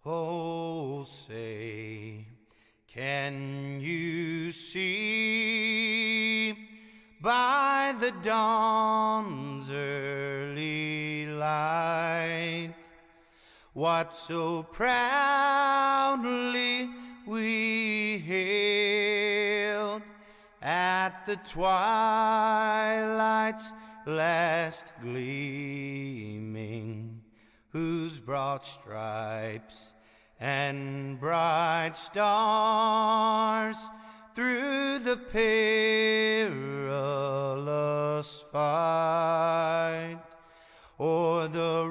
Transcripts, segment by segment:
Oh, say, can you see by the dawn's early light what so proudly we hailed at the twilight's last gleaming, whose broad stripes and bright stars through the perilous fight o'er the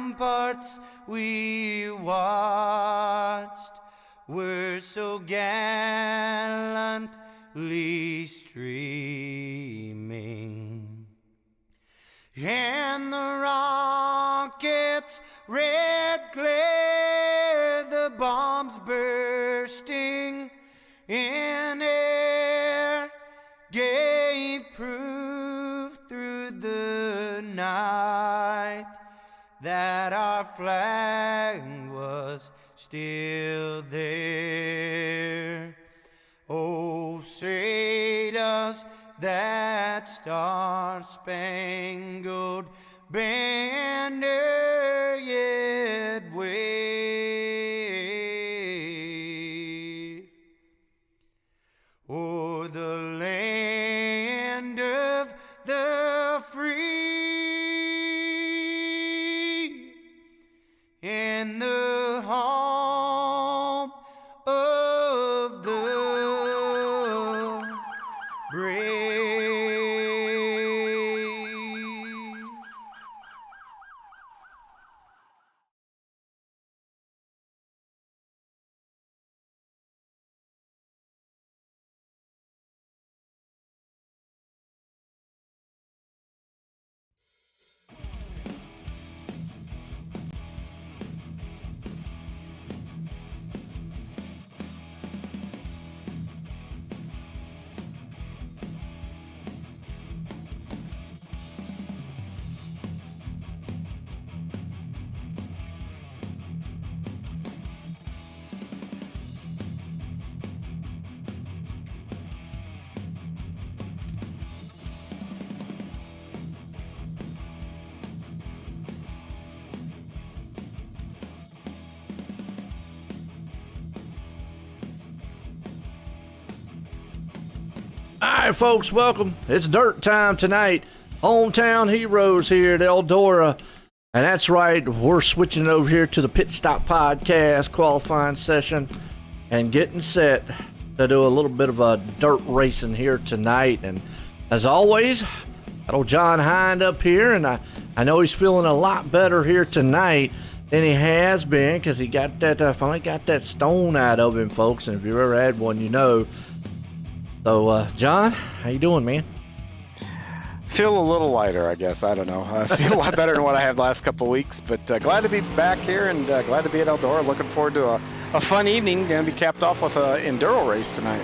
ramparts we watched were so gallantly streaming, and the rockets' red glare, the bombs bursting in air, gave proof through the night that our flag was still there. Oh, say does that star-spangled banner yet wave o'er the land of the free and the home of the brave? All right, folks, welcome. It's dirt time tonight. Hometown Heroes here at Eldora. And that's right, we're switching over here to the Pit Stop Podcast qualifying session and getting set to do a little bit of a dirt racing here tonight. And as always, got old John Hind up here, and I know he's feeling a lot better here tonight than he has been because he got that finally got that stone out of him, folks. And if you've ever had one, you know. So, John, how you doing, man? Feel a little lighter, I guess. I don't know. I feel a lot better than what I had the last couple of weeks, but glad to be back here and glad to be at Eldora. Looking forward to a fun evening. Going to be capped off with an enduro race tonight.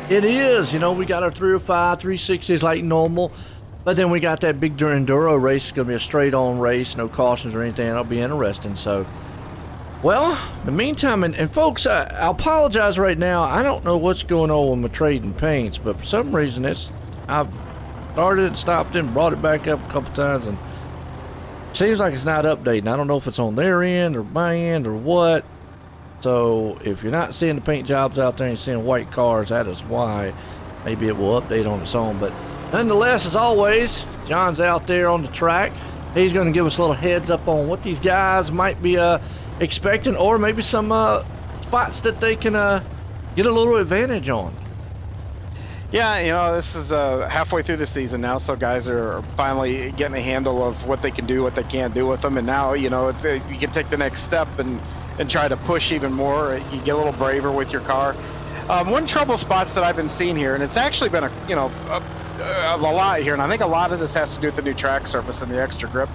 It is. You know, we got our 305, 360s like normal, but then we got that big enduro race. It's going to be a straight-on race, no cautions or anything. It'll be interesting. So, well, in the meantime, and folks, I apologize right now. I don't know what's going on with my trading paints, but for some reason, I've started it, stopped it, and brought it back up a couple times, and it seems like it's not updating. I don't know if it's on their end or my end or what. So if you're not seeing the paint jobs out there and you're seeing white cars, that is why. Maybe it will update on its own. But nonetheless, as always, John's out there on the track. He's going to give us a little heads up on what these guys might be expecting, or maybe some spots that they can get a little advantage on. Yeah, you know, this is halfway through the season now, so guys are finally getting a handle of what they can do, what they can't do with them, and now, you know, you can take the next step and try to push even more. You get a little braver with your car. One trouble spots that I've been seeing here, and it's actually been a lot here, and I think a lot of this has to do with the new track surface and the extra grip.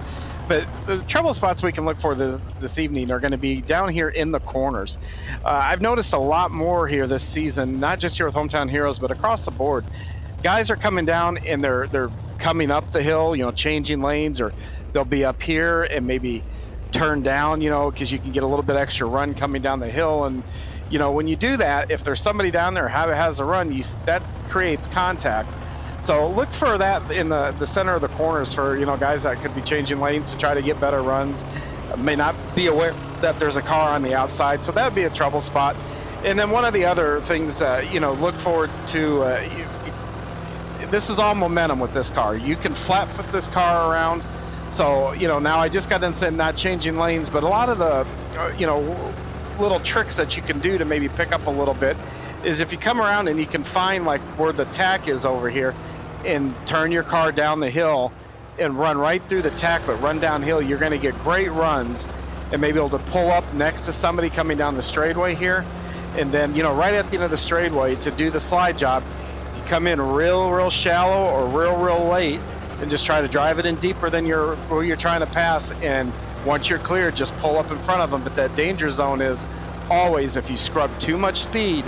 But the trouble spots we can look for this evening are going to be down here in the corners. I've noticed a lot more here this season, not just here with Hometown Heroes, but across the board. Guys are coming down and they're coming up the hill, you know, changing lanes, or they'll be up here and maybe turn down, you know, because you can get a little bit extra run coming down the hill. And, you know, when you do that, if there's somebody down there who has a run, that creates contact. So look for that in the center of the corners for, you know, guys that could be changing lanes to try to get better runs. May not be aware that there's a car on the outside, so that would be a trouble spot. And then one of the other things, you know, look forward to, this is all momentum with this car. You can flat foot this car around. So, you know, now I just got into not changing lanes, but a lot of the, you know, little tricks that you can do to maybe pick up a little bit is if you come around and you can find like where the tack is over here, and turn your car down the hill and run right through the tack, but run downhill, you're going to get great runs and maybe able to pull up next to somebody coming down the straightaway here. And then, you know, right at the end of the straightaway to do the slide job, you come in real shallow or real late and just try to drive it in deeper than where you're trying to pass. And once you're clear, just pull up in front of them. But that danger zone is always, if you scrub too much speed,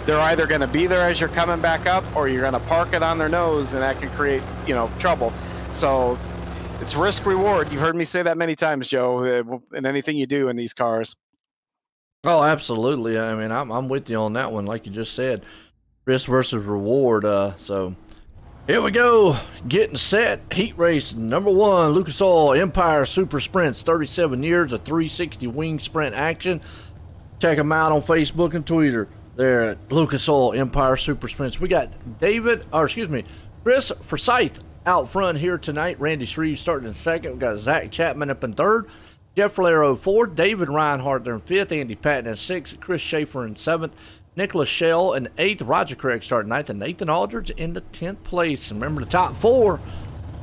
they're either going to be there as you're coming back up, or you're going to park it on their nose, and that can create, you know, trouble. So it's risk reward. You've heard me say that many times, Joe, in anything you do in these cars. Oh, absolutely. I mean, I'm with you on that one. Like you just said, risk versus reward. So here we go. Getting set. Heat race number 1, Lucas Oil Empire Super Sprints, 37 years of 360 wing sprint action. Check them out on Facebook and Twitter. There at Lucas Oil Empire Super Sprints. We got Chris Forsyth out front here tonight. Randy Shreve starting in second. We got Zach Chapman up in third. Jeff Valero 4th. David Reinhardt there in 5th. Andy Patton in 6th. Chris Schaefer in 7th. Nicholas Shell in 8th. Roger Craig starting 9th. And Nathan Aldridge in the 10th place. And remember, the top 4,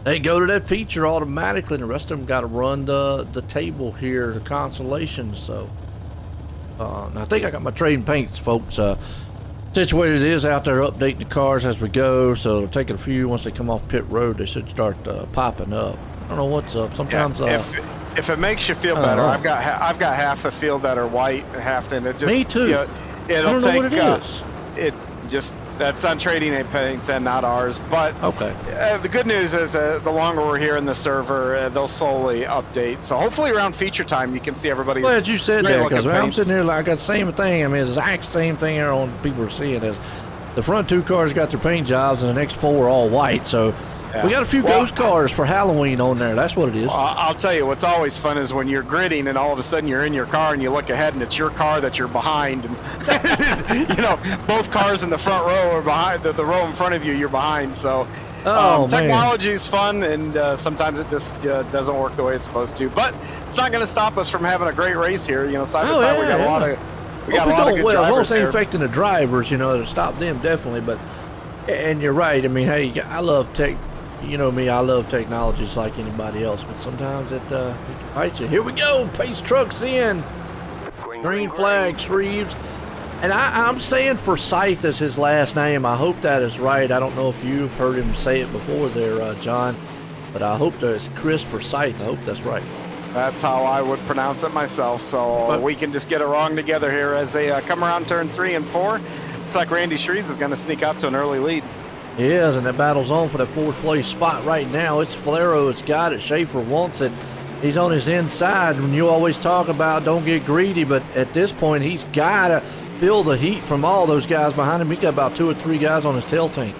they go to that feature automatically. And the rest of them got to run the table here, the consolation. So I think I got my trading paints, folks, situated. It is out there updating the cars as we go, so it'll take it a few. Once they come off pit road, they should start popping up. I don't know what's up. Sometimes if it makes you feel better, I've got half the field that are white and half in it. Just, me too. You know, it'll I don't know what it is. It just, that's on trading paints and not ours. But okay. The good news is the longer we're here in the server, they'll slowly update. So hopefully around feature time, you can see everybody's. Glad you said that, because I'm sitting here like I got the same thing. I mean, it's the exact same thing here on people are seeing is the front 2 cars got their paint jobs and the next 4 are all white. So yeah. We got a few ghost cars for Halloween on there. That's what it is. I'll tell you, what's always fun is when you're gridding and all of a sudden you're in your car and you look ahead and it's your car that you're behind. And both cars in the front row are behind the row in front of you. You're behind. So technology is fun, and sometimes it just doesn't work the way it's supposed to. But it's not going to stop us from having a great race here. Side by side, we got a lot of good drivers as long as it ain't here. affecting the drivers, to stop them definitely. But and you're right. I mean, hey, I love tech. You know me, I love technology just like anybody else, but sometimes it bites you. Here we go, pace trucks in. Green flag, Shreves. And I'm saying Forsyth is his last name. I hope that is right. I don't know if you've heard him say it before there, John, but I hope that it's Chris Forsyth. I hope that's right. That's how I would pronounce it myself, so we can just get it wrong together here as they come around turn 3 and 4. Looks like Randy Shreves is going to sneak out to an early lead. He is, and that battle's on for that fourth place spot right now. It's Falero, it's got it. Schaefer wants it. He's on his inside. When you always talk about don't get greedy, but at this point he's got to feel the heat from all those guys behind him. He's got about 2 or 3 guys on his tail tank.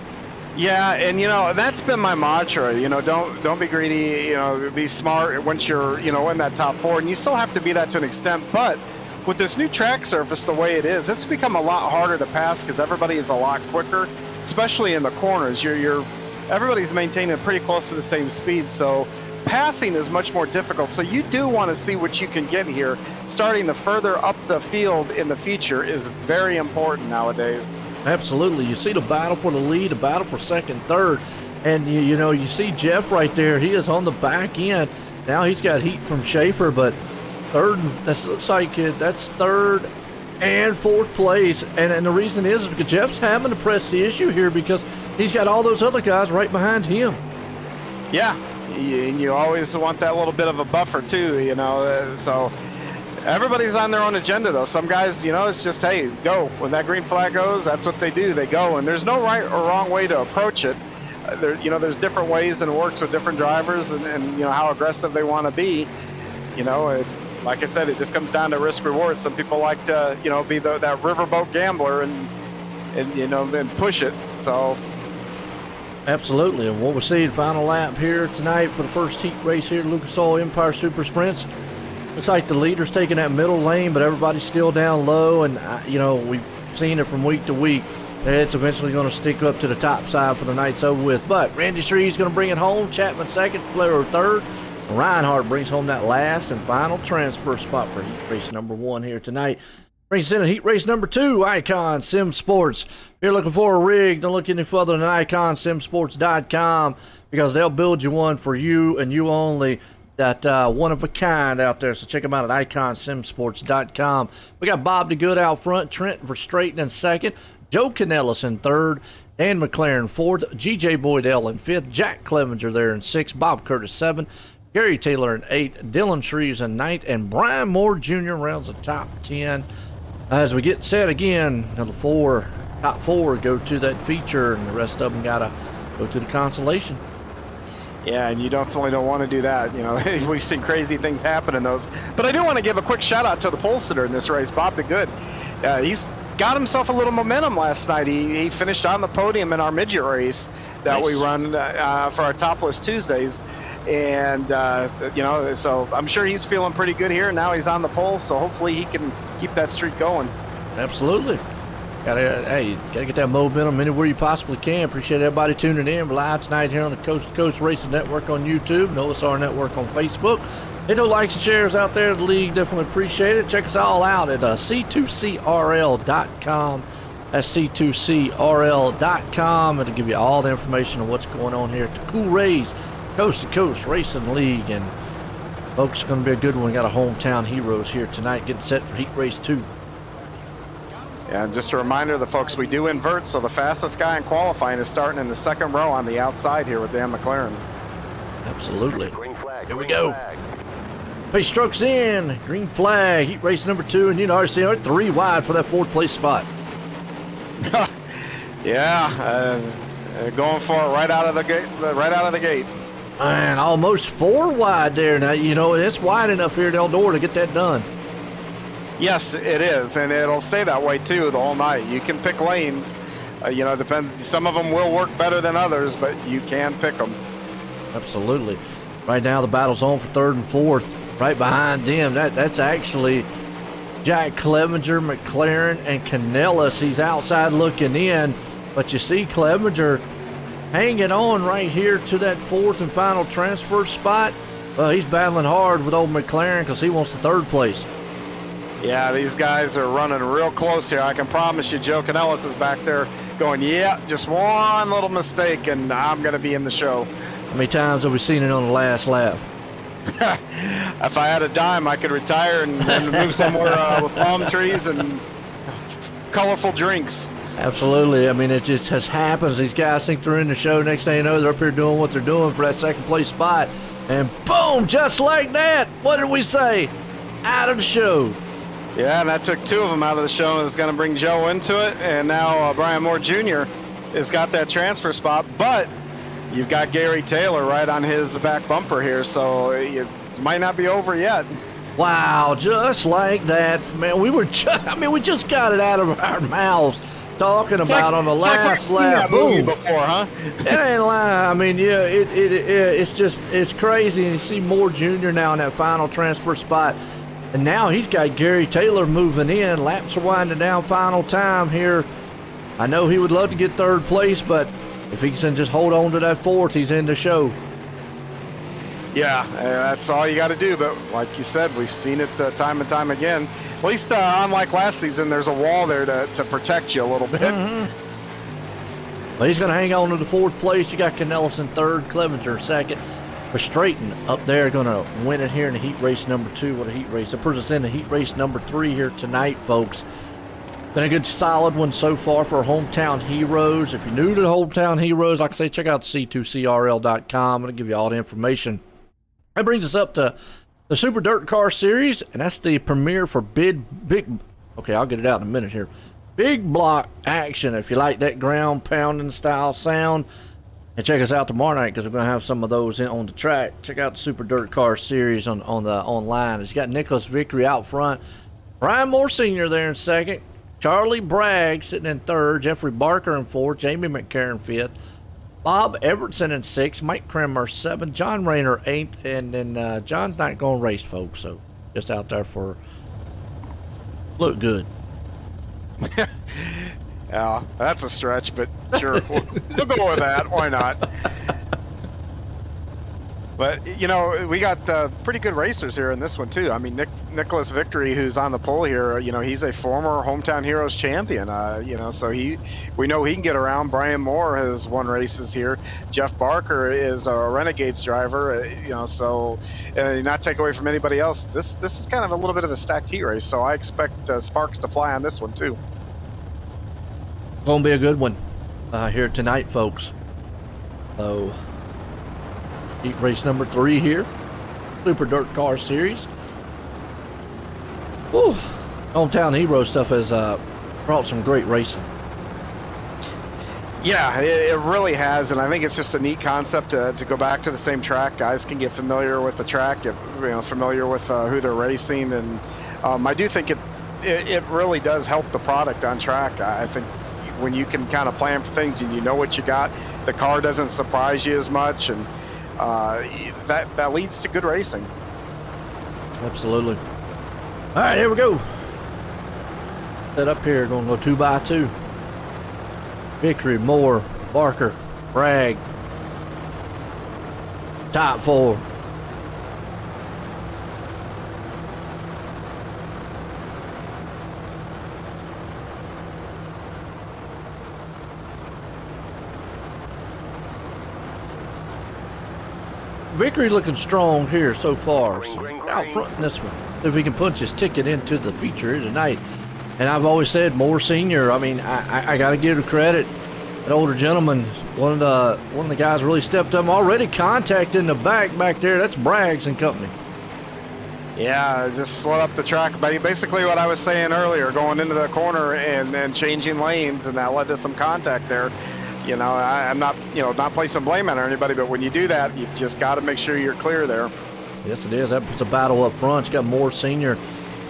Yeah, and that's been my mantra. Don't be greedy. Be smart once you're in that top 4, and you still have to be that to an extent. But with this new track surface the way it is, it's become a lot harder to pass because everybody is a lot quicker. Especially in the corners, everybody's maintaining pretty close to the same speed, so passing is much more difficult. So you do want to see what you can get here. Starting the further up the field in the future is very important nowadays. Absolutely. You see the battle for the lead, the battle for second, third, and you see Jeff right there. He is on the back end. Now he's got heat from Schaefer, but third, that looks like that's third and fourth place, and the reason is because Jeff's having to press the issue here because he's got all those other guys right behind him. Yeah, and you always want that little bit of a buffer too, so everybody's on their own agenda though. Some guys, it's just, hey, go. When that green flag goes, that's what they do. They go, and there's no right or wrong way to approach it. There's different ways and it works with different drivers and how aggressive they want to be. Like I said, it just comes down to risk reward. Some people like to, be that riverboat gambler and push it. So, absolutely. And what we're seeing, final lap here tonight for the first heat race here, Lucas Oil Empire Super Sprints. Looks like the leader's taking that middle lane, but everybody's still down low. And we've seen it from week to week. It's eventually going to stick up to the top side for the night's over with. But Randy Shreve's going to bring it home. Chapman second, Flair third. Reinhardt brings home that last and final transfer spot for heat race number 1 here tonight. Brings in heat race number 2, Icon Sim Sports. If you're looking for a rig, don't look any further than iconsimsports.com because they'll build you one for you and you only. That one of a kind out there. So check them out at iconsimsports.com. We got Bob DeGood out front, Trent Verstraeten in second, Joe Canellis in third, Dan McLaren fourth, GJ Boydell in fifth, Jack Clevenger there in sixth, Bob Curtis seventh, Gary Taylor in 8th, Dylan Shreves in 9th, and Brian Moore Jr. rounds the top 10. As we get set again, the top four go to that feature, and the rest of them got to go to the consolation. Yeah, and you definitely don't want to do that. We've seen crazy things happen in those. But I do want to give a quick shout out to the pole sitter in this race, Bob DeGood. He's got himself a little momentum last night. He finished on the podium in our midget race that we run for our Topless Tuesdays. And, so I'm sure he's feeling pretty good here. Now he's on the pole, so hopefully he can keep that streak going. Absolutely. Gotta get that momentum anywhere you possibly can. Appreciate everybody tuning in. We're live tonight here on the Coast to Coast Racing Network on YouTube, NOSR Network on Facebook. Hit those likes and shares out there. The league definitely appreciate it. Check us all out at c2crl.com. That's c2crl.com. It'll give you all the information on what's going on here at the Cool Rays Coast to Coast Racing League. And folks, it's going to be a good one. We got a hometown heroes here tonight getting set for Heat Race 2. Yeah, and just a reminder to the folks, we do invert, so the fastest guy in qualifying is starting in the second row on the outside here with Dan McLaren. Absolutely. Here we go. Pace trucks in. Green flag. Heat race number 2, and RC 3 wide for that fourth place spot. Yeah, going for it right out of the gate. Man, almost 4 wide there. Now, it's wide enough here at Eldora to get that done. Yes, it is, and it'll stay that way too the whole night. You can pick lanes. It depends. Some of them will work better than others, but you can pick them. Jack Clevenger, McLaren, and Canellis. He's outside looking in, but you see Clevenger hanging on right here to that fourth and final transfer spot. Well, he's battling hard with old McLaren because he wants the third place. Yeah, these guys are running real close here. I can promise you Joe Canellis is back there going, yeah, just one little mistake and I'm going to be in the show. How many times have we seen it on the last lap? If I had a dime, I could retire and move somewhere with palm trees and colorful drinks. Absolutely. I mean, it just happens. These guys think they're in the show. Next thing you know, they're up here doing what they're doing for that second place spot. And boom, just like that. What did we say? Out of the show. Yeah, and that took two of them out of the show, and it's going to bring Joe into it. And now Brian Moore Jr. has got that transfer spot, but you've got Gary Taylor right on his back bumper here, so it might not be over yet. Wow, just like that, man. We just got it out of our mouths talking about on the last lap. Boom. Before, huh? It ain't lying. I mean, yeah, it's crazy. And you see Moore Jr. now in that final transfer spot. And now he's got Gary Taylor moving in. Laps are winding down, final time here. I know he would love to get third place, but if he can just hold on to that fourth, he's in the show. Yeah, that's all you got to do. But like you said, we've seen it time and time again. At least unlike last season, there's a wall there to protect you a little bit. Mm-hmm. Well, he's going to hang on to the fourth place. You got Canellis in third, Clevenger second. Straighten up there, going to win it here in the heat race number 2. What a heat race. That puts us in the heat race number 3 here tonight, folks. Been a good solid one so far for our Hometown Heroes. If you're new to the Hometown Heroes, like I say, check out c2crl.com. I'm going to give you all the information. That brings us up to the Super Dirt Car Series, and that's the premiere for big, okay, I'll get it out in a minute here. Big block action, if you like that ground pounding style sound. And check us out tomorrow night because we're going to have some of those on the track. Check out the Super Dirt Car Series on the online. It's got Nicholas Vickery out front. Brian Moore Sr. there in second. Charlie Bragg sitting in third. Jeffrey Barker in fourth. Jamie McCarron fifth. Bob Evertson in sixth. Mike Kremer seventh. John Rayner eighth. And then John's not going to race, folks. So just out there for look good. Yeah, that's a stretch, but sure, we'll go with that. Why not? But, you know, we got pretty good racers here in this one, too. I mean, Nicholas Vickery, who's on the pole here, you know, he's a former Hometown Heroes champion, you know, so we know he can get around. Brian Moore has won races here. Jeff Barker is a Renegades driver, you know, so not take away from anybody else. This is kind of a little bit of a stacked heat race, so I expect sparks to fly on this one, too. Gonna be a good one here tonight, folks. So, heat race number 3 here, Super Dirt Car Series. Woo. Hometown Hero stuff has brought some great racing. Yeah, it really has, and I think it's just a neat concept to go back to the same track. Guys can get familiar with the track, get familiar with who they're racing, and I do think it really does help the product on track. I think when you can kind of plan for things and you know what you got, the car doesn't surprise you as much, and that leads to good racing. Absolutely. All right, here we go. Set up here, going to go 2 by 2. Vickery, Moore, Barker, Bragg. Top 4. Vickery looking strong here so far. So out front in this one. If he can punch his ticket into the feature here tonight. And I've always said Moore Sr., I mean, I got to give him credit. That older gentleman, one of the guys really stepped up. Already contact in the back there. That's Braggs and company. Yeah, just slowed up the track. Basically what I was saying earlier, going into the corner and then changing lanes, and that led to some contact there. You know, I'm not, not placing blame on anybody, but when you do that, you just got to make sure you're clear there. Yes, it is. That puts a battle up front. You got Moore Sr.,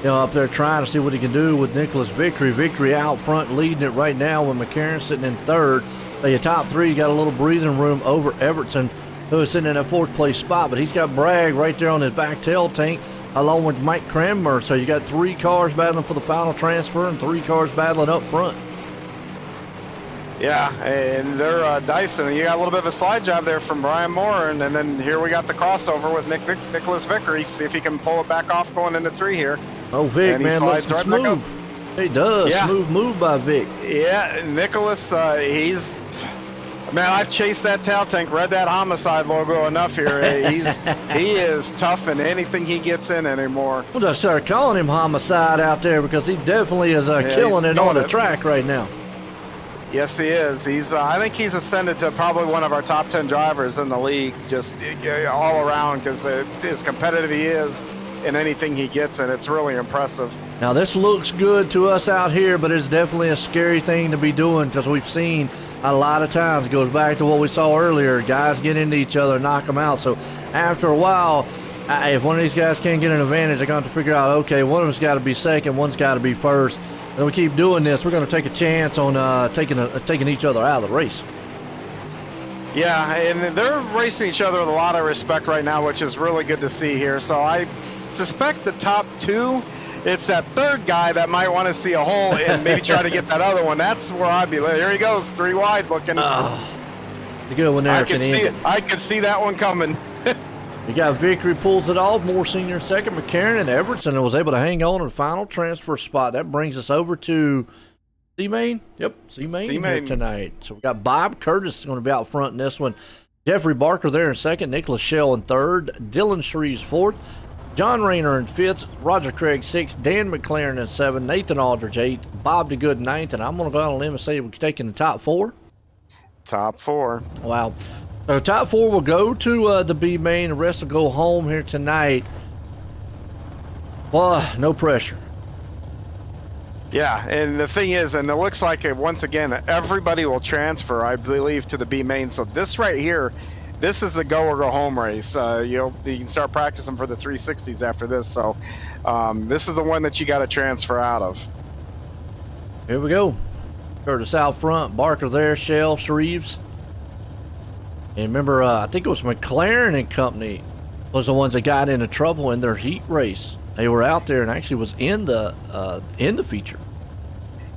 up there trying to see what he can do with Nicholas Vickery. Vickery out front leading it right now with McCarron sitting in third. So your top 3, you got a little breathing room over Evertson, who is sitting in a 4th place spot, but he's got Bragg right there on his back tail tank. along with Mike Cranmer. So you got 3 cars battling for the final transfer and 3 cars battling up front. Yeah, and they're Dyson. You got a little bit of a slide job there from Brian Moore, and then here we got the crossover with Nicholas Vickery. See if he can pull it back off going into 3 here. Oh, Vic, and he man, looks slides right back up. smooth. He does. Yeah. Smooth move by Vic. Yeah, Nicholas, he's... Man, I've chased that tail tank, read that homicide logo enough here. He is tough in anything he gets in anymore. We'll just start calling him homicide out there because he definitely is killing it on the track right now. Yes, he is. I think he's ascended to probably one of our top 10 drivers in the league, just all around, because as competitive he is in anything he gets in. It's really impressive. Now, this looks good to us out here, but it's definitely a scary thing to be doing because we've seen a lot of times, it goes back to what we saw earlier, guys get into each other, knock them out. So after a while, if one of these guys can't get an advantage, they're going to have to figure out, okay, one of them's got to be second, one's got to be first. And we keep doing this, we're going to take a chance on taking each other out of the race. Yeah, and they're racing each other with a lot of respect right now, which is really good to see here. So I suspect the top 2, it's that third guy that might want to see a hole and maybe try to get that other one. That's where I'd be. There he goes, 3 wide looking. The good one there. I can see it. I can see that one coming. You got Vickery pulls it off. Moore Sr. second. McCarron and Evertson was able to hang on to the final transfer spot. That brings us over to C-Main. Yep, C-Main here tonight. So we got Bob Curtis going to be out front in this one. Jeffrey Barker there in second. Nicholas Shell in third. Dylan Shreves fourth. John Rayner in fifth. Roger Craig sixth. Dan McLaren in seventh. Nathan Aldridge eighth. Bob DeGood ninth. And I'm going to go out on a limb and say we're taking the top 4. Top 4. Wow. So top 4 will go to the B main. The rest will go home here tonight. Well, no pressure. Yeah, and the thing is, and it looks like once again, everybody will transfer, I believe, to the B main. So this right here, this is the go or go home race. You can start practicing for the 360s after this. So this is the one that you got to transfer out of. Here we go. Curtis out front. Barker there. Shell, Shreves. And remember, I think it was McLaren and company was the ones that got into trouble in their heat race. They were out there and actually was in the feature.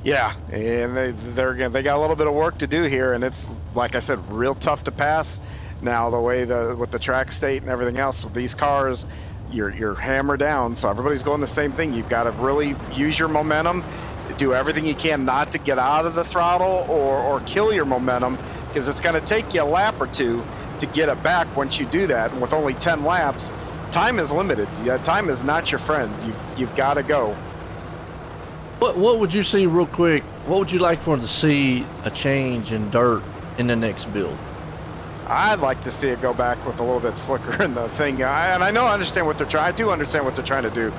Yeah, and they got a little bit of work to do here, and it's, like I said, real tough to pass. Now the way with the track state and everything else with these cars, you're hammered down. So everybody's going the same thing. You've got to really use your momentum, do everything you can not to get out of the throttle or kill your momentum, because it's going to take you a lap or 2 to get it back once you do that. And with only 10 laps, time is limited. Time is not your friend. You've got to go. What would you see real quick? What would you like for them to see a change in dirt in the next build? I'd like to see it go back with a little bit slicker in the thing. And I understand what they're trying. I do understand what they're trying to do.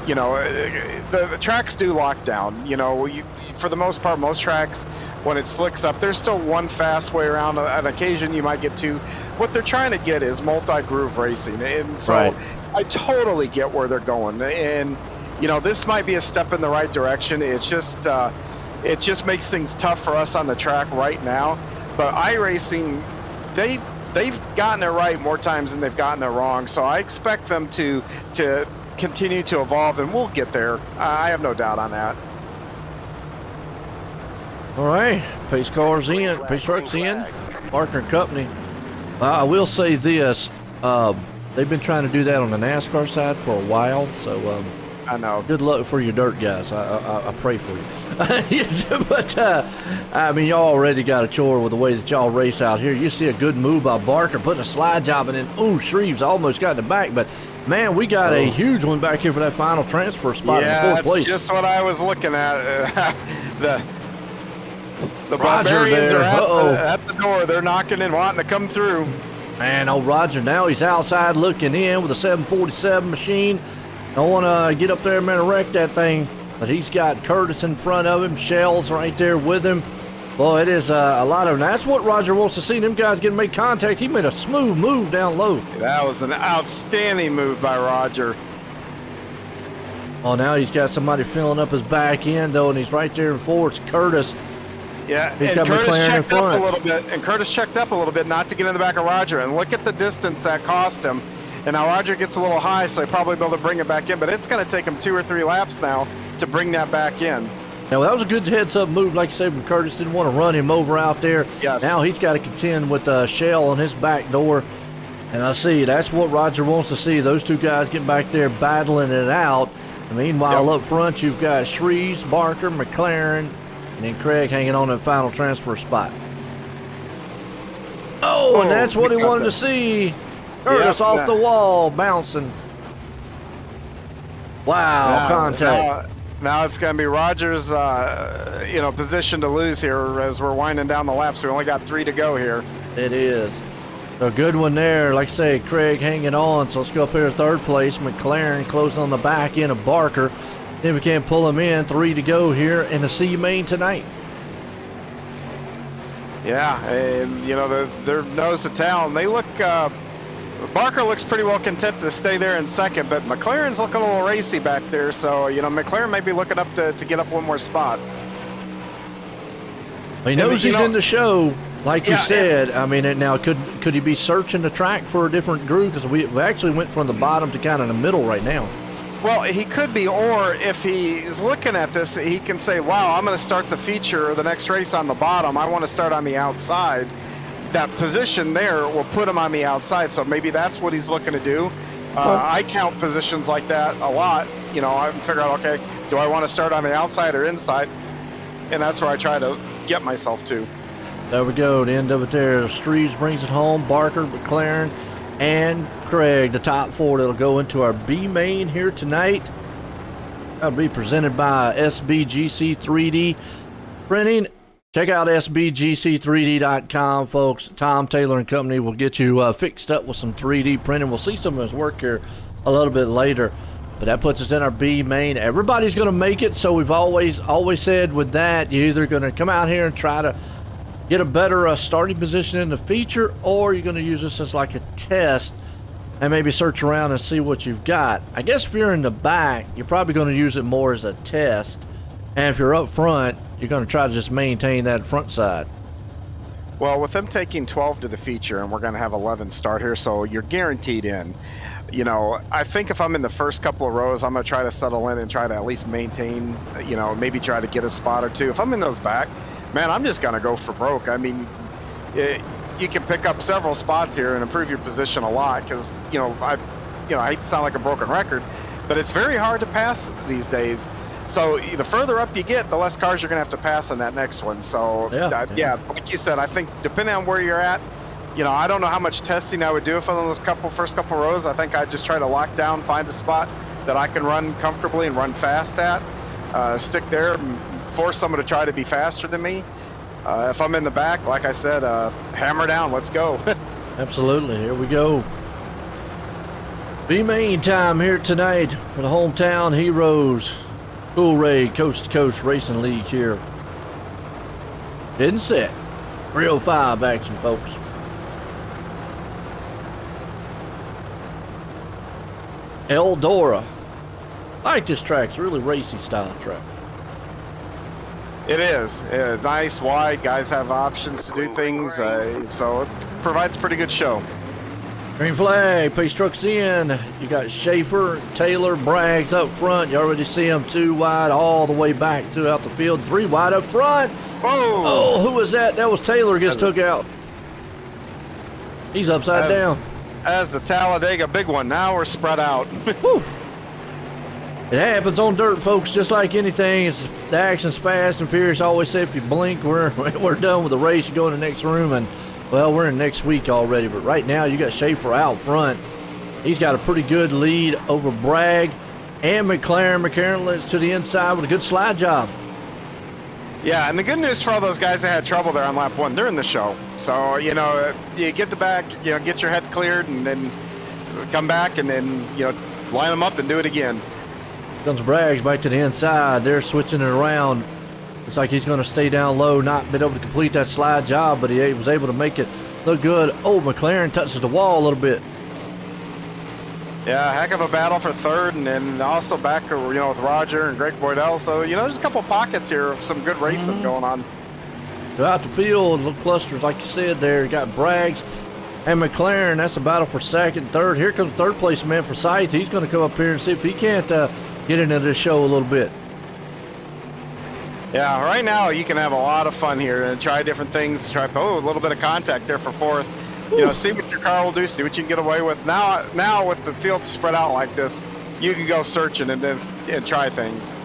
You know, the tracks do lock down. You know, for the most part, most tracks, when it slicks up, there's still one fast way around. On occasion, you might get 2. What they're trying to get is multi-groove racing. And so right. I totally get where they're going. And, you know, this might be a step in the right direction. It's just, it just makes things tough for us on the track right now. But iRacing, they've gotten it right more times than they've gotten it wrong. So I expect them to continue to evolve, and we'll get there. I have no doubt on that. All right, pace cars in, pace trucks in, Barker and Company. I will say this, they've been trying to do that on the NASCAR side for a while, so I know. Good luck for your dirt guys. I pray for you. But, I mean, y'all already got a chore with the way that y'all race out here. You see a good move by Barker, putting a slide job, and then, Shreves almost got in the back, but man, we got a huge one back here for that final transfer spot in 4th place. Yeah, that's just what I was looking at. The Roger Barbarians there. are at the door. They're knocking and wanting to come through. Man, old Roger, now he's outside looking in with a 747 machine. Don't want to get up there and wreck that thing, but he's got Curtis in front of him. Shell's right there with him. Boy, it is a lot of them. That's what Roger wants to see. Them guys get to make contact. He made a smooth move down low. That was an outstanding move by Roger. Oh, now he's got somebody filling up his back end, though, and he's right there in fourth. It's Curtis. Yeah, he's and got Curtis McLaren in checked up front. a little bit, and Curtis checked up a little bit not to get in the back of Roger. And look at the distance that cost him. And now Roger gets a little high, so he'll probably be able to bring it back in, but it's going to take him 2 or 3 laps now to bring that back in. Now, that was a good heads-up move, like you said, when Curtis didn't want to run him over out there. Yes. Now he's got to contend with Shell on his back door. And I see that's what Roger wants to see, those two guys getting back there battling it out. And meanwhile, up front, you've got Shreves, Barker, McLaren, and then Craig hanging on that final transfer spot. Oh, and that's what he wanted to see. Curtis off the wall, bouncing. Wow, contact. Now it's going to be Roger's, position to lose here as we're winding down the laps. We only got 3 to go here. It is. A good one there. Like I say, Craig hanging on. So let's go up here to 3rd place. McLaren closing on the back end of Barker. If we can't pull him in, 3 to go here in the C main tonight. Yeah, and, they're nose to town. They look... Barker looks pretty well content to stay there in 2nd, but McLaren's looking a little racy back there, so, McLaren may be looking up to get up one more spot. He knows he's in the show, like you said. I mean, now, could he be searching the track for a different group? Because we actually went from the bottom to kind of the middle right now. Well, he could be, or if he's looking at this, he can say, wow, I'm going to start the feature or the next race on the bottom. I want to start on the outside. That position there will put him on the outside, so maybe that's what he's looking to do. I count positions like that a lot. I figure out, okay, do I want to start on the outside or inside? And that's where I try to get myself to. There we go, the end of it there. Streves brings it home. Barker, McLaren, and Craig, the top 4 that'll go into our B main here tonight. That'll be presented by SBGC 3D Printing. Check out SBGC3D.com, folks. Tom Taylor and Company will get you fixed up with some 3D printing. We'll see some of his work here a little bit later. But that puts us in our B main. Everybody's going to make it, so we've always said with that, you're either going to come out here and try to get a better starting position in the feature, or you're going to use this as like a test and maybe search around and see what you've got. I guess if you're in the back, you're probably going to use it more as a test. And if you're up front, you're going to try to just maintain that front side. Well, with them taking 12 to the feature, and we're going to have 11 start here, so you're guaranteed in. I think if I'm in the first couple of rows, I'm going to try to settle in and try to at least maintain, maybe try to get a spot or 2. If I'm in those back, man, I'm just going to go for broke. I mean, you can pick up several spots here and improve your position a lot because, I hate to sound like a broken record, but it's very hard to pass these days. So the further up you get, the less cars you're going to have to pass on that next one. So, like you said, I think depending on where you're at, I don't know how much testing I would do if I'm on those first couple rows. I think I'd just try to lock down, find a spot that I can run comfortably and run fast at, stick there, and force someone to try to be faster than me. If I'm in the back, like I said, hammer down, let's go. Absolutely, here we go. B-main time here tonight for the hometown heroes. Cool Ray Coast to Coast Racing League here. Didn't set. 305 action, folks. Eldora. I like this track. It's a really racy style track. It is. It's nice, wide. Guys have options to do things, so it provides a pretty good show. Green flag, pace trucks in. You got Schaefer, Taylor, Braggs up front. You already see them 2 wide all the way back throughout the field. 3 wide up front. Oh, who was that? That was Taylor gets took out. He's upside down. As the Talladega big one. Now we're spread out. It happens on dirt, folks, just like anything. The action's fast and furious. I always say if you blink, we're done with the race. You go in the next room and, well, we're in next week already, but right now you got Schaefer out front. He's got a pretty good lead over Bragg and McLaren. McLaren to the inside with a good slide job. Yeah, and the good news for all those guys that had trouble there on lap 1, they're in the show. So, you get the back, get your head cleared and then come back and then, line them up and do it again. Comes Braggs back to the inside. They're switching it around. Looks like he's going to stay down low, not been able to complete that slide job, but he was able to make it look good. Oh, McLaren touches the wall a little bit. Yeah, heck of a battle for 3rd, and then also back, with Roger and Greg Boydell. So, there's a couple pockets here of some good racing going on. Throughout the field, little clusters, like you said there. You got Braggs And McLaren, that's a battle for second, third. Here comes third place man for Scythe. He's going to come up here and see if he can't get into this show a little bit. Yeah, right now you can have a lot of fun here and try different things. Try a little bit of contact there for fourth. You know, see what your car will do, see what you can get away with. Now with the field spread out like this, you can go searching and try things.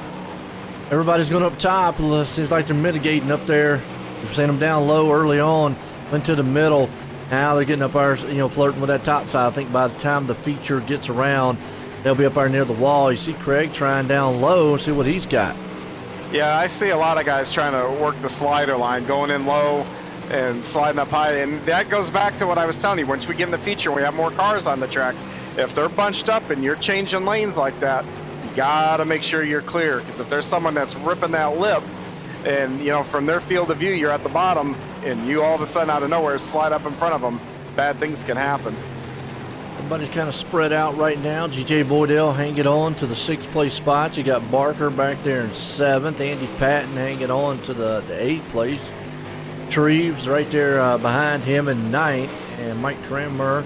Everybody's going up top. Seems like they're mitigating up there. We've seen them down low early on, went to the middle. Now they're getting up there, flirting with that top side. I think by the time the feature gets around, they'll be up there near the wall. You see Craig trying down low and see what he's got. Yeah, I see a lot of guys trying to work the slider line, going in low and sliding up high. And that goes back to what I was telling you. Once we get in the feature, we have more cars on the track. If they're bunched up and you're changing lanes like that, you got to make sure you're clear. Because if there's someone that's ripping that lip and, from their field of view, you're at the bottom, and you all of a sudden out of nowhere slide up in front of them, bad things can happen. Everybody's kind of spread out right now. G.J. Boydell hanging on to the 6th place spots. You got Barker back there in 7th. Andy Patton hanging on to the 8th place. Treves right there behind him in 9th. And Mike Kramer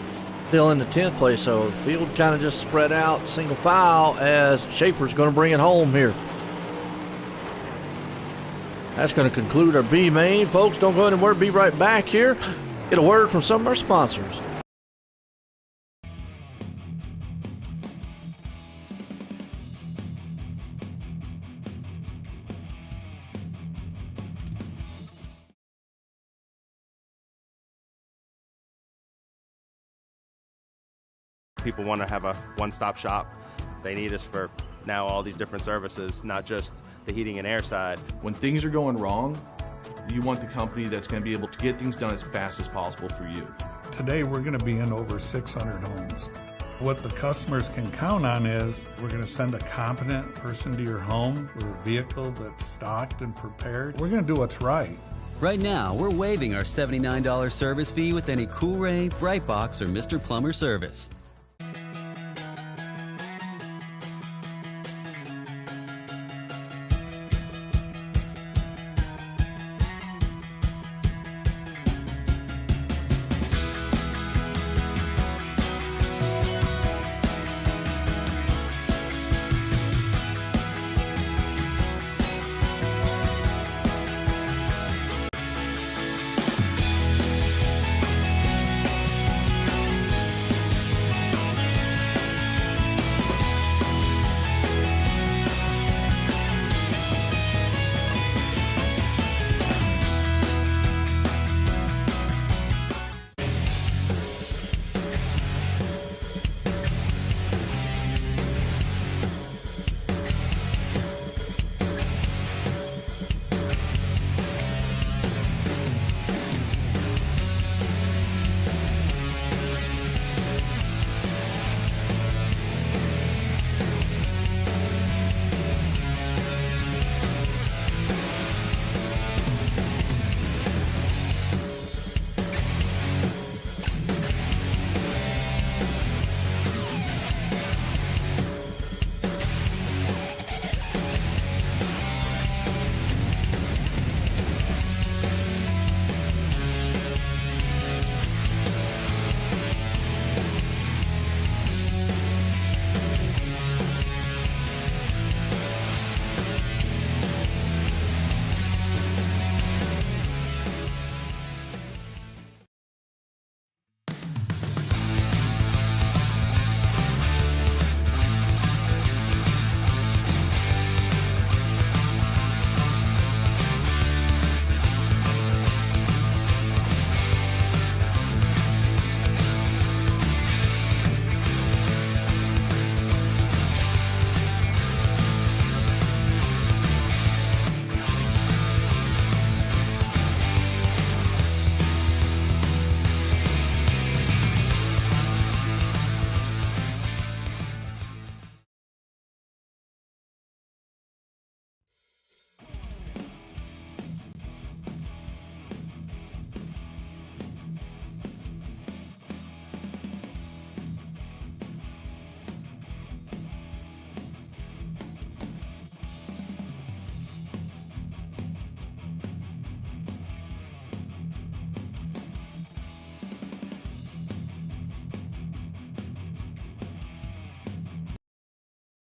still in the 10th place. So the field kind of just spread out single file as Schaefer's going to bring it home here. That's going to conclude our B main. Folks, don't go anywhere. Be right back here. Get a word from some of our sponsors. People want to have a one-stop shop. They need us for now all these different services, not just the heating and air side. When things are going wrong, you want the company that's going to be able to get things done as fast as possible for you. Today we're going to be in over 600 homes. What the customers can count on is we're going to send a competent person to your home with a vehicle that's stocked and prepared. We're going to do what's right. Right now, we're waiving our $79 service fee with any Cool-Ray, Brightbox, or Mr. Plumber service.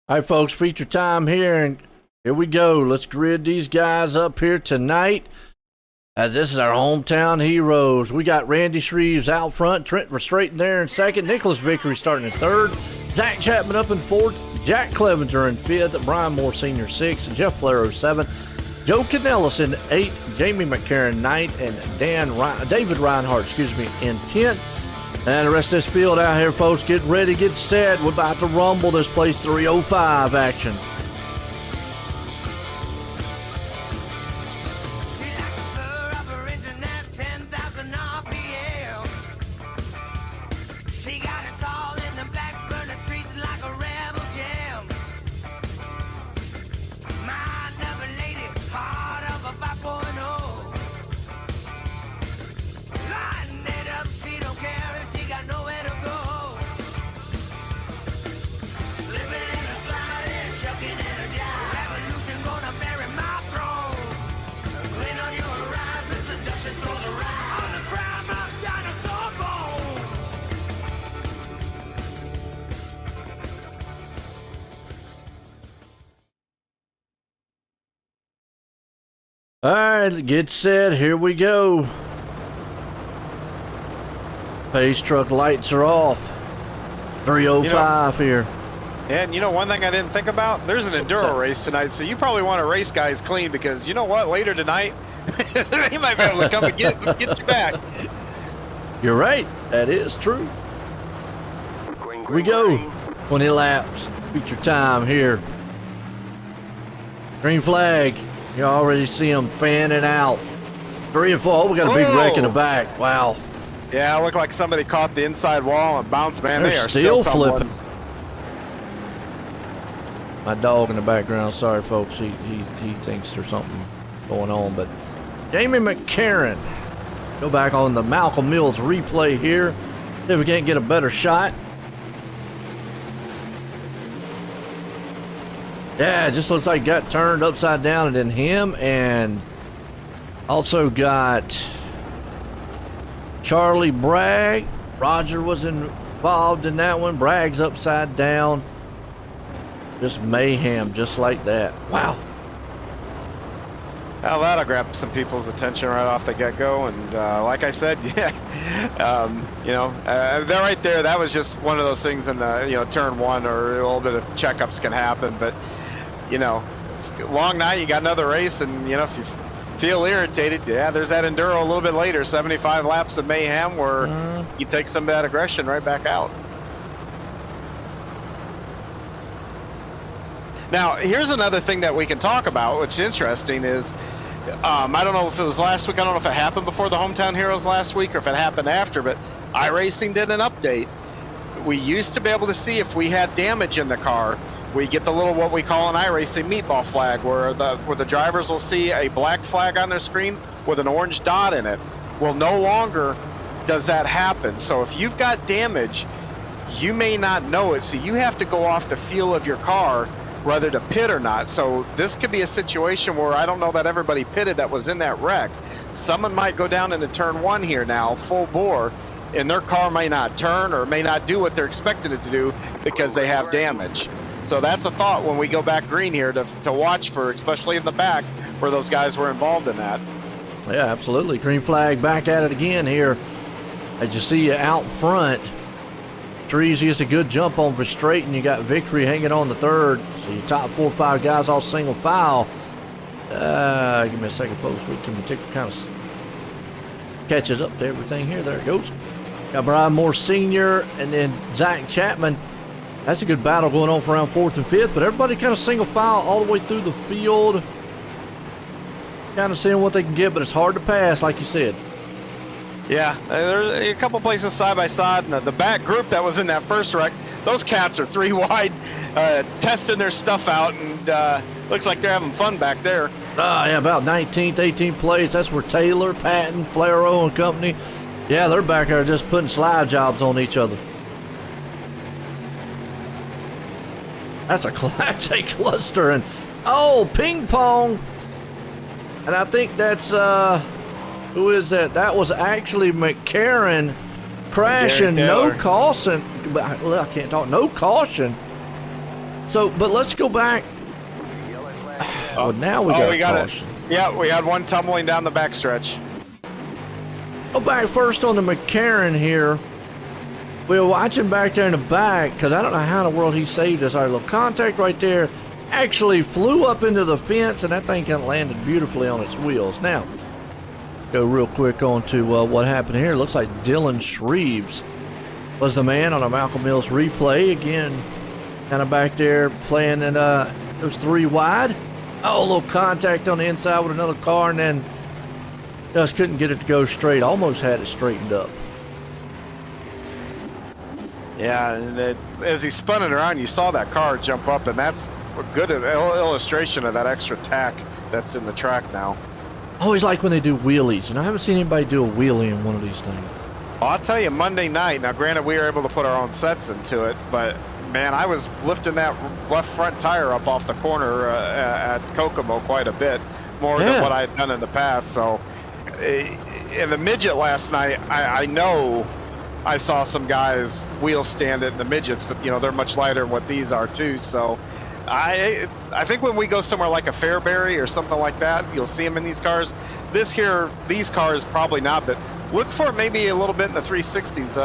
All right, folks, feature time here, and here we go. Let's grid these guys up here tonight, as this is our hometown heroes. We got Randy Shreves out front, Trent Verstraeten there in second, Nicholas Vickery starting in third, Zach Chapman up in fourth, Jack Clevenger in fifth, Brian Moore Sr. sixth, Jeff Flero seventh, Joe Canellis in eighth, Jamie McCarron ninth, and David Reinhardt, in 10th. And the rest of this field out here, folks, get ready, get set. We're about to rumble this place. 305 action. All right, get set. Here we go. Pace truck lights are off. 305 here. And you know, one thing I didn't think about, there's an enduro race tonight, so you probably want to race guys clean, because you know what, later tonight, they might be able to come and get you back. You're right. That is true. Here we go. 20 laps. Feature time here. Green flag. You already see them fanning out. 3 and 4. Oh, we got a big wreck in the back. Wow. Yeah, it looked like somebody caught the inside wall and bounced, man. They're They are still flipping. tumbling. My dog in the background. Sorry, folks. He thinks there's something going on. But Jamie McCarron. Go back on the Malcolm Mills replay here. See if we can't get a better shot. Yeah, it just looks like it got turned upside down, and then him, and also got Charlie Bragg. Roger was involved in that one. Bragg's upside down. Just mayhem, just like that. Wow. Well, that'll grab some people's attention right off the get-go, and like I said, yeah, you know, they're right there. That was just one of those things in the, you know, turn one, or a little bit of checkups can happen, but you know, it's a long night. You got another race, and you know, if you feel irritated, yeah, there's that enduro a little bit later, 75 laps of mayhem, where you take some of that aggression right back out. Now, here's another thing that we can talk about, which is interesting, is I don't know if it was last week, I don't know if it happened before the Hometown Heroes last week, or if it happened after, but iRacing did an update. We used to be able to see if we had damage in the car. We get the little, what we call an iRacing meatball flag, where the drivers will see a black flag on their screen with an orange dot in it. Well, no longer does that happen. So if you've got damage, you may not know it, so you have to go off the feel of your car whether to pit or not. So this could be a situation where I don't know that everybody pitted that was in that wreck. Someone might go down into turn one here now, full bore, and their car may not turn or may not do what they're expected it to do because they have damage. So that's a thought when we go back green here to watch for, especially in the back where those guys were involved in that. Yeah, absolutely. Green flag back at it again here. As you see out front, Trees gets a good jump on Verstraeten. You got Victory hanging on the third. So your top 4 or 5 guys all single file. Give me a second, folks. We can kind of catches up to everything here. There it goes. Got Brian Moore Sr. and then Zach Chapman. That's a good battle going on for around 4th and 5th, but everybody kind of single file all the way through the field. Kind of seeing what they can get, but it's hard to pass, like you said. Yeah, there's a couple places side by side, and the back group that was in that first wreck, those cats are 3 wide, testing their stuff out, and looks like they're having fun back there. Yeah, about 19th, 18th place. That's where Taylor, Patton, Flero, and company, yeah, they're back there just putting slide jobs on each other. That's a classic cluster, and oh, ping pong. And I think that's, who is that? That was actually McCarron crashing, no caution. Well, I can't talk, no caution. So, but let's go back. Well, now we got caution. Yeah, we had one tumbling down the backstretch. Go back first on the McCarran here. We were watching back there in the back because I don't know how in the world he saved us. Our little contact right there actually flew up into the fence, and that thing kind of landed beautifully on its wheels. Now, go real quick on to what happened here. Looks like Dylan Shreves was the man on a Malcolm Mills replay. Again, kind of back there playing, and it was 3 wide. Oh, a little contact on the inside with another car, and then just couldn't get it to go straight. Almost had it straightened up. Yeah, and as he spun it around, you saw that car jump up, and that's a good illustration of that extra tack that's in the track now. I always like when they do wheelies. I haven't seen anybody do a wheelie in one of these things. Well, I'll tell you, Monday night, now granted we were able to put our own sets into it, but man, I was lifting that left front tire up off the corner at Kokomo quite a bit, more than what I had done in the past. So in the midget last night, I know I saw some guys wheel stand it in the midgets, but you know, they're much lighter than what these are too. So I think when we go somewhere like a Fairbury or something like that, you'll see them in these cars. These cars probably not, but look for it maybe a little bit in the 360s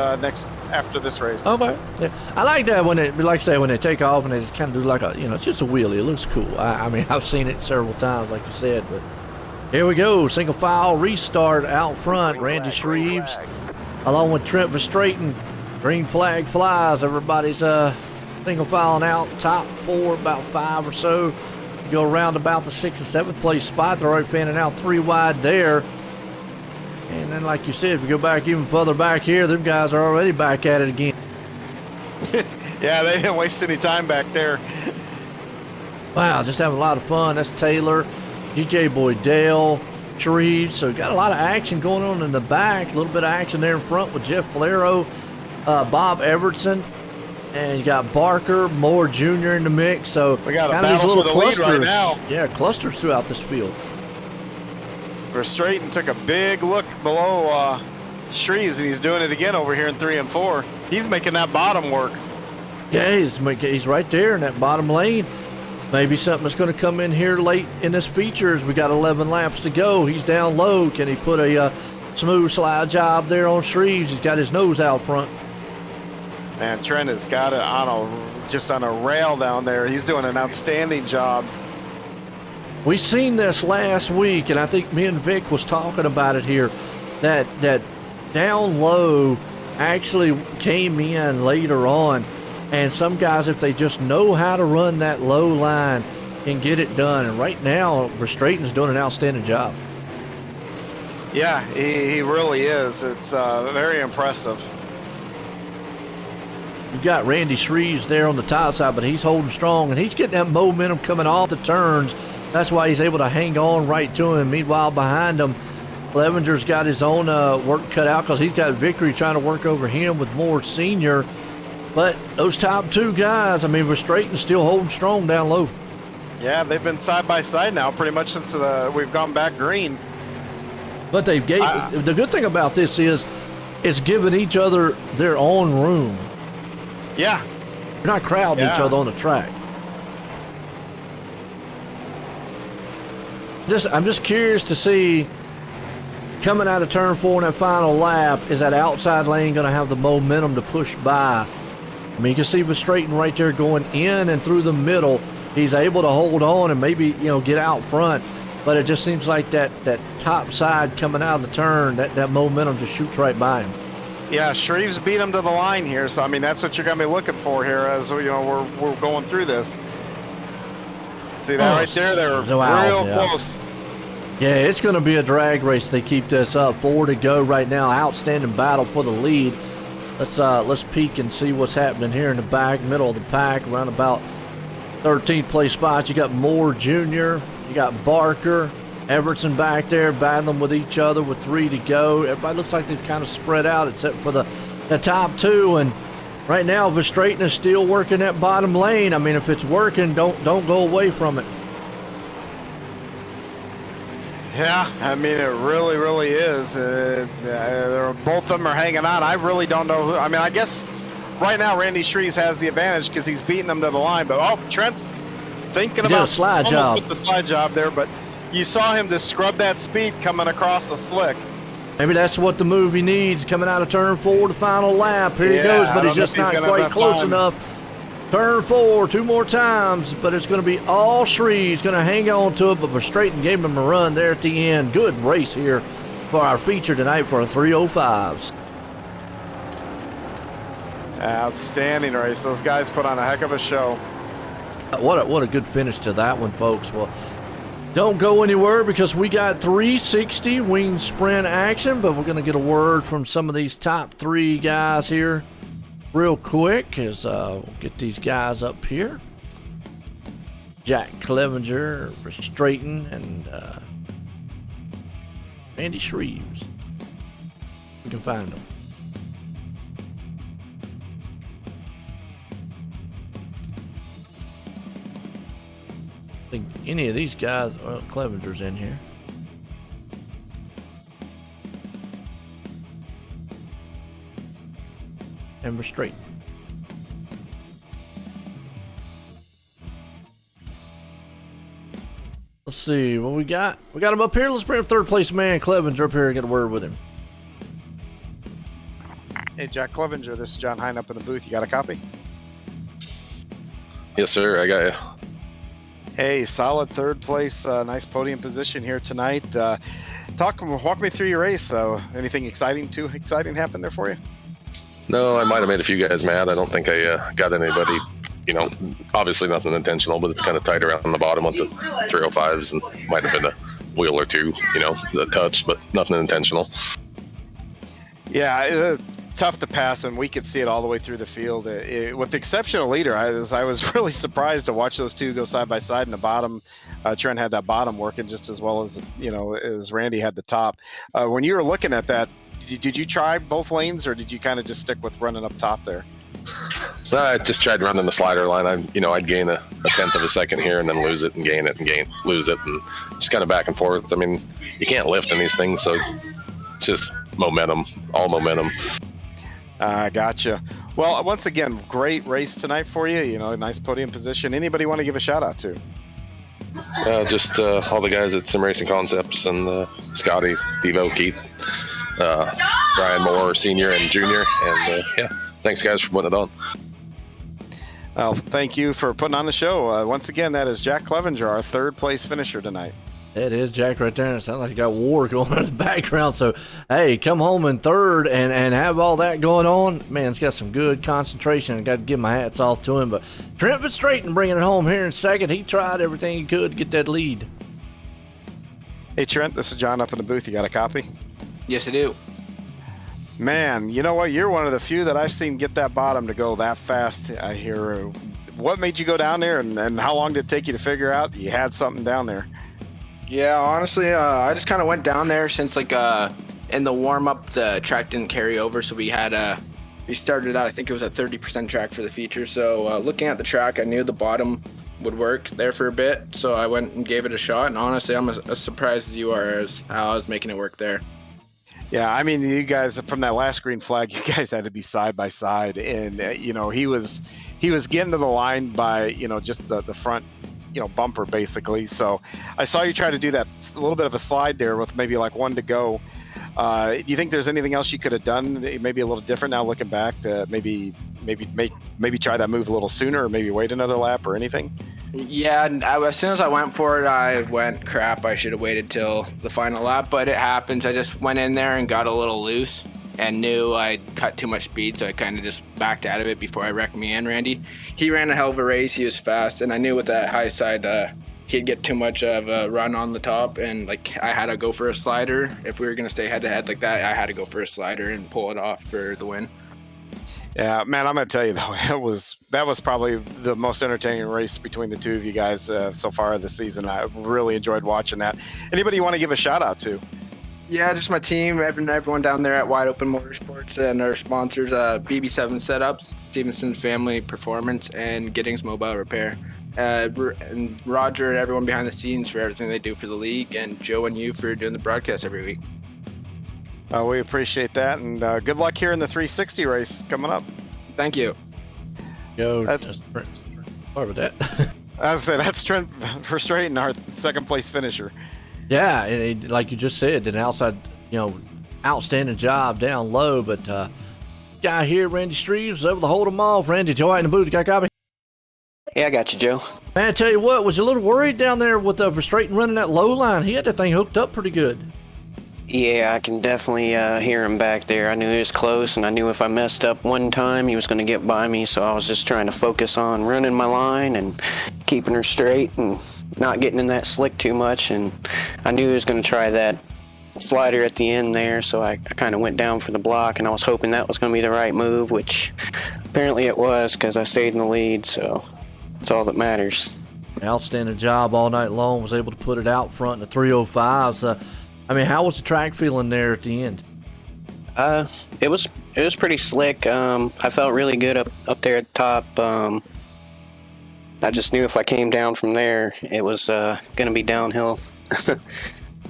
after this race. Okay. Yeah. I like that when when they take off and they just kind of do like a, it's just a wheelie. It looks cool. I mean, I've seen it several times, like you said, but here we go. Single file restart out front. Randy Shreves along with Trent Verstraeten. Green flag flies. Everybody's single filing out. Top 4, about 5 or so. Go around about the 6th and 7th place spot. They're already fanning out 3 wide there. And then, like you said, if you go back even further back here, them guys are already back at it again. Yeah, they didn't waste any time back there. Wow, just having a lot of fun. That's Taylor, DJ Boydell, Shreves. So got a lot of action going on in the back. A little bit of action there in front with Jeff Falero, Bob Evertson, and you got Barker, Moore Jr. in the mix. So we got kind of these little clusters. Right now. Yeah, clusters throughout this field. Verstraeten took a big look below Shreves, and he's doing it again over here in 3 and 4. He's making that bottom work. Yeah, he's right there in that bottom lane. Maybe something that's going to come in here late in this feature as we got 11 laps to go. He's down low. Can he put a smooth slide job there on Shreves? He's got his nose out front. Man, Trent has got it just on a rail down there. He's doing an outstanding job. We seen this last week, and I think me and Vic was talking about it here, that down low actually came in later on, and some guys, if they just know how to run that low line, can get it done. And right now, Verstraeten's doing an outstanding job. Yeah, he really is. It's very impressive. You've got Randy Shreves there on the top side, but he's holding strong, and he's getting that momentum coming off the turns. That's why he's able to hang on right to him. Meanwhile, behind him, Levenger's got his own work cut out because he's got Vickery trying to work over him with Moore Sr. But those top 2 guys, I mean, Verstraeten's still holding strong down low. Yeah, they've been side by side now pretty much since we've gone back green. But the good thing about this is it's giving each other their own room. Yeah. They're not crowding each other on the track. I'm just curious to see, coming out of turn 4 in that final lap, is that outside lane going to have the momentum to push by? I mean, you can see Verstraeten right there going in and through the middle. He's able to hold on and maybe, get out front. But it just seems like that top side coming out of the turn, that momentum just shoots right by him. Yeah, Shreves beat him to the line here. So, I mean, that's what you're going to be looking for here as, we're going through this. See that right there? They're real close. Yeah, it's going to be a drag race. They keep this up. 4 to go right now. Outstanding battle for the lead. Let's peek and see what's happening here in the back, middle of the pack, around about 13th place spots. You got Moore Jr., you got Barker, Everton back there battling with each other with 3 to go. Everybody looks like they've kind of spread out except for the top 2, and right now, Verstraeten is still working that bottom lane. I mean, if it's working, don't go away from it. Yeah, I mean, it really, really is. Both of them are hanging on. I really don't know who. I mean, I guess right now Randy Shreves has the advantage because he's beating him to the line. But Trent's thinking about slide almost job. with the slide job there, but you saw him just scrub that speed coming across the slick. Maybe that's what the movie needs, coming out of turn 4, the final lap. Here he goes, but he's just not quite close enough. Turn 4, 2 more times, but it's going to be all Shreves going to hang on to it, but Verstraeten gave him a run there at the end. Good race here for our feature tonight for our 305s. Outstanding race. Those guys put on a heck of a show. What a good finish to that one, folks. Well, don't go anywhere because we got 360 wing sprint action, but we're going to get a word from some of these top 3 guys here real quick as we'll get these guys up here. Jack Clevenger, Verstraeten, and Randy Shreves. We can find them. I think any of these guys, well, Clevenger's in here. And Verstraeten. Let's see what we got. We got him up here. Let's bring up third place man Clevenger up here and get a word with him. Hey, Jack Clevenger, this is John Hine up in the booth. You got a copy? Yes, sir. I got you. Hey, solid third place. Nice podium position here tonight. Walk me through your race. Anything exciting happened there for you? No, I might have made a few guys mad. I don't think I got anybody, obviously nothing intentional, but it's kind of tight around the bottom with the 305s and might have been a wheel or two, the touch, but nothing intentional. Yeah, tough to pass, and we could see it all the way through the field. With the exception of leader, I was really surprised to watch those two go side by side in the bottom. Trent had that bottom working just as well as as Randy had the top. When you were looking at that, did you try both lanes, or did you kind of just stick with running up top there? I just tried running the slider line. I'd gain a tenth of a second here and then lose it and gain it and lose it, and just kind of back and forth. I mean, you can't lift in these things, so it's just momentum, all momentum. Gotcha. Well, once again, great race tonight for you. Nice podium position. Anybody want to give a shout out to? Just all the guys at Sim Racing Concepts and Scotty, Devo, Keith, Brian Moore, Senior and Junior, and thanks guys for putting it on. Well, thank you for putting on the show. Once again, that is Jack Clevenger, our third place finisher tonight. It is Jack right there. It sounds like you got war going on in the background. So, hey, come home in third and have all that going on. Man, it's got some good concentration. I got to give my hats off to him. But Trent Verstraeten bringing it home here in second. He tried everything he could to get that lead. Hey, Trent, this is John up in the booth. You got a copy? Yes, I do. Man, you know what? You're one of the few that I've seen get that bottom to go that fast. I hear. What made you go down there, and how long did it take you to figure out you had something down there? Yeah, honestly, I just kind of went down there since in the warm-up the track didn't carry over, so we started out, I think it was a 30% track for the feature. So looking at the track, I knew the bottom would work there for a bit, so I went and gave it a shot. And honestly, I'm as surprised as you are as how I was making it work there. Yeah, I mean, you guys from that last green flag, you guys had to be side by side, and he was getting to the line by just the front bumper basically. So I saw you try to do that a little bit of a slide there with maybe like one to go. Do you think there's anything else you could have done maybe a little different now looking back to maybe try that move a little sooner, or maybe wait another lap or anything? Yeah, as soon as I went for it, I went, crap, I should have waited till the final lap, but it happens. I just went in there and got a little loose and knew I'd cut too much speed, so I kind of just backed out of it before I wrecked me and Randy. He ran a hell of a race. He was fast, and I knew with that high side he'd get too much of a run on the top, and I had to go for a slider. If we were going to stay head-to-head like that, I had to go for a slider and pull it off for the win. Yeah, man, I'm going to tell you, though, that was probably the most entertaining race between the two of you guys so far this season. I really enjoyed watching that. Anybody you want to give a shout-out to? Yeah, just my team, everyone down there at Wide Open Motorsports, and our sponsors, BB7 Setups, Stevenson Family Performance, and Giddings Mobile Repair. And Roger and everyone behind the scenes for everything they do for the league, and Joe and you for doing the broadcast every week. We appreciate that, and good luck here in the 360 race coming up. Thank you. Go. That- Sorry about that. I was say that's Trent Verstraeten, our second place finisher. Yeah, and like you just said, did an outside, outstanding job down low. But guy here, Randy Streves, was able to hold them off. Randy, Joe out in the booth, you got a copy? Yeah, I got you, Joe. Man, I tell you what, was you a little worried down there with Verstraeten running that low line? He had that thing hooked up pretty good. Yeah, I can definitely hear him back there. I knew he was close, and I knew if I messed up one time, he was going to get by me, so I was just trying to focus on running my line and keeping her straight and not getting in that slick too much, and I knew he was going to try that slider at the end there, so I kind of went down for the block, and I was hoping that was going to be the right move, which apparently it was because I stayed in the lead, so that's all that matters. Outstanding job all night long, was able to put it out front in the 305s. How was the track feeling there at the end? It was pretty slick. I felt really good up there at the top. I just knew if I came down from there, it was going to be downhill.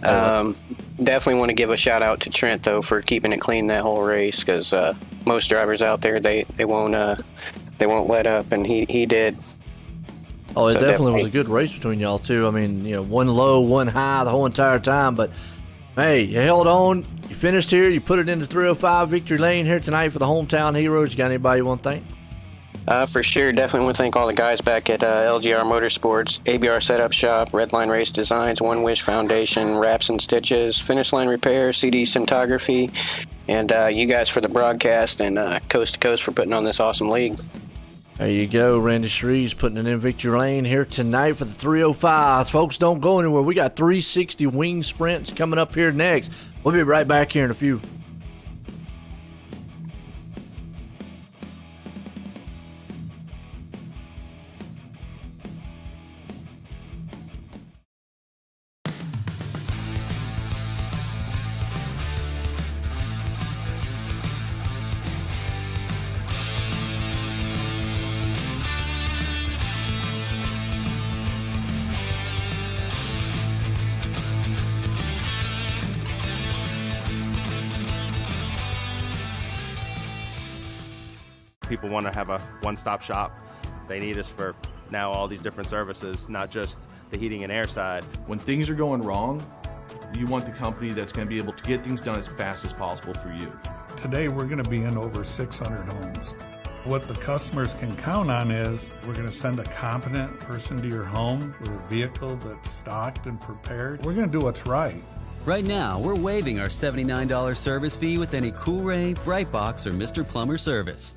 Definitely want to give a shout out to Trent though for keeping it clean that whole race, because most drivers out there they won't let up, and he did. Oh, it So definitely was a good race between y'all two. One low, one high the whole entire time, but hey, you held on, you finished here, you put it into 305 victory lane here tonight for the hometown heroes. You got anybody you want to thank? For sure, definitely want to thank all the guys back at LGR Motorsports, ABR Setup Shop, Redline Race Designs, One Wish Foundation, Wraps and Stitches, Finish Line Repair, CD Cinematography, and you guys for the broadcast, and Coast to Coast for putting on this awesome league. There you go, Randy Shreves putting it in victory lane here tonight for the 305s. Folks, don't go anywhere. We got 360 wing sprints coming up here next. We'll be right back here in a few. People want to have a one-stop shop. They need us for now all these different services, not just the heating and air side. When things are going wrong, you want the company that's going to be able to get things done as fast as possible for you. Today, we're going to be in over 600 homes. What the customers can count on is we're going to send a competent person to your home with a vehicle that's stocked and prepared. We're going to do what's right. Right now, we're waiving our $79 service fee with any Cool-Ray, Brightbox, or Mr. Plumber service.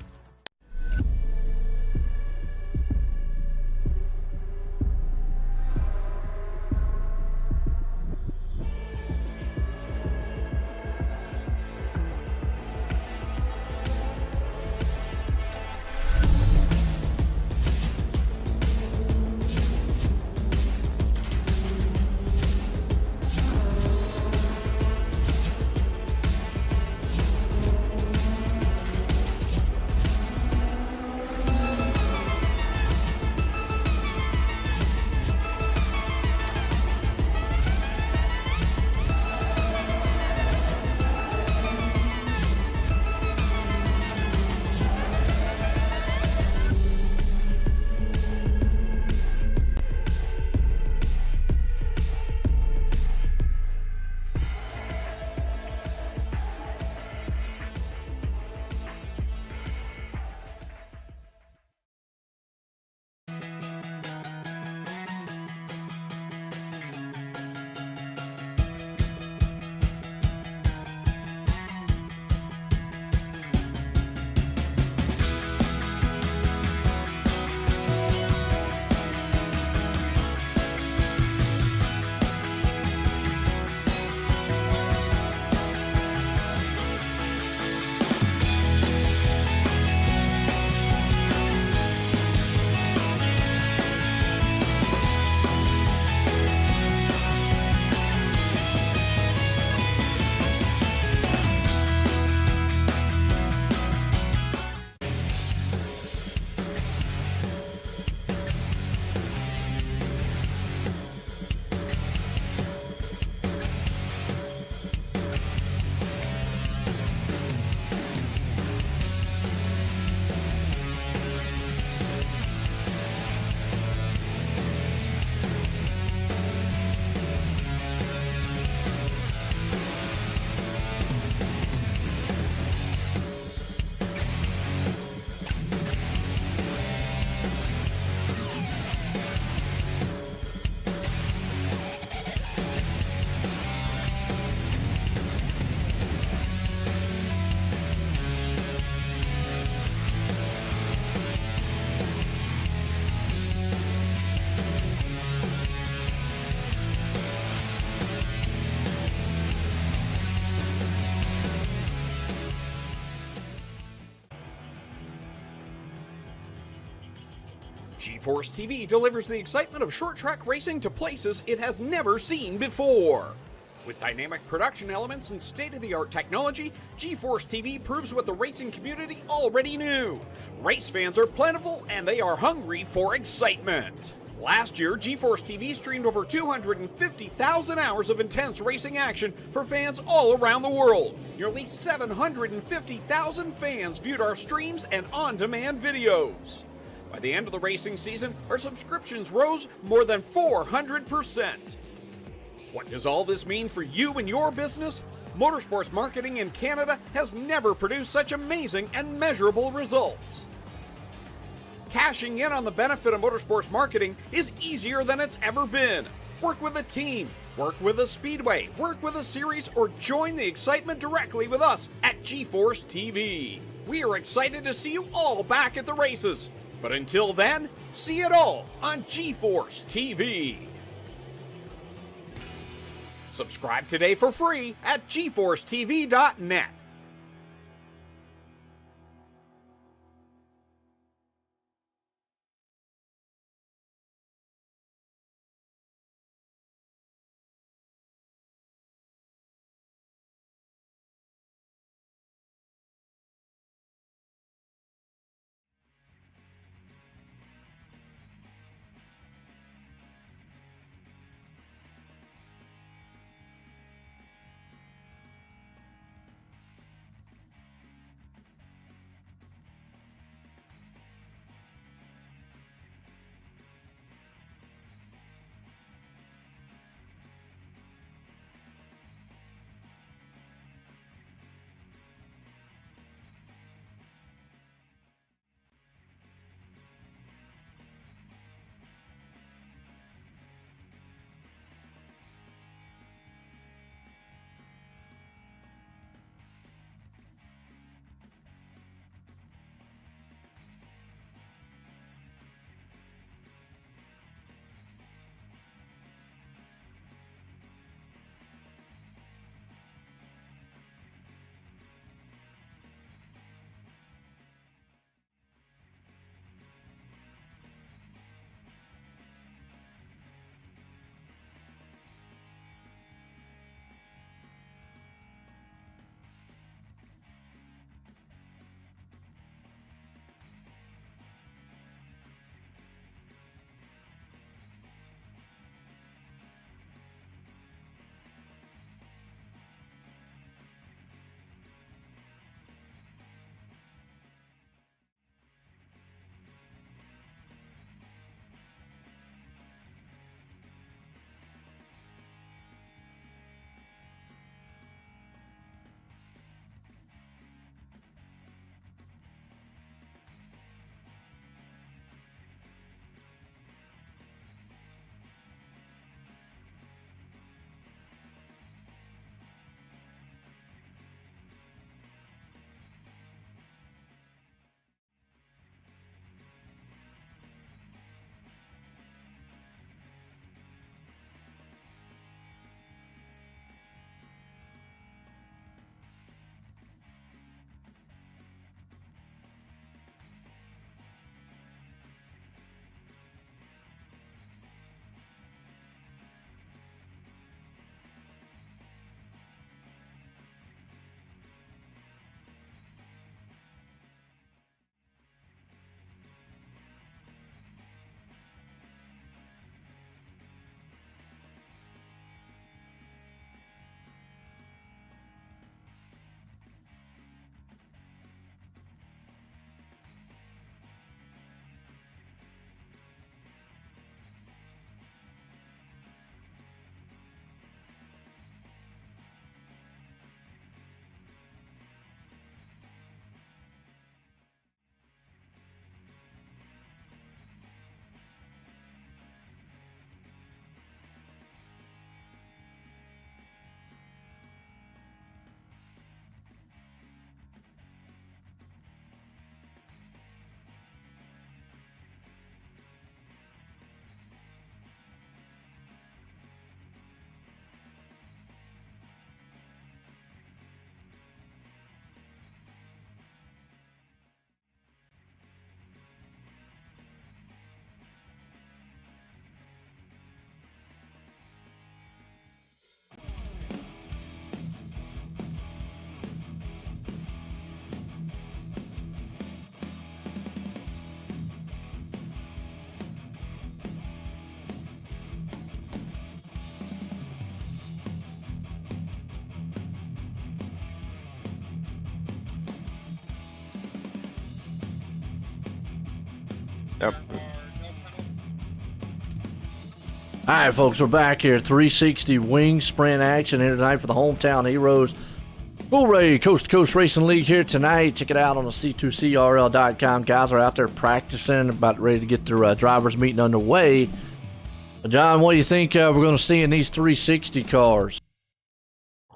GeForce TV delivers the excitement of short track racing to places it has never seen before. With dynamic production elements and state-of-the-art technology, GeForce TV proves what the racing community already knew. Race fans are plentiful and they are hungry for excitement. Last year, GeForce TV streamed over 250,000 hours of intense racing action for fans all around the world. Nearly 750,000 fans viewed our streams and on-demand videos. By the end of the racing season, our subscriptions rose more than 400%. What does all this mean for you and your business? Motorsports marketing in Canada has never produced such amazing and measurable results. Cashing in on the benefit of motorsports marketing is easier than it's ever been. Work with a team, work with a speedway, work with a series, or join the excitement directly with us at GeForce TV. We are excited to see you all back at the races. But until then, see it all on GeForce TV. Subscribe today for free at GeForceTV.net. Yep. All right, folks, we're back here. 360 wing sprint action here tonight for the hometown heroes. Bull Ray Coast to Coast Racing League here tonight. Check it out on the C2CRL.com. Guys are out there practicing, about ready to get their drivers meeting underway. John, what do you think we're going to see in these 360 cars?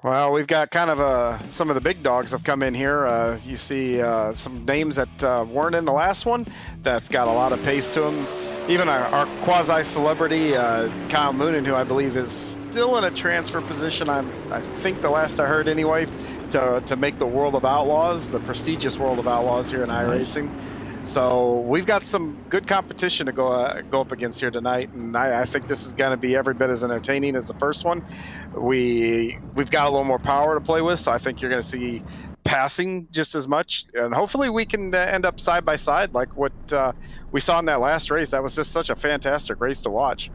Well, we've got kind of some of the big dogs have come in here. You see some names that weren't in the last one that got a lot of pace to them. Even our quasi-celebrity, Kyle Moonen, who I believe is still in a transfer position, I think the last I heard anyway, to make the World of Outlaws, the prestigious World of Outlaws here in iRacing. So we've got some good competition to go up against here tonight, and I think this is going to be every bit as entertaining as the first one. We've got a little more power to play with, so I think you're going to see passing just as much, and hopefully we can end up side by side like what we saw in that last race. That was just such a fantastic race to watch.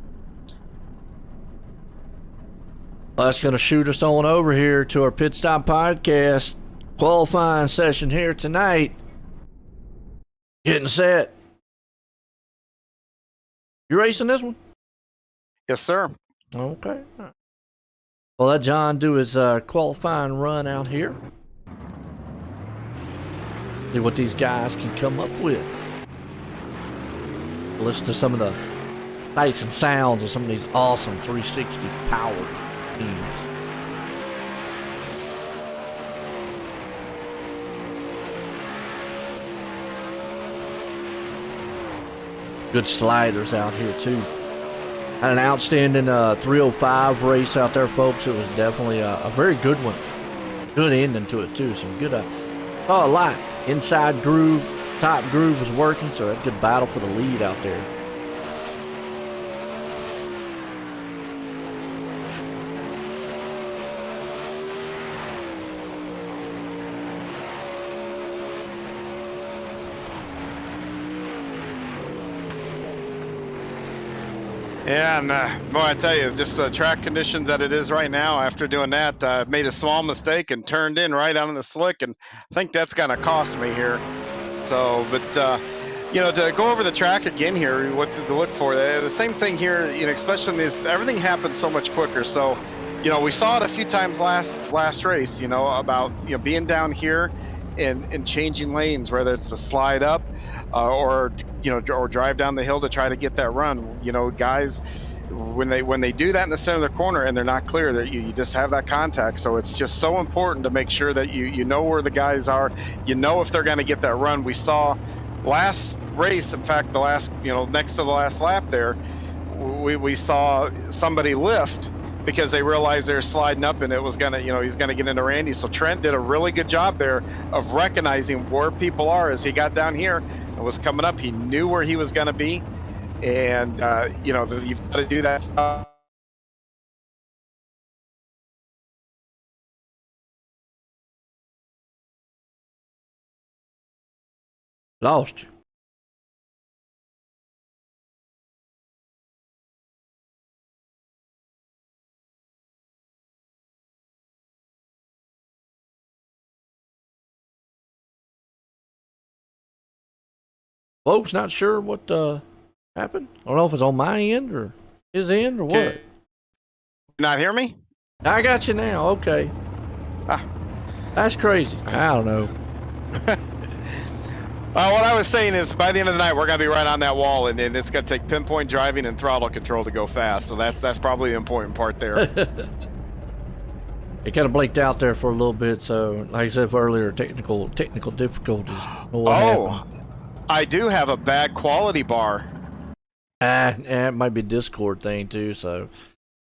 Well, that's going to shoot us on over here to our Pit Stop Podcast qualifying session here tonight. Getting set. You racing this one? Yes, sir. Okay. Well, let John do his qualifying run out here. See what these guys can come up with. Listen to some of the sights and sounds of some of these awesome 360 power teams. Good sliders out here too. Had an outstanding 305 race out there, folks. It was definitely a very good one. Good ending to it too. Some good, a lot. Inside groove, top groove was working, so a good battle for the lead out there. Yeah, and boy, I tell you, just the track conditions that it is right now, after doing that, made a small mistake and turned in right on the slick, and I think that's going to cost me here. So, but, you know, to go over the track again here, what to look for, the same thing here, you know, especially in this, everything happens so much quicker. So, you know, we saw it a few times last race, you know, about, you know, being down here and changing lanes, whether it's to slide up, or you know, or drive down the hill to try to get that run. You know, guys, when they do that in the center of the corner and they're not clear, that you just have that contact. So it's just so important to make sure that you know where the guys are. You know if they're going to get that run. We saw last race, in fact, the last, you know, next to the last lap there, we saw somebody lift because they realized they're sliding up and it was gonna, you know, he's gonna get into Randy. So Trent did a really good job there of recognizing where people are as he got down here and was coming up. He knew where he was gonna be, and you know, you've got to do that. Lost you. Folks, not sure what happened. I don't know if it's on my end or his end or what. Okay. Not hear me? I got you now. Okay. That's crazy. I don't know. What I was saying is, by the end of the night, we're gonna be right on that wall, and it's gonna take pinpoint driving and throttle control to go fast. So that's probably the important part there. It kind of blinked out there for a little bit. So, like I said earlier, technical difficulties. What happened? I do have a bad quality bar. It might be a Discord thing too. So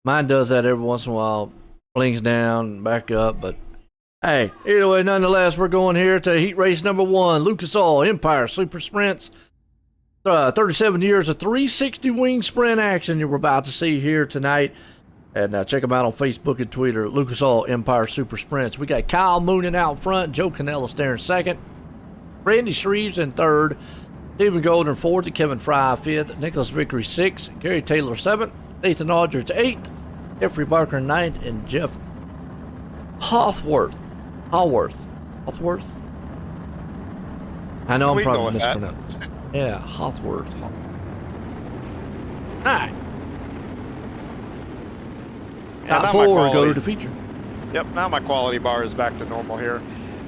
mine does that every once in a while. Blinks down, back up. But hey, either way, nonetheless, we're going here to heat race number 1, Lucas Oil Empire Super Sprints. 37 years of 360 wing sprint action you're about to see here tonight. And check them out on Facebook and Twitter, Lucas Oil Empire Super Sprints. We got Kyle Moonen out front, Joe Canellis there in second, Randy Shreves in third, Stephen Golden fourth, Kevin Fry fifth, Nicholas Vickery sixth, Gary Taylor seventh, Nathan Aldridge eighth, Jeffrey Barker ninth, and Jeff Hawthworth. I know I'm probably mispronouncing. Yeah, Hawthworth. All right. Yeah, Top 4 go to the feature. Yep, now my quality bar is back to normal here.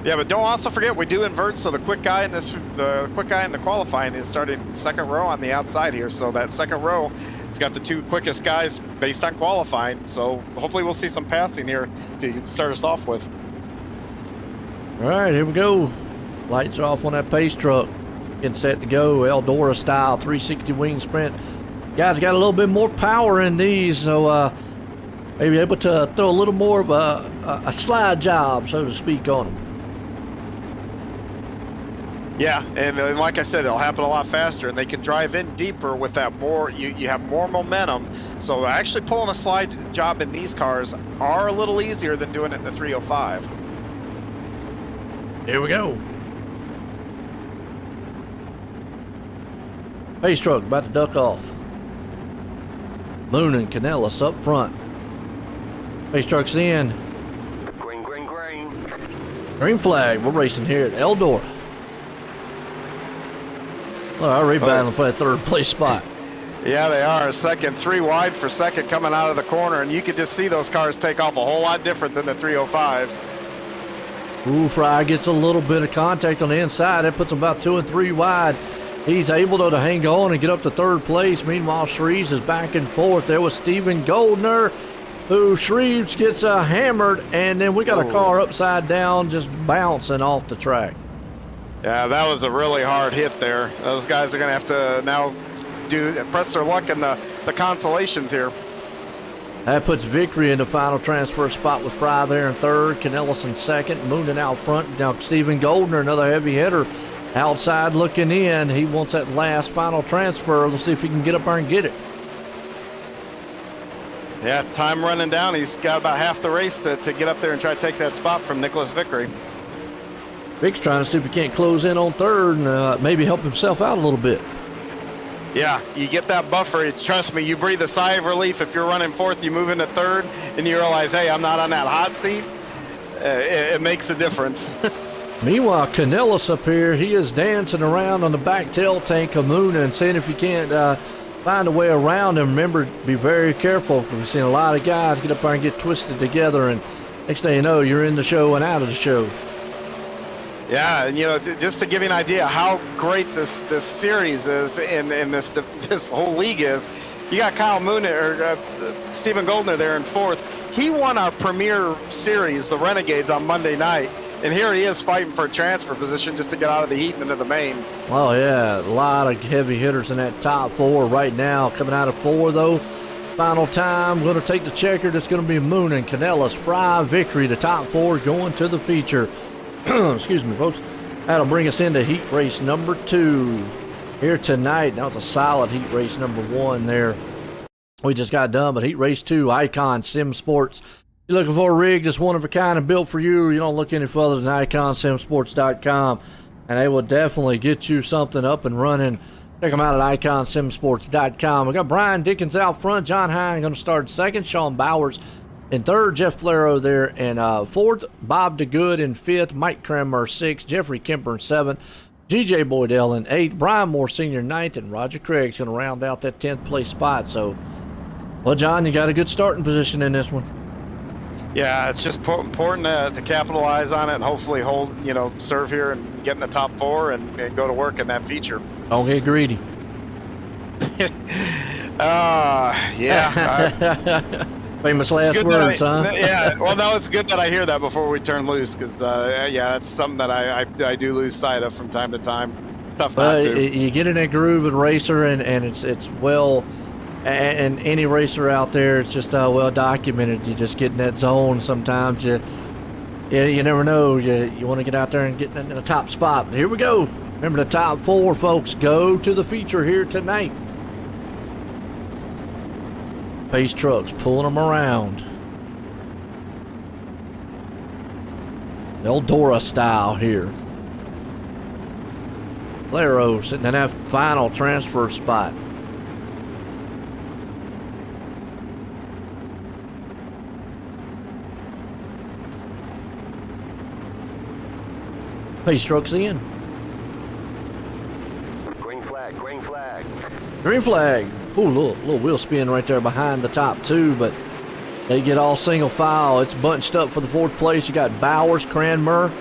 Yeah, but don't also forget we do invert, so the quick guy in the qualifying is starting second row on the outside here. So that second row, it's got the 2 quickest guys based on qualifying. So hopefully we'll see some passing here to start us off with. All right, here we go. Lights are off on that pace truck. Getting set to go, Eldora style 360 wing sprint. Guys got a little bit more power in these, so maybe able to throw a little more of a slide job, so to speak, on them. Yeah, and like I said, it'll happen a lot faster, and they can drive in deeper with that more. You have more momentum, so actually pulling a slide job in these cars are a little easier than doing it in the 305. Here we go. Pace truck about to duck off. Moon and Canellis up front. Pace truck's in. Green, green, green. Green flag. We're racing here at Eldora. Look, I rebound for that third place spot. Yeah, they are. Second, 3 wide for second coming out of the corner, and you could just see those cars take off a whole lot different than the 305s. Ooh, Fry gets a little bit of contact on the inside. That puts him about 2 and 3 wide. He's able though to hang on and get up to third place. Meanwhile, Shreves is back and forth. There was Stephen Goldner, who Shreves gets hammered, and then we got a car upside down just bouncing off the track. Yeah, that was a really hard hit there. Those guys are going to have to now press their luck in the consolations here. That puts Vickery in the final transfer spot with Fry there in third, Canellis in second, Moonen out front. Now Stephen Goldner, another heavy hitter, outside looking in. He wants that last final transfer. Let's see if he can get up there and get it. Yeah, time running down. He's got about half the race to get up there and try to take that spot from Nicholas Vickery. Vic's trying to see if he can't close in on third and maybe help himself out a little bit. Yeah, you get that buffer. Trust me, you breathe a sigh of relief. If you're running fourth, you move into third, and you realize, hey, I'm not on that hot seat. It makes a difference. Meanwhile, Canellis up here, he is dancing around on the back tail tank of Moona and seeing if he can't find a way around him. Remember, be very careful, because we've seen a lot of guys get up there and get twisted together, and next thing you know, you're in the show and out of the show. Yeah, and just to give you an idea how great this series is and this whole league is, you got Kyle Moon or Stephen Goldner there in fourth. He won our premier series, the Renegades, on Monday night, and here he is fighting for a transfer position just to get out of the heat and into the main. Oh yeah, a lot of heavy hitters in that top 4 right now. Coming out of 4 though, final time, going to take the checkered. It's going to be Moon and Canellis, Fry, Vickery, the top 4 going to the feature. Excuse me, folks. That'll bring us into heat race number 2 here tonight. That was a solid heat race number 1 there. We just got done, but heat race 2, Icon Sim Sports. You're looking for a rig just one of a kind and built for you. You don't look any further than iconsimsports.com, and they will definitely get you something up and running. Check them out at iconsimsports.com. We got Brian Dickens out front. John Hine going to start second. Sean Bowers in third, Jeff Flero there in fourth, Bob DeGood in fifth, Mike Kramer sixth, Jeffrey Kemper in seventh, G.J. Boydell in eighth, Brian Moore Sr. ninth, and Roger Craig's going to round out that 10th place spot. So, well, John, you got a good starting position in this one. Yeah, it's just important to capitalize on it and hopefully serve here and get in the top 4 and go to work in that feature. Don't get greedy. Yeah. Famous last words, huh? Yeah, well, no, it's good that I hear that before we turn loose, because, that's something that I do lose sight of from time to time. It's tough not to. You get in a groove with racer, and it's well, and any racer out there, it's just well documented. You just get in that zone sometimes. You never know. You want to get out there and get in the top spot. But here we go. Remember, the top 4, folks, go to the feature here tonight. Pace trucks pulling them around. Eldora style here. Claro sitting in that final transfer spot. Pace trucks in. Green flag, green flag. Green flag. Ooh, little wheel spin right there behind the top two, but they get all single file. It's bunched up for the fourth place. You got Bowers, Cranmer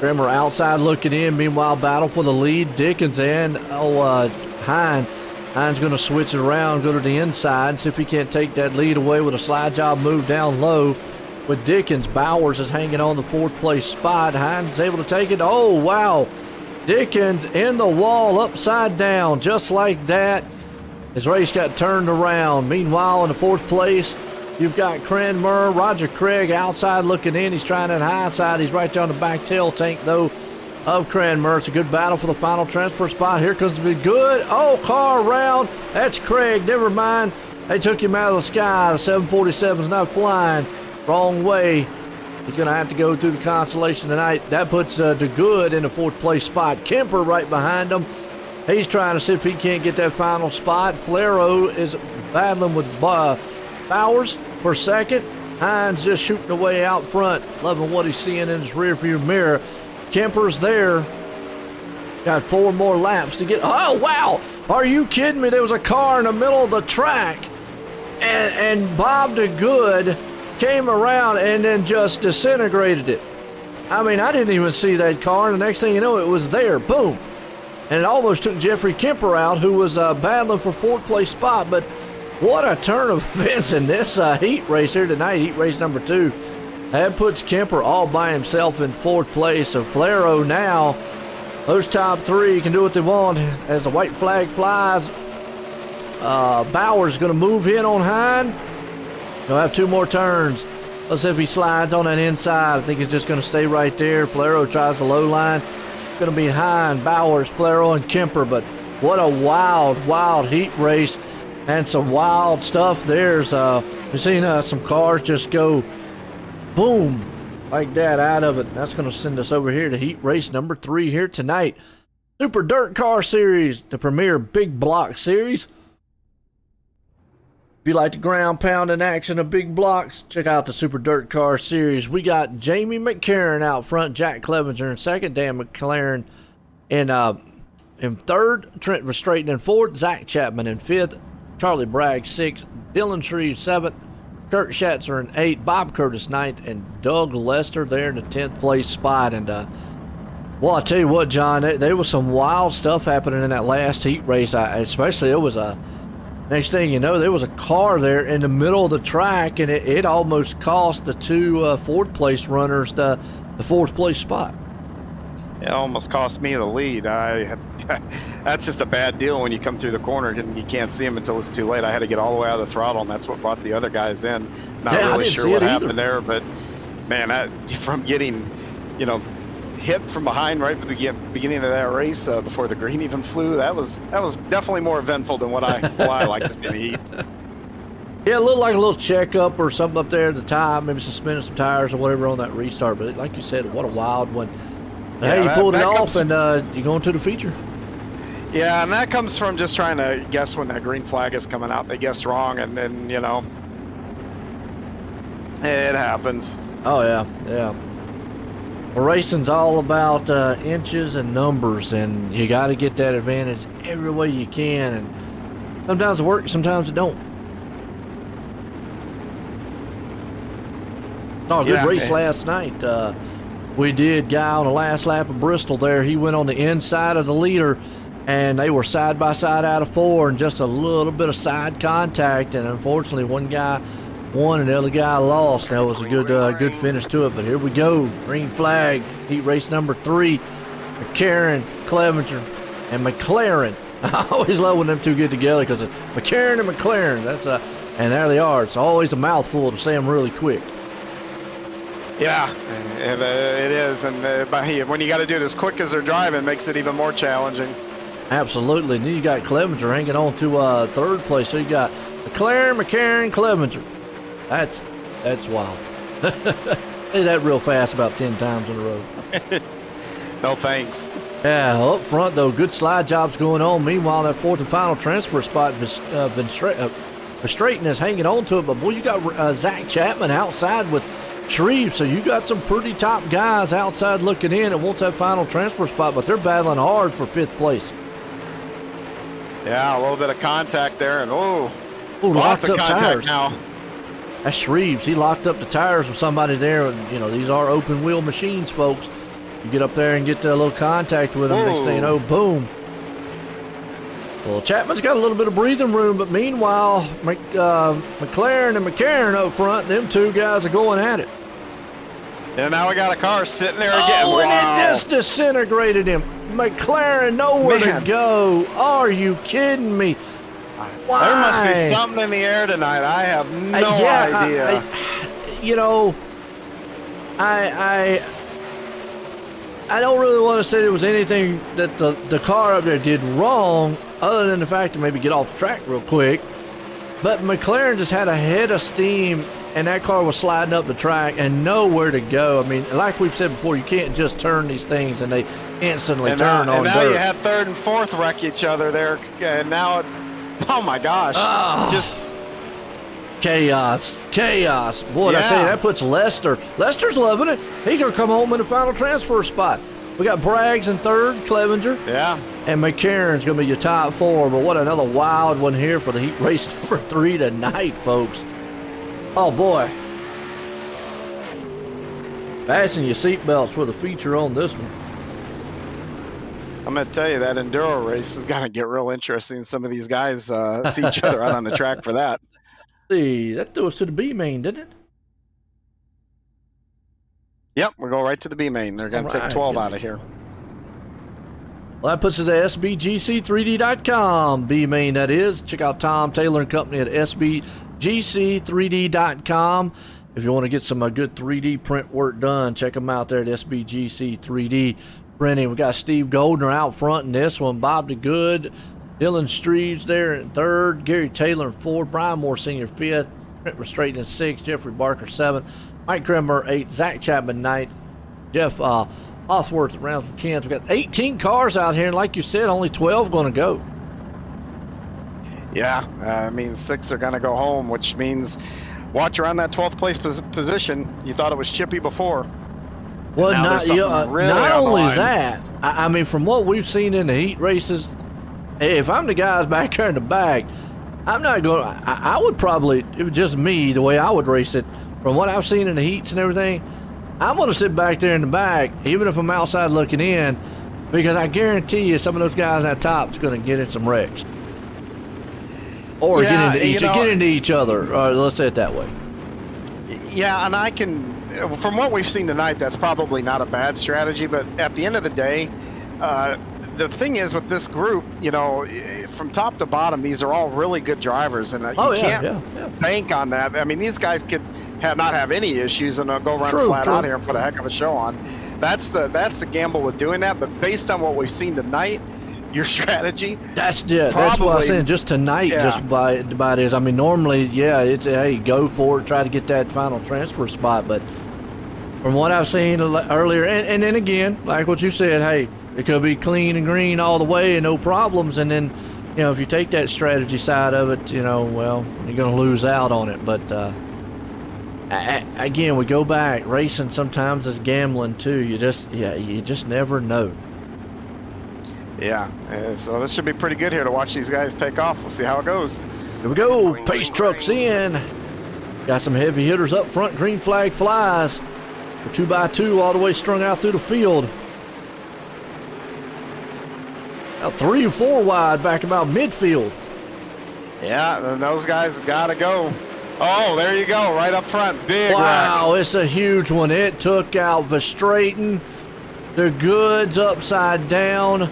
outside looking in. Meanwhile, battle for the lead. Dickens and Hine. Hine's going to switch it around, go to the inside, see if he can't take that lead away with a slide job move down low. With Dickens, Bowers is hanging on the fourth place spot. Hine's able to take it. Oh, wow. Dickens in the wall, upside down, just like that. His race got turned around. Meanwhile, in the fourth place, you've got Cranmer, Roger Craig outside looking in. He's trying that high side. He's right there on the back tail tank, though, of Cranmer. It's a good battle for the final transfer spot. Here comes the good. Oh, car around. That's Craig. Never mind. They took him out of the sky. The 747's not flying. Wrong way. He's going to have to go through the consolation tonight. That puts DeGood in the fourth place spot. Kemper right behind him. He's trying to see if he can't get that final spot. Flero is battling with Bowers for second. Hines just shooting away out front. Loving what he's seeing in his rearview mirror. Kemper's there. Got 4 more laps to get. Oh, wow. Are you kidding me? There was a car in the middle of the track. And Bob DeGood came around and then just disintegrated it. I mean, I didn't even see that car, and the next thing you know, it was there. Boom. And it almost took Jeffrey Kemper out, who was battling for fourth place spot. But what a turn of events in this heat race here tonight, heat race number 2. That puts Kemper all by himself in fourth place. So Flero now, those top 3 can do what they want. As the white flag flies, Bauer's going to move in on Hine. He'll have 2 more turns. Let's see if he slides on that inside. I think he's just going to stay right there. Flero tries the low line. It's going to be Hine, Bowers, Flero, and Kemper. But what a wild heat race and some wild stuff. We've seen some cars just go boom like that out of it. That's going to send us over here to heat race number 3 here tonight. Super Dirt Car Series, the premier big block series. If you like the ground pound and action of big blocks, check out the Super Dirt Car Series. We got Jamie McCarron out front, Jack Clevenger in second, Dan McLaren in third, Trent Verstraeten in fourth, Zach Chapman in fifth, Charlie Bragg sixth, Dylan Shreve seventh, Kurt Schatzer in eighth, Bob Curtis ninth, and Doug Lester there in the 10th place spot. And well, I tell you what, John, there was some wild stuff happening in that last heat race. Especially it was next thing you know, there was a car there in the middle of the track, and it almost cost the 2 fourth place runners the fourth place spot. It almost cost me the lead. That's just a bad deal when you come through the corner and you can't see them until it's too late. I had to get all the way out of the throttle, and that's what brought the other guys in. Not really sure what happened there, but man, from getting, hit from behind right at the beginning of that race before the green even flew, that was definitely more eventful than what I like to see in the heat. Yeah, it looked like a little checkup or something up there at the top, maybe suspending some tires or whatever on that restart. But like you said, what a wild one. Yeah, hey, you pulled it off, and you're going to the feature. Yeah, and that comes from just trying to guess when that green flag is coming out. They guessed wrong, and then, it happens. Oh, yeah. Well, racing's all about inches and numbers, and you got to get that advantage every way you can. And sometimes it works, sometimes it don't. Oh, good race last night. We did. Guy on the last lap of Bristol there, he went on the inside of the leader, and they were side by side out of 4, and just a little bit of side contact, and unfortunately one guy won and the other guy lost. That was a good finish to it. But here we go, green flag, heat race number 3. McCarron, Clevenger, and McLaren. I always love when them two get together, because McCarron and McLaren, and there they are. It's always a mouthful to say them really quick. Yeah, it is, and when you got to do it as quick as they're driving, it makes it even more challenging. Absolutely. And then you got Clevenger hanging on to third place. So you got McCarron, Clevenger. That's wild. Say that real fast about 10 times in a row. No thanks. Yeah, up front, though, good slide jobs going on. Meanwhile, that fourth and final transfer spot, Verstraeten is hanging on to it. But, boy, you got Zach Chapman outside with Shreve, so you got some pretty top guys outside looking in and wants that final transfer spot, but they're battling hard for 5th place. Yeah, a little bit of contact there, and Ooh, lots locked of up contact tires. now. That's Shreves. He locked up the tires with somebody there. And, you know, these are open wheel machines, folks. You get up there and get a little contact with them. Next thing you know, boom. Well, Chapman's got a little bit of breathing room, but meanwhile, McLaren and McCarron up front, them two guys are going at it. And now we got a car sitting there again. Oh, and wow. it just disintegrated him. McLaren nowhere to go. Are you kidding me? Why? There must be something in the air tonight. I have no idea. I don't really want to say there was anything that the car up there did wrong, other than the fact to maybe get off the track real quick. But McLaren just had a head of steam, and that car was sliding up the track and nowhere to go. I mean, like we've said before, you can't just turn these things and they instantly turn on dirt. And now dirt. you had third and fourth wreck each other there, and now, oh my gosh, just chaos. Boy, I tell you, that puts Lester's loving it. He's going to come home in the final transfer spot. We got Braggs in third, Clevenger. Yeah. And McCarron's going to be your top four. But what another wild one here for the heat race number 3 tonight, folks. Oh, boy. Fasten your seatbelts for the feature on this one. I'm going to tell you, that enduro race is going to get real interesting. Some of these guys see each other out on the track for that. See, that threw us to the B main, didn't it? Yep, we're going right to the B main. They're going to take 12 out of here. Well, that puts us at SBGC3D.com. B main, that is. Check out Tom Taylor and Company at SBGC3D.com. If you want to get some good 3D print work done, check them out there at SBGC3D Printing. We got Steve Goldner out front in this one. Bob DeGood, Dylan Streves there in third, Gary Taylor in fourth, Brian Moore Sr. fifth, Trent Restraint in sixth, Jeffrey Barker seventh, Mike Kremer eighth, Zach Chapman ninth, Jeff Hothworth rounds the 10th. We got 18 cars out here, and like you said, only 12 going to go. Yeah, I mean 6 are going to go home, which means watch around that 12th place position. You thought it was chippy before. Well, not only line. that, I mean, from what we've seen in the heat races, if I'm the guys back there in the back, I'm not going to, I would probably, it was just me, the way I would race it, from what I've seen in the heats and everything, I'm going to sit back there in the back, even if I'm outside looking in, because I guarantee you some of those guys at top is going to get in some wrecks. Or get into each other, or let's say it that way. Yeah, and I can, from what we've seen tonight, that's probably not a bad strategy, but at the end of the day, the thing is with this group, from top to bottom, these are all really good drivers, and you can't bank on that. I mean, these guys could not have any issues and go run flat out here and put a heck of a show on. That's the gamble with doing that. But based on what we've seen tonight, your strategy. That's what I'm saying. Just tonight, just by this. I mean, normally, it's hey, go for it, try to get that final transfer spot. But from what I've seen earlier, and then again, like what you said, hey, it could be clean and green all the way and no problems. And then, if you take that strategy side of it, well, you're going to lose out on it. But again, we go back. Racing sometimes is gambling too. You just never know. Yeah, so this should be pretty good here to watch these guys take off. We'll see how it goes. Here we go. Pace trucks in. Got some heavy hitters up front. Green flag flies. The 2x2 all the way strung out through the field. About 3 or 4 wide back about midfield. Yeah, and those guys got to go. Oh, there you go, right up front. Big wow, rack. It's a huge one. It took out Verstraeten. The goods upside down.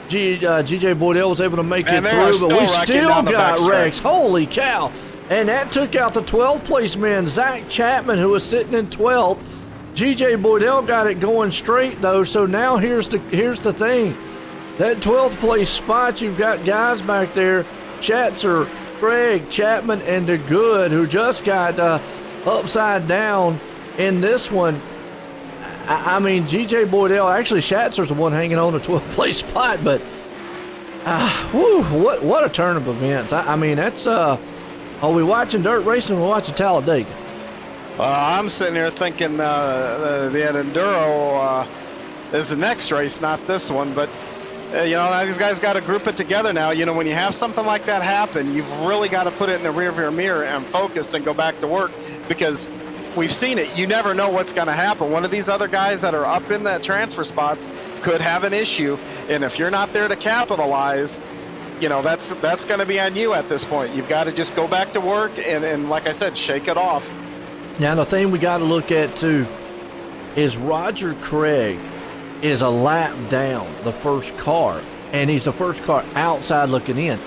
GJ Boydell was able to make it through, but we still got wrecks. Holy cow. And that took out the 12th place man, Zach Chapman, who was sitting in 12th. GJ Boydell got it going straight, though, so now here's the thing. That 12th place spot, you've got guys back there, Schatzer, Craig, Chapman, and DeGood, who just got upside down in this one. I mean, G.J. Boydell, actually Schatzer's the one hanging on the 12th place spot, but what a turn of events. I mean, that's, are we watching dirt racing or are we watching Talladega? I'm sitting here thinking the enduro is the next race, not this one, but Now these guys got to group it together now. When you have something like that happen, you've really got to put it in the rearview mirror and focus and go back to work, because we've seen it. You never know what's going to happen. One of these other guys that are up in that transfer spots could have an issue, and if you're not there to capitalize, that's going to be on you at this point. You've got to just go back to work and like I said, shake it off. Now, the thing we got to look at, too, is Roger Craig is a lap down the first car, and he's the first car outside looking in.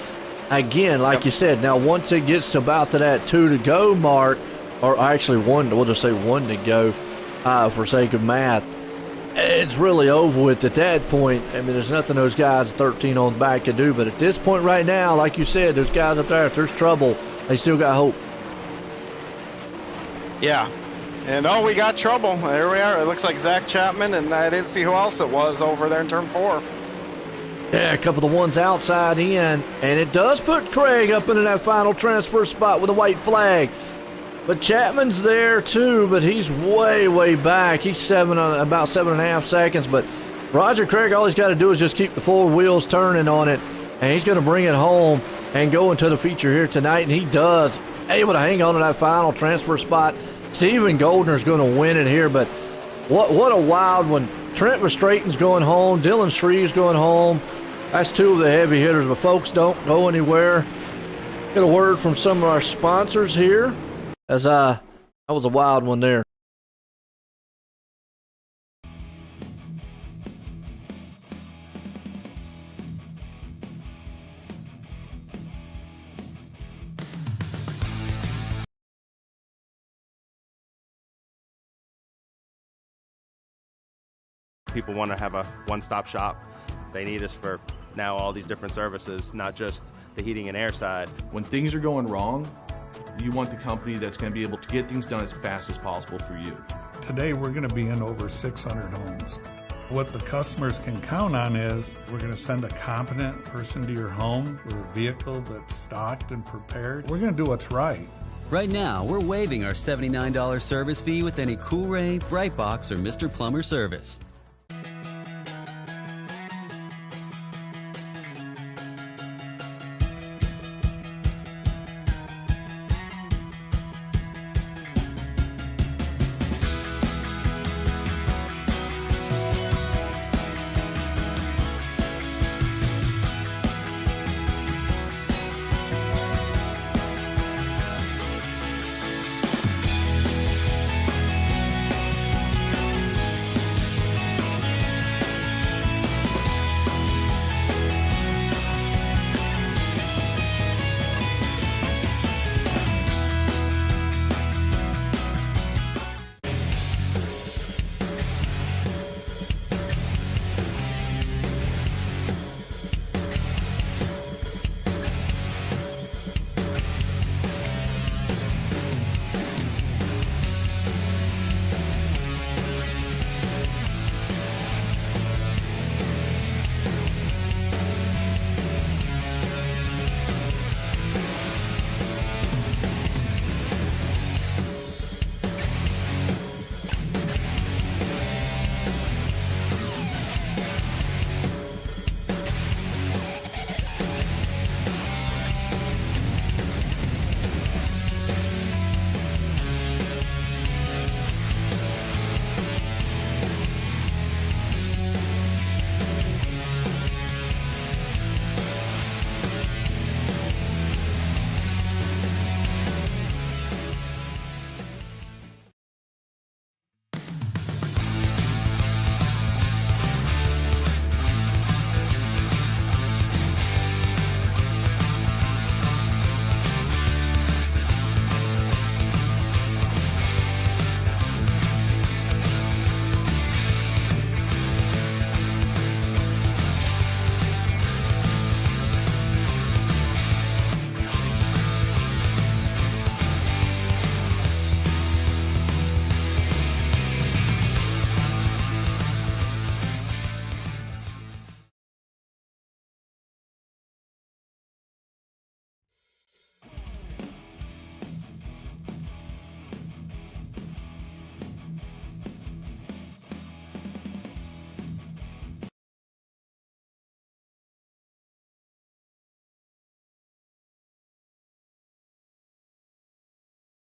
Again, like you said, now once it gets to about to that 2 to go mark, or actually we'll just say 1 to go for sake of math, it's really over with at that point. I mean, there's nothing those guys 13 on the back can do, but at this point right now, like you said, there's guys up there, if there's trouble, they still got hope. Yeah. And we got trouble. There we are. It looks like Zach Chapman, and I didn't see who else it was over there in turn 4. Yeah, a couple of the ones outside in, and it does put Craig up into that final transfer spot with a white flag. But Chapman's there too, but he's way, way back. He's about 7.5 seconds. But Roger Craig, all he's got to do is just keep the 4 wheels turning on it, and he's going to bring it home and go into the feature here tonight. And he does, able to hang on to that final transfer spot. Steven Goldner's going to win it here, but what a wild one. Trent Verstraeten's going home. Dylan Shreve's going home. That's 2 of the heavy hitters, but folks, don't go anywhere. Get a word from some of our sponsors here, as that was a wild one there. People want to have a one-stop shop. They need us for now all these different services, not just the heating and air side. When things are going wrong, you want the company that's going to be able to get things done as fast as possible for you. Today, we're going to be in over 600 homes. What the customers can count on is we're going to send a competent person to your home with a vehicle that's stocked and prepared. We're going to do what's right. Right now, we're waiving our $79 service fee with any Cool-Ray, Brightbox, or Mr. Plumber service.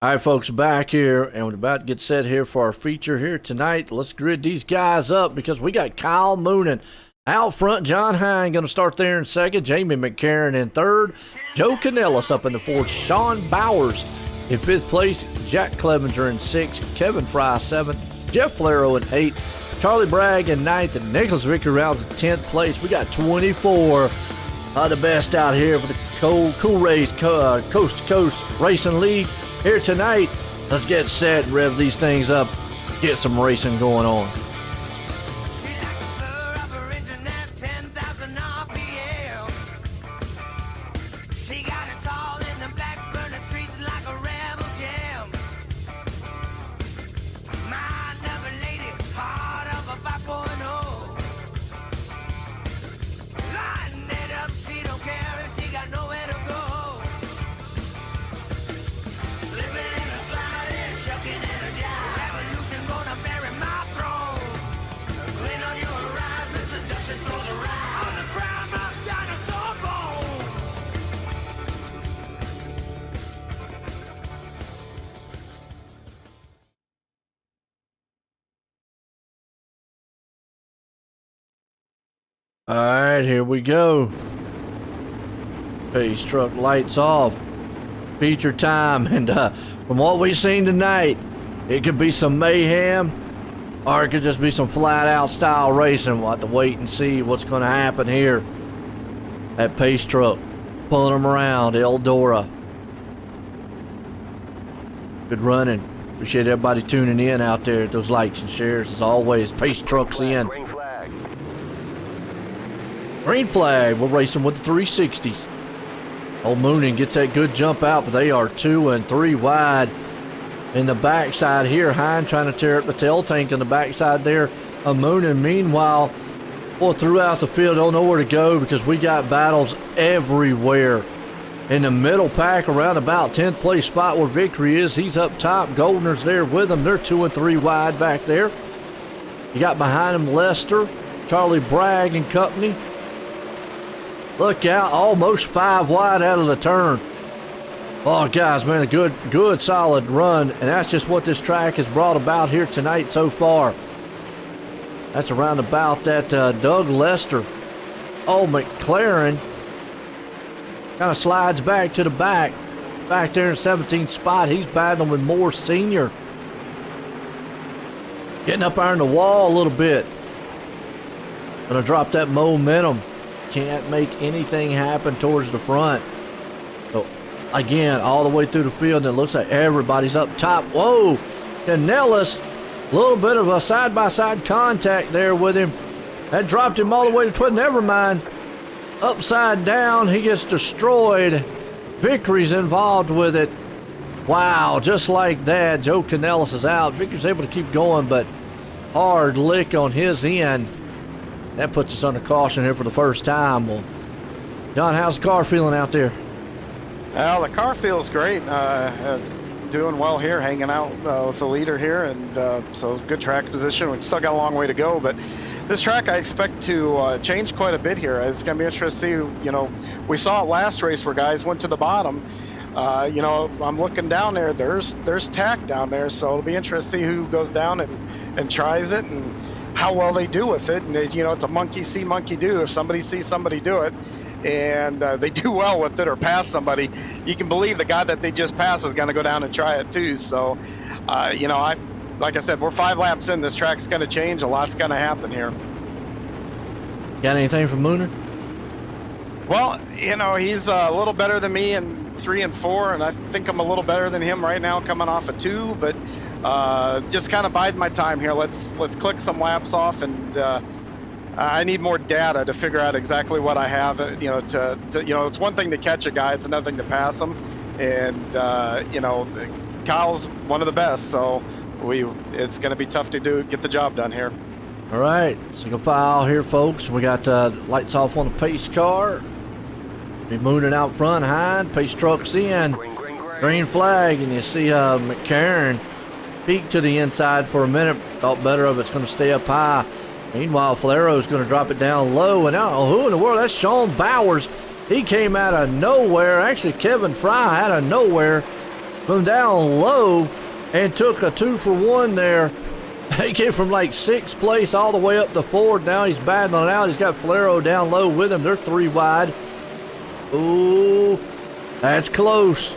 All right, folks, back here, and we're about to get set here for our feature here tonight. Let's grid these guys up because we got Kyle Moonen out front. John Hine going to start there in second. Jamie McCarron in third. Joe Canellis up in the fourth. Sean Bowers in fifth place. Jack Clevenger in sixth. Kevin Fry seventh. Jeff Flero in eighth. Charlie Bragg in ninth. And Nicholas Vickery rounds in 10th place. We got 24 of the best out here for the Cool Rays Coast to Coast Racing League. Here tonight, let's get set and rev these things up, get some racing going on. All right, here we go. Pace truck lights off. Feature time, and from what we've seen tonight, it could be some mayhem, or it could just be some flat-out style racing. We'll have to wait and see what's going to happen here. That pace truck pulling them around Eldora. Good running. Appreciate everybody tuning in out there at those likes and shares as always. Pace trucks in. Green flag. We're racing with the 360s. Old Moonen gets that good jump out, but they are 2 and 3 wide in the backside here. Hine trying to tear up the tail tank in the backside there of Moonen. Meanwhile, boy, throughout the field, don't know where to go because we got battles everywhere. In the middle pack, around about 10th place spot where Vickery is. He's up top. Goldner's there with him. They're 2 and 3 wide back there. You got behind him Lester, Charlie Bragg and company. Look out, almost 5 wide out of the turn. Oh, guys, man, a good, solid run, and that's just what this track has brought about here tonight so far. That's around about that Doug Lester. Oh, McLaren kind of slides back to the back there in 17th spot. He's battling with Moore Sr. Getting up there in the wall a little bit. Gonna drop that momentum. Can't make anything happen towards the front. So again, all the way through the field, and it looks like everybody's up top. Whoa, Canellis, a little bit of a side-by-side contact there with him. That dropped him all the way to 12. Never mind. Upside down, he gets destroyed. Vickery's involved with it. Wow, just like that, Joe Canellis is out. Vickery's able to keep going, but hard lick on his end. That puts us under caution here for the first time. Well, John, how's the car feeling out there? Well, the car feels great. Doing well here, hanging out with the leader here, and so good track position. We've still got a long way to go, but this track I expect to change quite a bit here. It's going to be interesting to see, you know, we saw it last race where guys went to the bottom. You know, I'm looking down there, there's tack down there, so it'll be interesting to see who goes down and tries it and how well they do with it. And, you know, it's a monkey see, monkey do. If somebody sees somebody do it and they do well with it or pass somebody, you can believe the guy that they just passed is going to go down and try it too. So, you know, like I said, we're 5 laps in. This track's going to change. A lot's going to happen here. Got anything from Mooner? Well, you know, he's a little better than me in 3 and 4, and I think I'm a little better than him right now coming off a 2, but just kind of bide my time here. Let's click some laps off, and I need more data to figure out exactly what I have. You know, to you know, it's one thing to catch a guy, it's another thing to pass him, and you know, Kyle's one of the best, so it's going to be tough to get the job done here. All right, single file here, folks. We got lights off on the pace car. Be mooning out front, Hind. Pace trucks in. Green flag, and you see McCarron peek to the inside for a minute. Thought better of it's going to stay up high. Meanwhile, Falero's going to drop it down low. And I don't know who in the world. That's Sean Bowers. He came out of nowhere. Actually, Kevin Fry out of nowhere. from down low and took a 2-for-1 there. He came from like 6th place all the way up to 4th. Now he's battling out. He's got Falero down low with him. They're 3 wide. Ooh, that's close.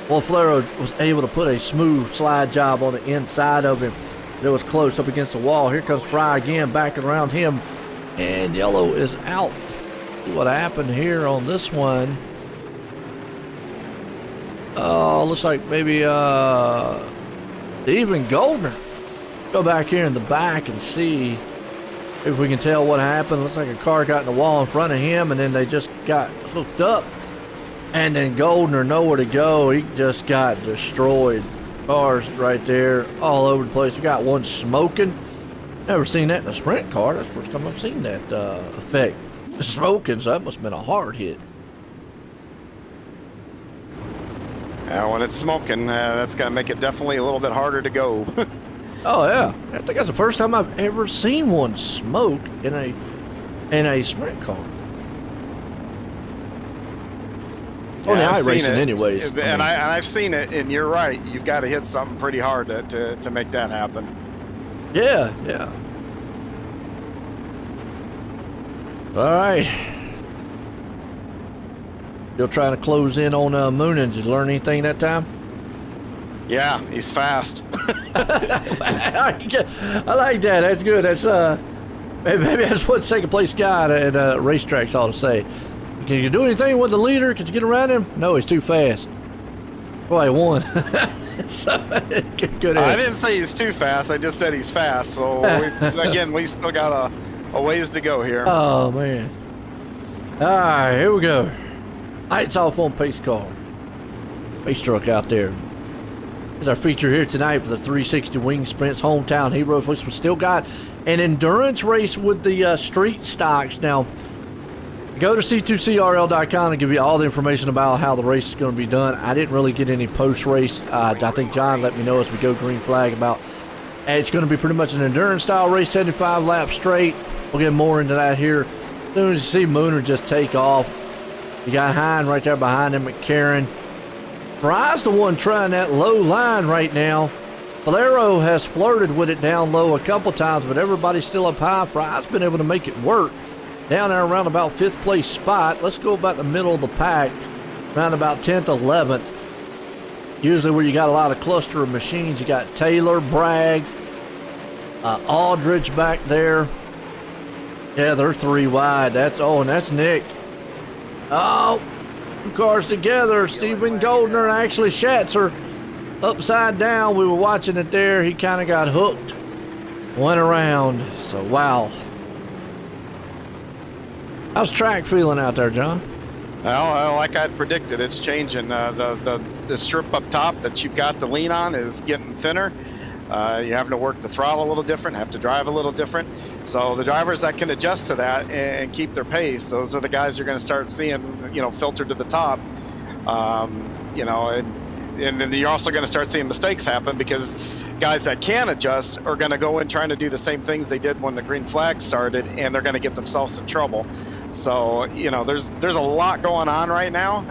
Well, Falero was able to put a smooth slide job on the inside of him. It was close up against the wall. Here comes Fry again, backing around him. And yellow is out. See what happened here on this one. Oh, looks like maybe even Goldner. Go back here in the back and see if we can tell what happened. Looks like a car got in the wall in front of him, and then they just got hooked up. And then Goldner, nowhere to go. He just got destroyed. Cars right there all over the place. We got one smoking. Never seen that in a sprint car. That's the first time I've seen that effect. Smoking, so that must have been a hard hit. When it's smoking, that's going to make it definitely a little bit harder to go. Oh yeah, I think that's the first time I've ever seen one smoke in a sprint car. On the iRacing, anyways. And I've seen it, and you're right. You've got to hit something pretty hard to make that happen. Yeah, yeah. All right. Still trying to close in on Moonin. Did you learn anything that time? Yeah, he's fast. I like that. That's good. That's maybe that's what second place guy at racetracks ought to say. Can you do anything with the leader? Could you get around him? No, he's too fast. Boy, I won. So, good I didn't say he's too fast. I just said he's fast. So we still got a ways to go here. Oh man! All right, here we go. Lights off on pace car. Pace truck out there. Here's our feature here tonight for the 360 Wing Sprints Hometown Heroes, which we still got an endurance race with the street stocks. Now, go to c2crl.com and give you all the information about how the race is going to be done. I didn't really get any post-race. I think John let me know as we go green flag about it's going to be pretty much an endurance-style race, 75 laps straight. We'll get more into that here. As soon as you see Mooner just take off, you got Hine right there behind him, McCarran. Fry's the one trying that low line right now. Falero has flirted with it down low a couple times, but everybody's still up high. Fry's been able to make it work. Down there around about 5th place spot. Let's go about the middle of the pack, around about 10th, 11th. Usually where you got a lot of cluster of machines. You got Taylor, Braggs, Aldridge back there. Yeah, they're 3 wide. And that's Nick. Oh, 2 cars together. Stephen Goldner and actually Schatzer upside down. We were watching it there. He kind of got hooked. Went around. So, wow. How's track feeling out there, John? Well, like I'd predicted, it's changing. The strip up top that you've got to lean on is getting thinner. You're having to work the throttle a little different, have to drive a little different. So the drivers that can adjust to that and keep their pace, those are the guys you're going to start seeing, filtered to the top. And then you're also going to start seeing mistakes happen because guys that can adjust are going to go in trying to do the same things they did when the green flag started, and they're going to get themselves in trouble. So, there's a lot going on right now.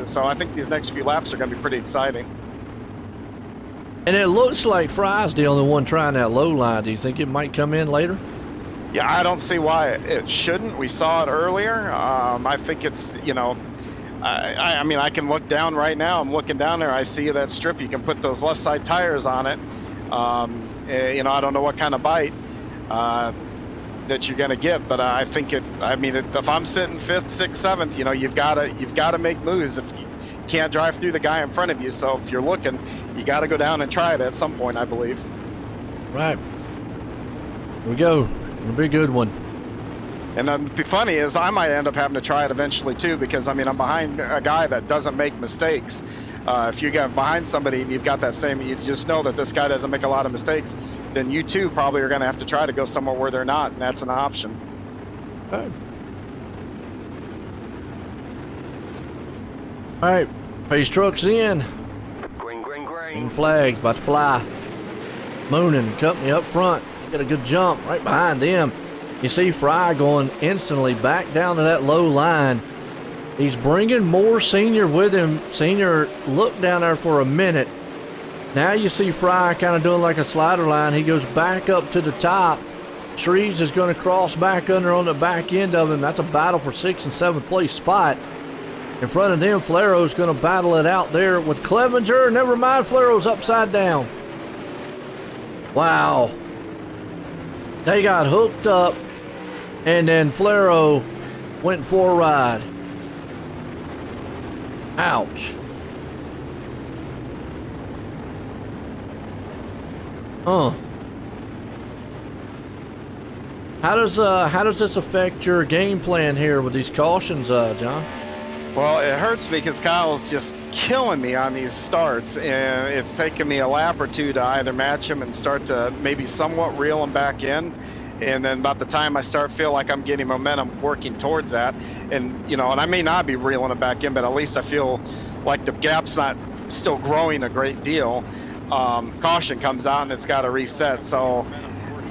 So I think these next few laps are going to be pretty exciting. And it looks like Fry's the only one trying that low line. Do you think it might come in later? Yeah, I don't see why it shouldn't. We saw it earlier. I think it's, I can look down right now. I'm looking down there. I see that strip. You can put those left side tires on it. I don't know what kind of bite that you're going to get, but I think if I'm sitting 5th, 6th, 7th, you've got to make moves. If you can't drive through the guy in front of you, so if you're looking, you got to go down and try it at some point, I believe. Right. Here we go. It'll be a good one. And the funny is, I might end up having to try it eventually too, because I'm behind a guy that doesn't make mistakes. If you get behind somebody and you've got that same, you just know that this guy doesn't make a lot of mistakes, then you too probably are going to have to try to go somewhere where they're not, and that's an option. Okay. All right, pace truck's in. Green flags about to fly. Moonin and company up front. Get a good jump right behind them. You see Fry going instantly back down to that low line. He's bringing more Senior with him. Senior looked down there for a minute. Now you see Fry kind of doing like a slider line. He goes back up to the top. Shreves is going to cross back under on the back end of him. That's a battle for 6th and 7th place spot. In front of them, Flaro's going to battle it out there with Clevenger. Never mind, Flaro's upside down. Wow. They got hooked up, and then Flaro went for a ride. Ouch. How does this affect your game plan here with these cautions, John? Well, it hurts me because Kyle's just killing me on these starts, and it's taken me a lap or two to either match him and start to maybe somewhat reel him back in. And then about the time I start feel like I'm getting momentum working towards that, and and I may not be reeling him back in, but at least I feel like the gap's not still growing a great deal. Caution comes out and it's got to reset. So,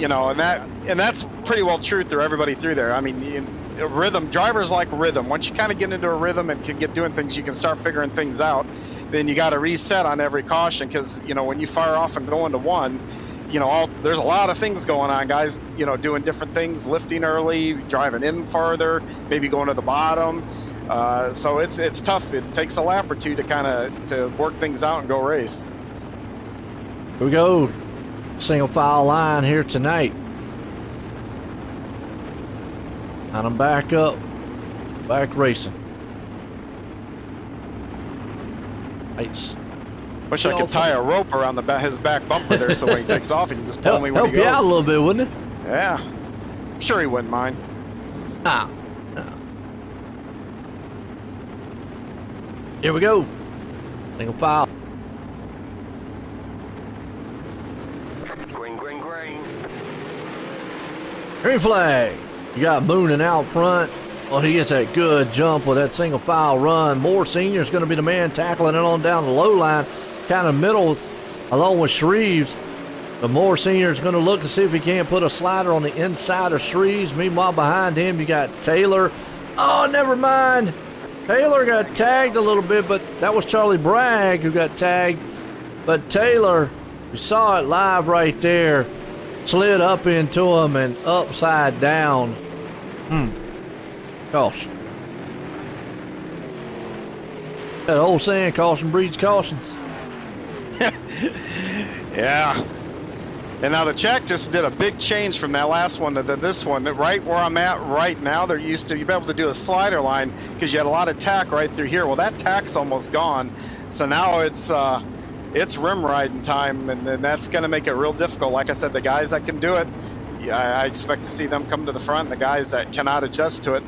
and that's pretty well true through everybody through there. I mean, rhythm, drivers like rhythm. Once you kind of get into a rhythm and can get doing things, you can start figuring things out. Then you got to reset on every caution because, when you fire off and go into one, there's a lot of things going on, guys, doing different things, lifting early, driving in farther, maybe going to the bottom. So it's tough. It takes a lap or two to work things out and go race. Here we go. Single file line here tonight. And I'm back up, back racing. Lights. Wish I could tie a rope around his back bumper there so when he takes off, he can just pull me when he goes. Help you out a little bit, wouldn't it? Yeah. I'm sure he wouldn't mind. No. Here we go. Single file. Green. Green flag. You got Moonin out front. Well, he gets that good jump with that single file run. Moore Sr.'s going to be the man tackling it on down the low line, kind of middle, along with Shreves. But Moore Sr. is going to look to see if he can't put a slider on the inside of Shreves. Meanwhile, behind him, you got Taylor. Oh, never mind. Taylor got tagged a little bit, but that was Charlie Bragg who got tagged. But Taylor, we saw it live right there, slid up into him and upside down. Caution. That old saying, caution breeds cautions. Yeah. And now the check just did a big change from that last one to this one. Right where I'm at right now, there used to, you'd be able to do a slider line because you had a lot of tack right through here. Well, that tack's almost gone. So now it's rim riding time, and then that's going to make it real difficult. Like I said, the guys that can do it, I expect to see them come to the front. The guys that cannot adjust to it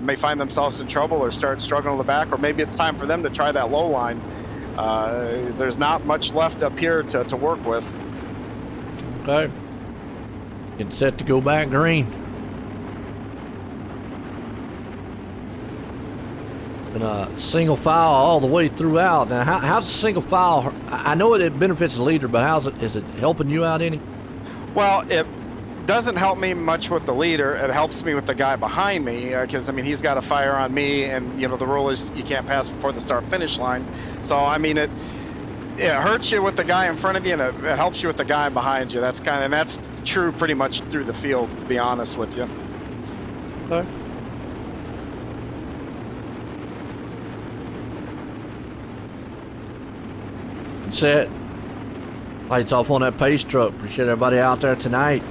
may find themselves in trouble or start struggling in the back, or maybe it's time for them to try that low line. There's not much left up here to work with. Okay. Getting set to go back green. And a single file all the way throughout. Now, how's the single file? I know it benefits the leader, but is it helping you out any? Well, it doesn't help me much with the leader. It helps me with the guy behind me because, he's got to fire on me, and, the rule is you can't pass before the start-finish line. So, it hurts you with the guy in front of you, and it helps you with the guy behind you. That's true pretty much through the field, to be honest with you. Okay. Set. Lights off on that pace truck. Appreciate everybody out there tonight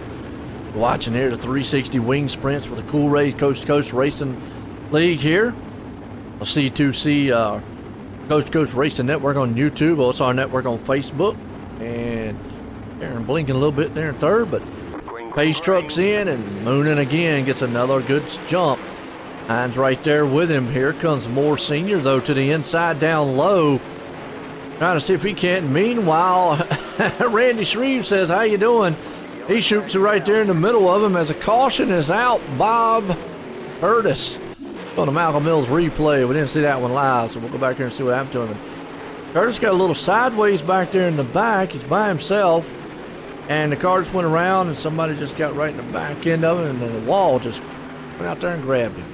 watching here the 360 wing sprints with the Cool Ray Coast to Coast Racing League here. A C2C Coast to Coast Racing Network on YouTube. Also our network on Facebook. And Aaron blinking a little bit there in third, but pace truck's in, and Moonin again gets another good jump. Hines right there with him. Here comes Moore Sr. though to the inside down low. Trying to see if he can't. Meanwhile, Randy Shreve says, how you doing? He shoots it right there in the middle of him as a caution is out. Bob Curtis on the Malcolm Mills replay. We didn't see that one live, so we'll go back here and see what happened to him. Curtis got a little sideways back there in the back. He's by himself, and the car just went around, and somebody just got right in the back end of him, and then the wall just went out there and grabbed him.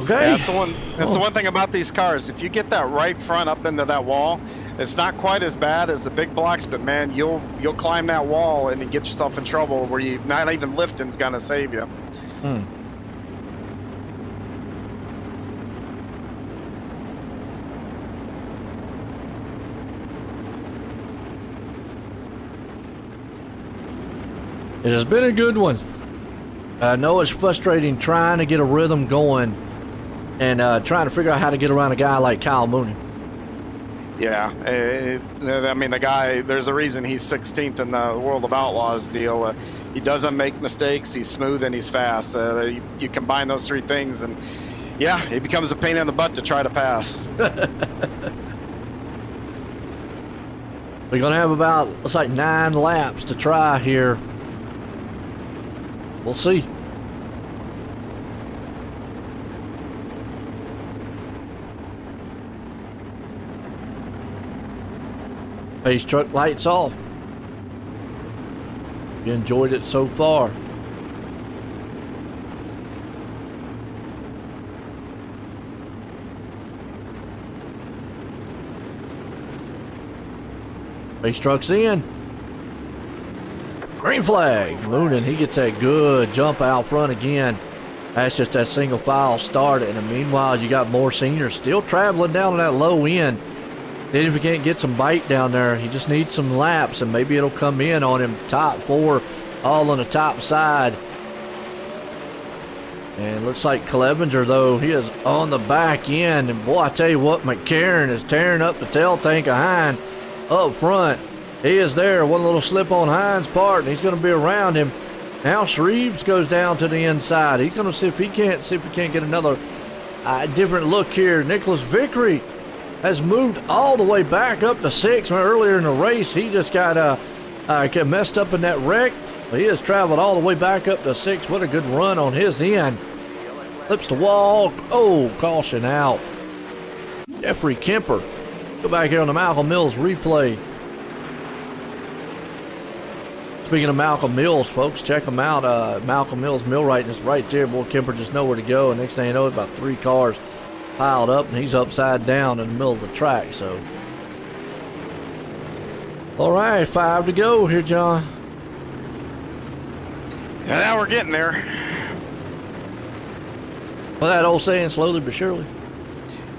Okay. That's the one. That's the one thing about these cars. If you get that right front up into that wall, it's not quite as bad as the big blocks. But man, you'll climb that wall and you get yourself in trouble where you not even lifting's gonna save you. It has been a good one. I know it's frustrating trying to get a rhythm going and trying to figure out how to get around a guy like Kyle Mooney. Yeah, I mean, the guy, there's a reason he's 16th in the World of Outlaws deal. He doesn't make mistakes, he's smooth, and he's fast. You combine those three things, and yeah, it becomes a pain in the butt to try to pass. We're going to have about, looks like 9 laps to try here. We'll see. Pace truck lights off. You enjoyed it so far. Pace truck's in. Green flag. Moonin, he gets that good jump out front again. That's just that single file start. And meanwhile, you got more seniors still traveling down on that low end. Then if he can't get some bite down there, he just needs some laps, and maybe it'll come in on him. Top 4, all on the top side. And looks like Clevenger, though, he is on the back end. And boy, I tell you what, McCarron is tearing up the tail tank of Hine up front. He is there. One little slip on Hine's part, and he's going to be around him. Now Shreves goes down to the inside. He's going to see if he can't get another different look here. Nicholas Vickery has moved all the way back up to 6. Earlier in the race, he just got messed up in that wreck. He has traveled all the way back up to 6. What a good run on his end. Flips the wall. Oh, caution out. Jeffrey Kemper. Go back here on the Malcolm Mills replay. Speaking of Malcolm Mills, folks, check him out. Malcolm Mills millwright is right there. Boy, Kemper just nowhere to go. And next thing you know, about 3 cars piled up, and he's upside down in the middle of the track. So, all right, 5 to go here, John. Yeah, now we're getting there. Well, that old saying, slowly but surely.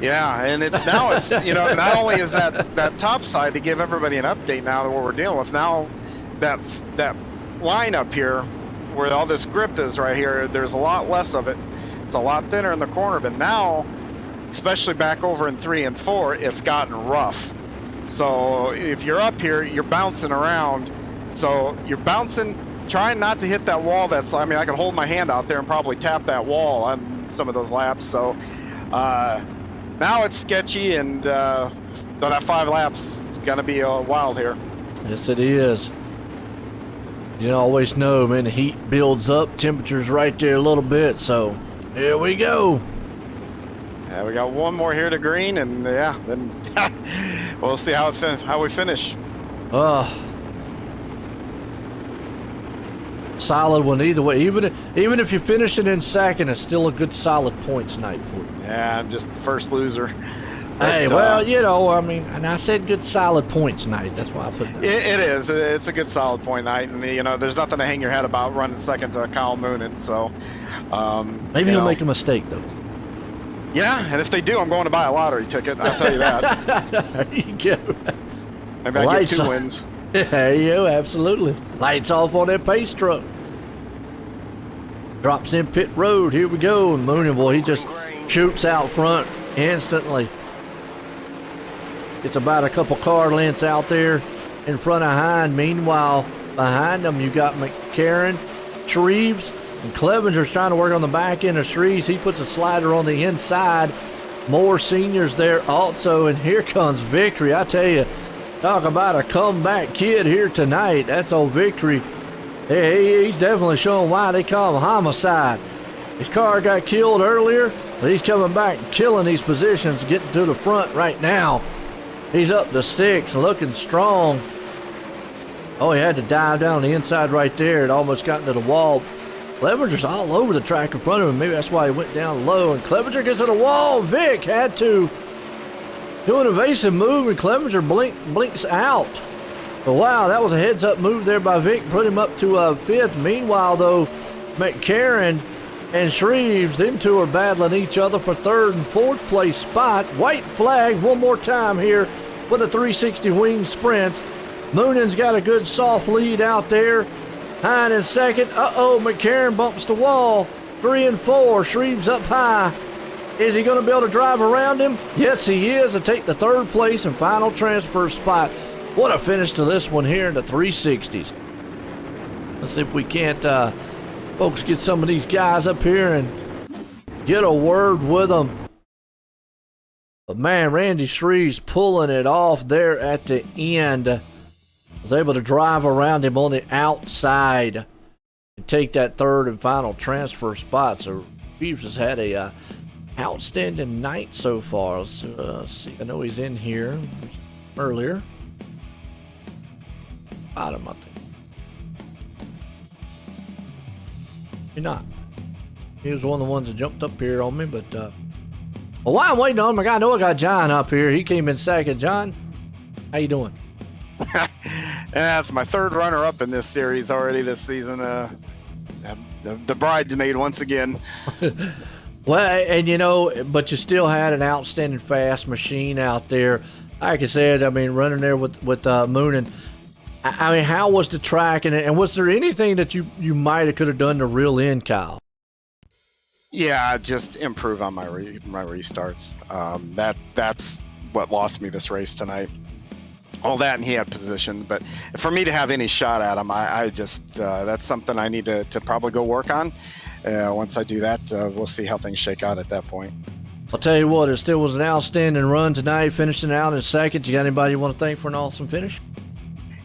Yeah, and it's not only is that top side to give everybody an update now to what we're dealing with. Now that line up here where all this grip is right here, there's a lot less of it. It's a lot thinner in the corner, but now, especially back over in 3 and 4, it's gotten rough. So if you're up here, you're bouncing around. So you're bouncing, trying not to hit that wall. I can hold my hand out there and probably tap that wall on some of those laps. So now it's sketchy, and that 5 laps, it's going to be wild here. Yes, it is. You always know, man, the heat builds up. Temperature's right there a little bit, so here we go. Yeah, we got one more here to green, and yeah, then we'll see how we finish. Solid one either way. Even if you finish it in second, it's still a good solid points night for you. Yeah, I'm just the first loser. Hey, well, and I said good solid points night. That's why I put it. It is. It's a good solid point night, and there's nothing to hang your head about running second to Kyle Moonin. So maybe he'll make a mistake though. Yeah, and if they do, I'm going to buy a lottery ticket. I'll tell you that. There you go. Maybe I get 2 wins. There you go. Absolutely. Lights off on that pace truck. Drops in pit road. Here we go. And Moonin, boy, he just shoots out front instantly. It's about a couple car lengths out there in front of Hine. Meanwhile, behind them, you got McCarron, Shreves, and Clevenger's trying to work on the back end of Shreves. He puts a slider on the inside. More seniors there also, and here comes Victory. I tell you, talk about a comeback kid here tonight. That's old Victory. Hey, he's definitely showing why they call him Homicide. His car got killed earlier, but he's coming back, killing these positions, getting to the front right now. He's up to 6, looking strong. Oh, he had to dive down the inside right there. It almost got into the wall. Clevenger's all over the track in front of him. Maybe that's why he went down low. And Clevenger gets to the wall. Vic had to do an evasive move, and Clevenger blinks out. But wow, that was a heads-up move there by Vic. Put him up to fifth. Meanwhile, though, McCarron and Shreves, them two are battling each other for third and fourth place spot. White flag one more time here with a 360 wing sprint. Moonen's got a good soft lead out there. Hine in second. McCarron bumps the wall. 3 and 4. Shreves up high. Is he going to be able to drive around him? Yes, he is, to take the third place and final transfer spot. What a finish to this one here in the 360s. Let's see if we can't, folks, get some of these guys up here and get a word with them. But man, Randy Shreves pulling it off there at the end. Was able to drive around him on the outside and take that third and final transfer spot. So Shreves has had a outstanding night so far. Let's see. I know he's in here earlier. Bottom, I think. Maybe not. He was one of the ones that jumped up here on me, but well, while I'm waiting on him, I know I got John up here. He came in second. John, how you doing? That's my third runner-up in this series already this season. The bridesmaid once again. Well, and you know, but you still had an outstanding fast machine out there. Like I said, I mean, running there with Moonen. I mean, how was the track, and was there anything that you might have could have done to reel in, Kyle? Yeah, just improve on my restarts. That's what lost me this race tonight. All that, and he had position, but for me to have any shot at him, I just that's something I need to probably go work on. Once I do that, we'll see how things shake out at that point. I'll tell you what, it still was an outstanding run tonight, finishing out in second. You got anybody you want to thank for an awesome finish?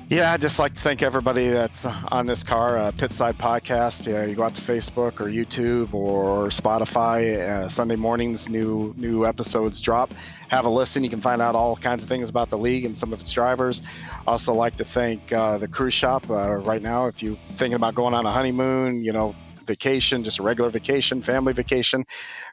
Yeah, I'd just like to thank everybody that's on this car, Pitside Podcast. Yeah, you go out to Facebook or YouTube or Spotify. Sunday mornings, new episodes drop. Have a listen. You can find out all kinds of things about the league and some of its drivers. Also like to thank the cruise shop right now. If you're thinking about going on a honeymoon, vacation, just a regular vacation, family vacation,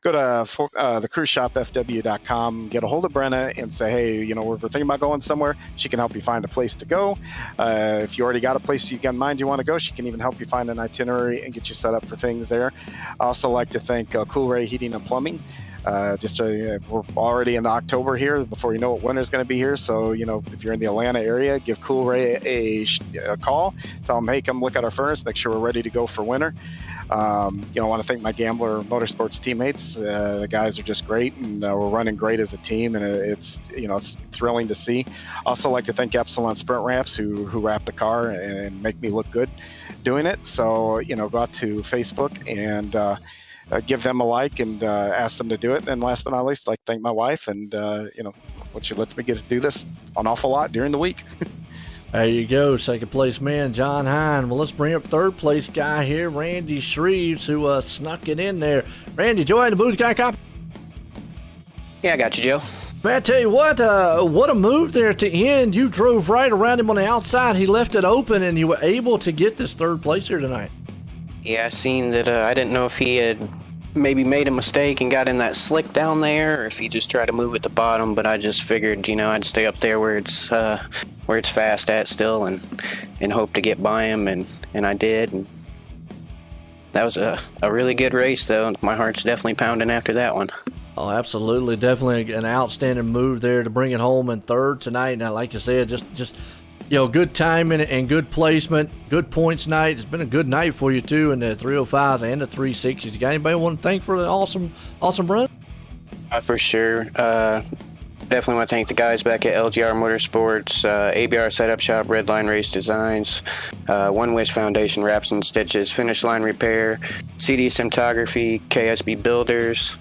go to thecruiseshopfw.com, get a hold of Brenna and say, hey, we're thinking about going somewhere. She can help you find a place to go. If you already got a place you got in mind you want to go, she can even help you find an itinerary and get you set up for things there. I also like to thank Cool Ray Heating and Plumbing. We're already in October here. Before you know it, winter's going to be here. So, if you're in the Atlanta area, give Cool Ray a call. Tell them, hey, come look at our furnace. Make sure we're ready to go for winter. I want to thank my Gambler Motorsports teammates. The guys are just great, and we're running great as a team, and it's thrilling to see. Also like to thank Epsilon Sprint Ramps who wrap the car and make me look good doing it. So, go out to Facebook and give them a like and ask them to do it. And last but not least, I'd like to thank my wife and, when she lets me get to do this an awful lot during the week. There you go, second place man, John Hine. Well, let's bring up third place guy here, Randy Shreves, who snuck it in there. Randy, Joy, the booth guy copy? Yeah, I got you, Joe. Man, I tell you what a move there at the end. You drove right around him on the outside. He left it open, and you were able to get this third place here tonight. Yeah, I seen that. I didn't know if he had maybe made a mistake and got in that slick down there, or if he just tried to move at the bottom. But I just figured, I'd stay up there where it's fast at still, and hope to get by him, and I did. And that was a really good race, though. My heart's definitely pounding after that one. Oh, absolutely, definitely an outstanding move there to bring it home in third tonight. Now, like you said, just. Good timing and good placement, good points night. It's been a good night for you, too, in the 305s and the 360s. You got anybody want to thank for the awesome run? For sure. Definitely want to thank the guys back at LGR Motorsports, ABR Setup Shop, Redline Race Designs, One Wish Foundation Wraps and Stitches, Finish Line Repair, CD Cinematography, KSB Builders,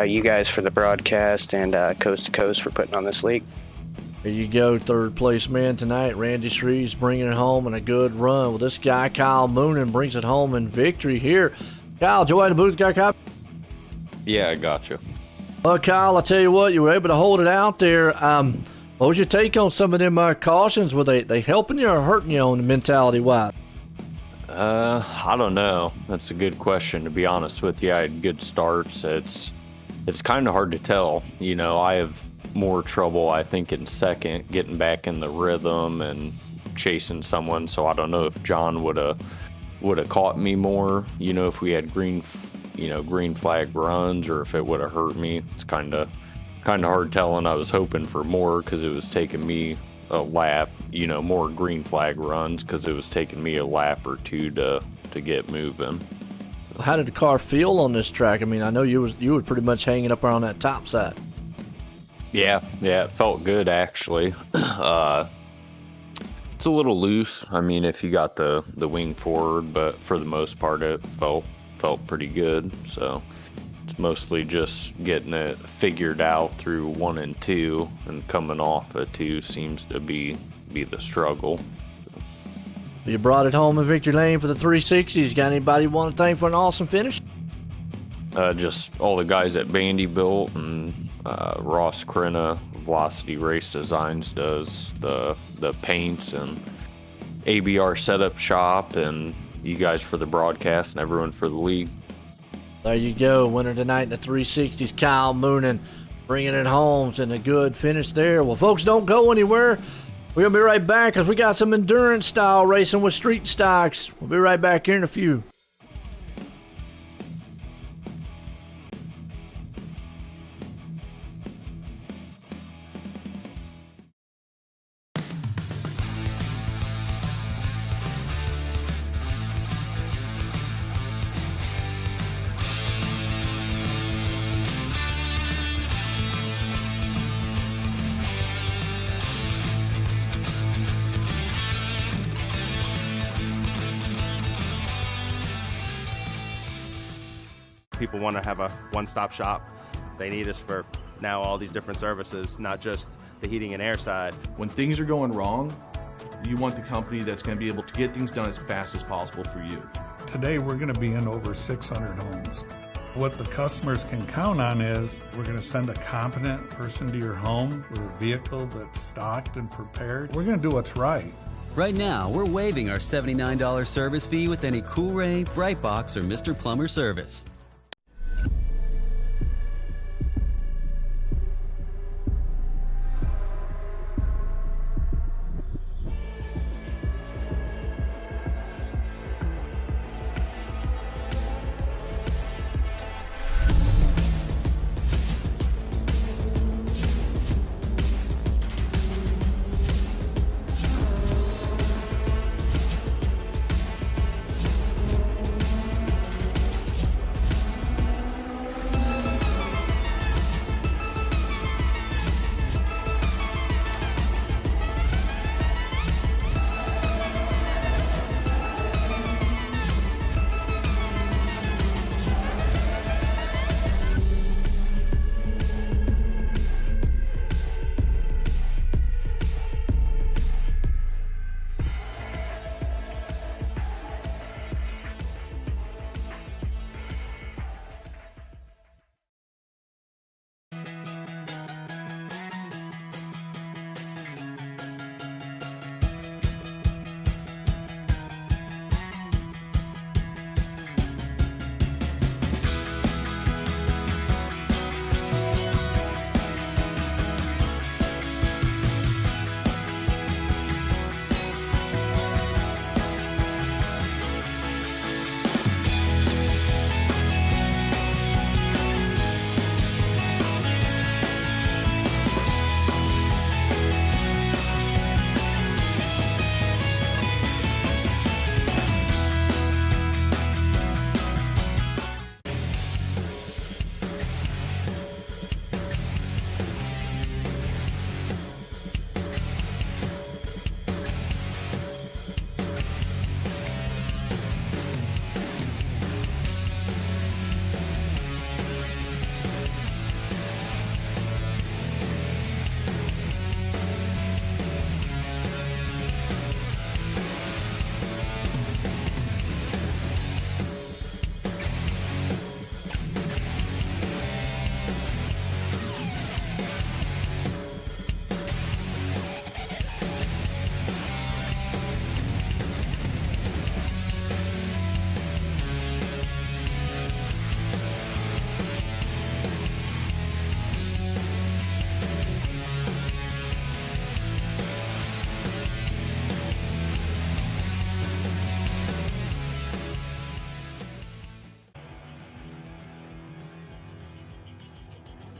you guys for the broadcast, and Coast to Coast for putting on this league. There you go, third place man tonight. Randy Shreves bringing it home in a good run. Well, this guy, Kyle Moonen, brings it home in victory here. Kyle, Joy, the booth guy cop? Yeah, I got you. Well, Kyle, I tell you what, you were able to hold it out there. What was your take on some of them cautions? Were they helping you or hurting you on the mentality-wise? I don't know. That's a good question, to be honest with you. I had good starts. It's kind of hard to tell. You know, I have more trouble, I think, in second, getting back in the rhythm and chasing someone. So I don't know if John would have caught me more, you know, if we had green flag runs, or if it would have hurt me. It's kind of hard telling. I was hoping for more because it was taking me a lap, you know, more green flag runs because it was taking me a lap or two to get moving. How did the car feel on this track? I mean, I know you were pretty much hanging up around that top side. Yeah, it felt good actually. It's a little loose. I mean, if you got the wing forward, but for the most part, it felt pretty good. So it's mostly just getting it figured out through 1 and 2, and coming off of 2 seems to be the struggle. You brought it home in victory lane for the 360s. Got anybody you want to thank for an awesome finish? Just all the guys at Vanderbilt, and Ross Crenna, Velocity Race Designs, does the paints, and ABR Setup Shop, and you guys for the broadcast, and everyone for the league. There you go. Winner tonight in the 360s, Kyle Moonen, bringing it home and a good finish there. Well, folks, don't go anywhere. We're going to be right back because we got some endurance style racing with street stocks. We'll be right back here in a few. People want to have a one-stop shop. They need us for now all these different services, not just the heating and air side. When things are going wrong, you want the company that's going to be able to get things done as fast as possible for you. Today, we're going to be in over 600 homes. What the customers can count on is we're going to send a competent person to your home with a vehicle that's stocked and prepared. We're going to do what's right. Right now, we're waiving our $79 service fee with any Cool-Ray, Brightbox, or Mr. Plumber service.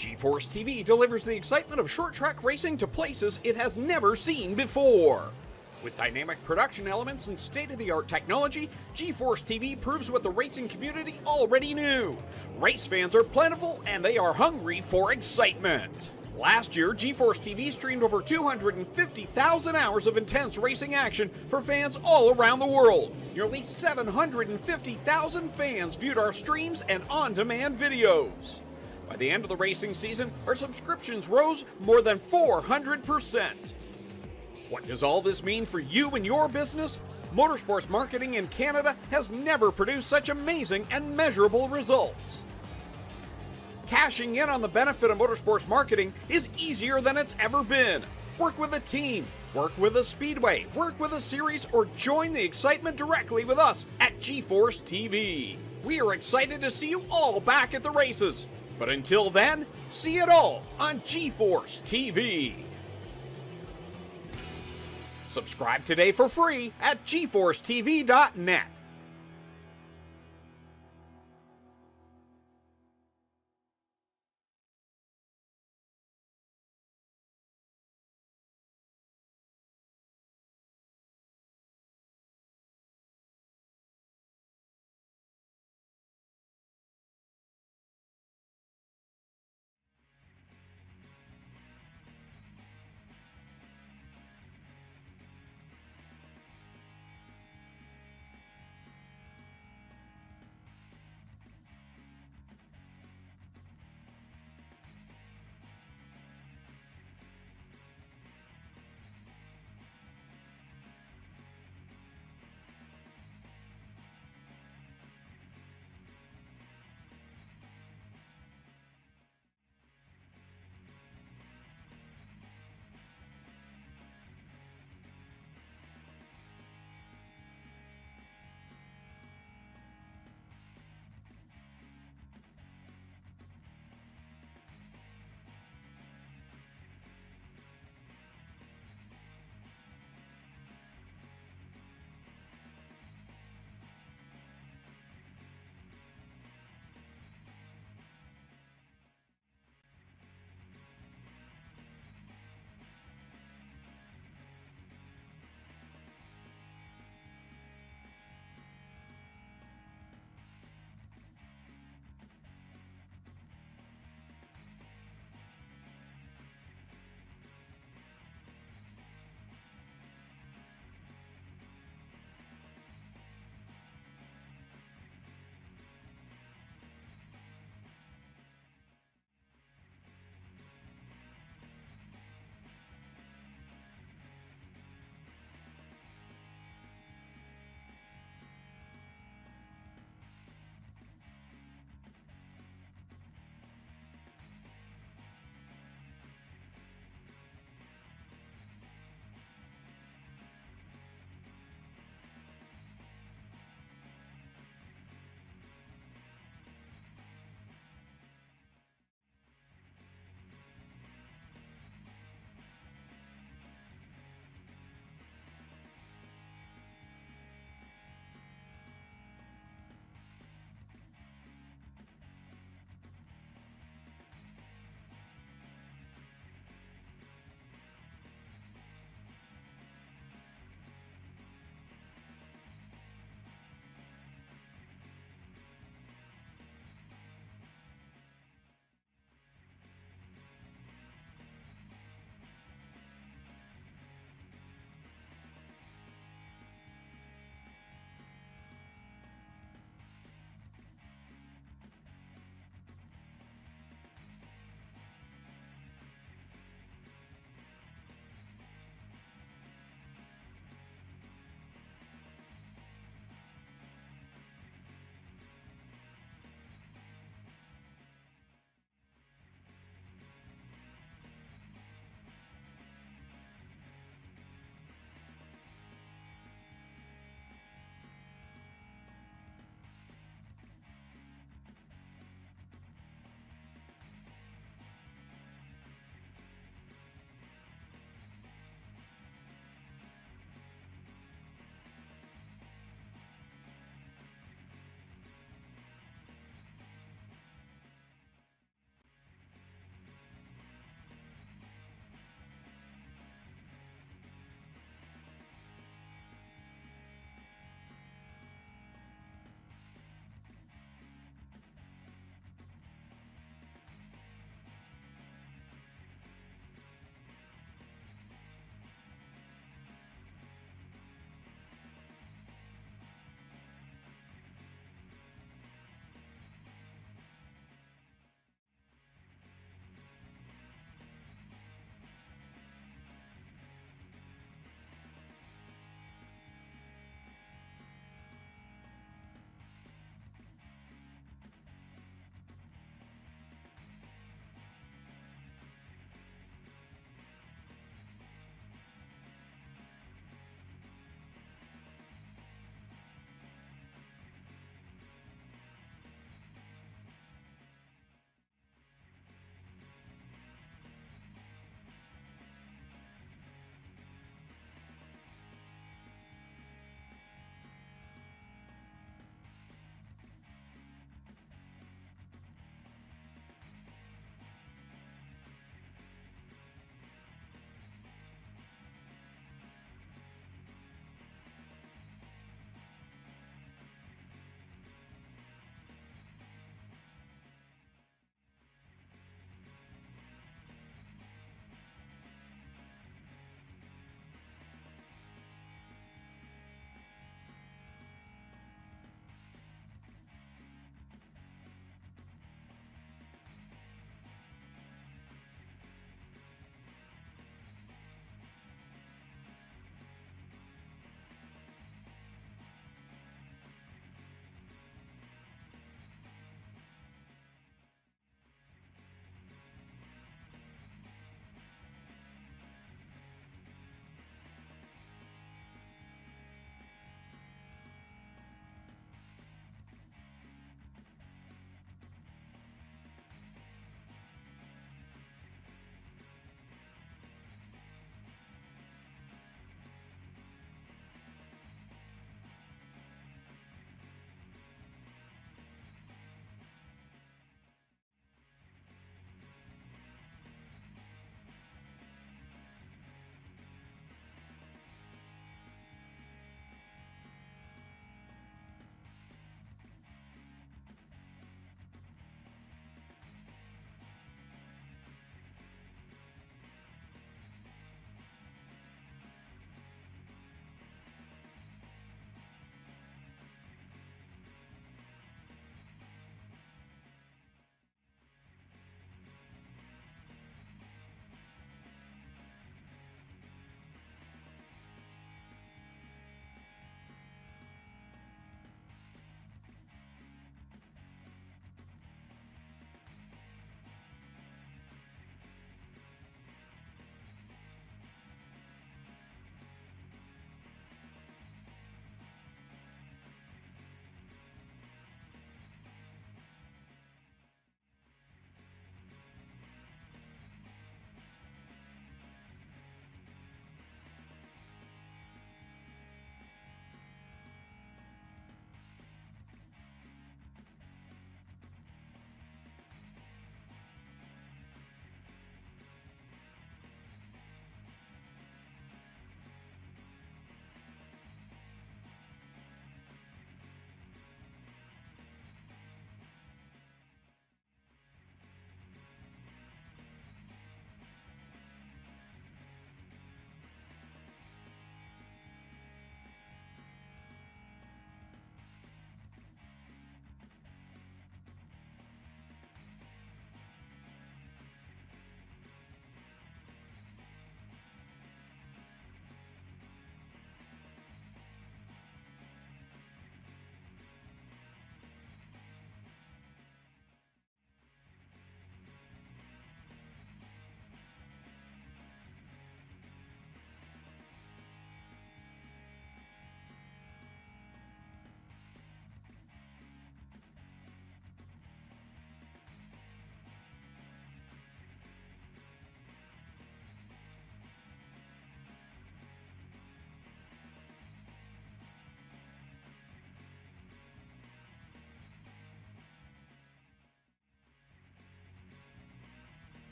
GeForce TV delivers the excitement of short track racing to places it has never seen before. With dynamic production elements and state-of-the-art technology, GeForce TV proves what the racing community already knew. Race fans are plentiful and they are hungry for excitement. Last year, GeForce TV streamed over 250,000 hours of intense racing action for fans all around the world. Nearly 750,000 fans viewed our streams and on-demand videos. By the end of the racing season, our subscriptions rose more than 400%. What does all this mean for you and your business? Motorsports marketing in Canada has never produced such amazing and measurable results. Cashing in on the benefit of motorsports marketing is easier than it's ever been. Work with a team, work with a speedway, work with a series, or join the excitement directly with us at GeForce TV. We are excited to see you all back at the races. But until then, see it all on GeForce TV. Subscribe today for free at GeForceTV.net.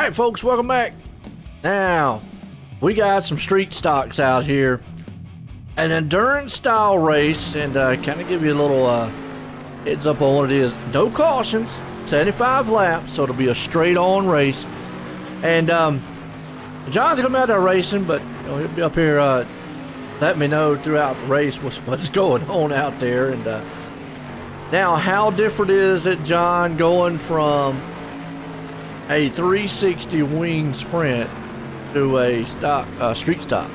right, folks, welcome back. Now, we got some street stocks out here. An endurance style race, and kind of give you a little heads up on what it is. No cautions, 75 laps, so it'll be a straight on race. And John's gonna be out there racing, but he'll be up here letting me know throughout the race what's going on out there. And now, how different is it, John, going from a 360 wing sprint to a street stock?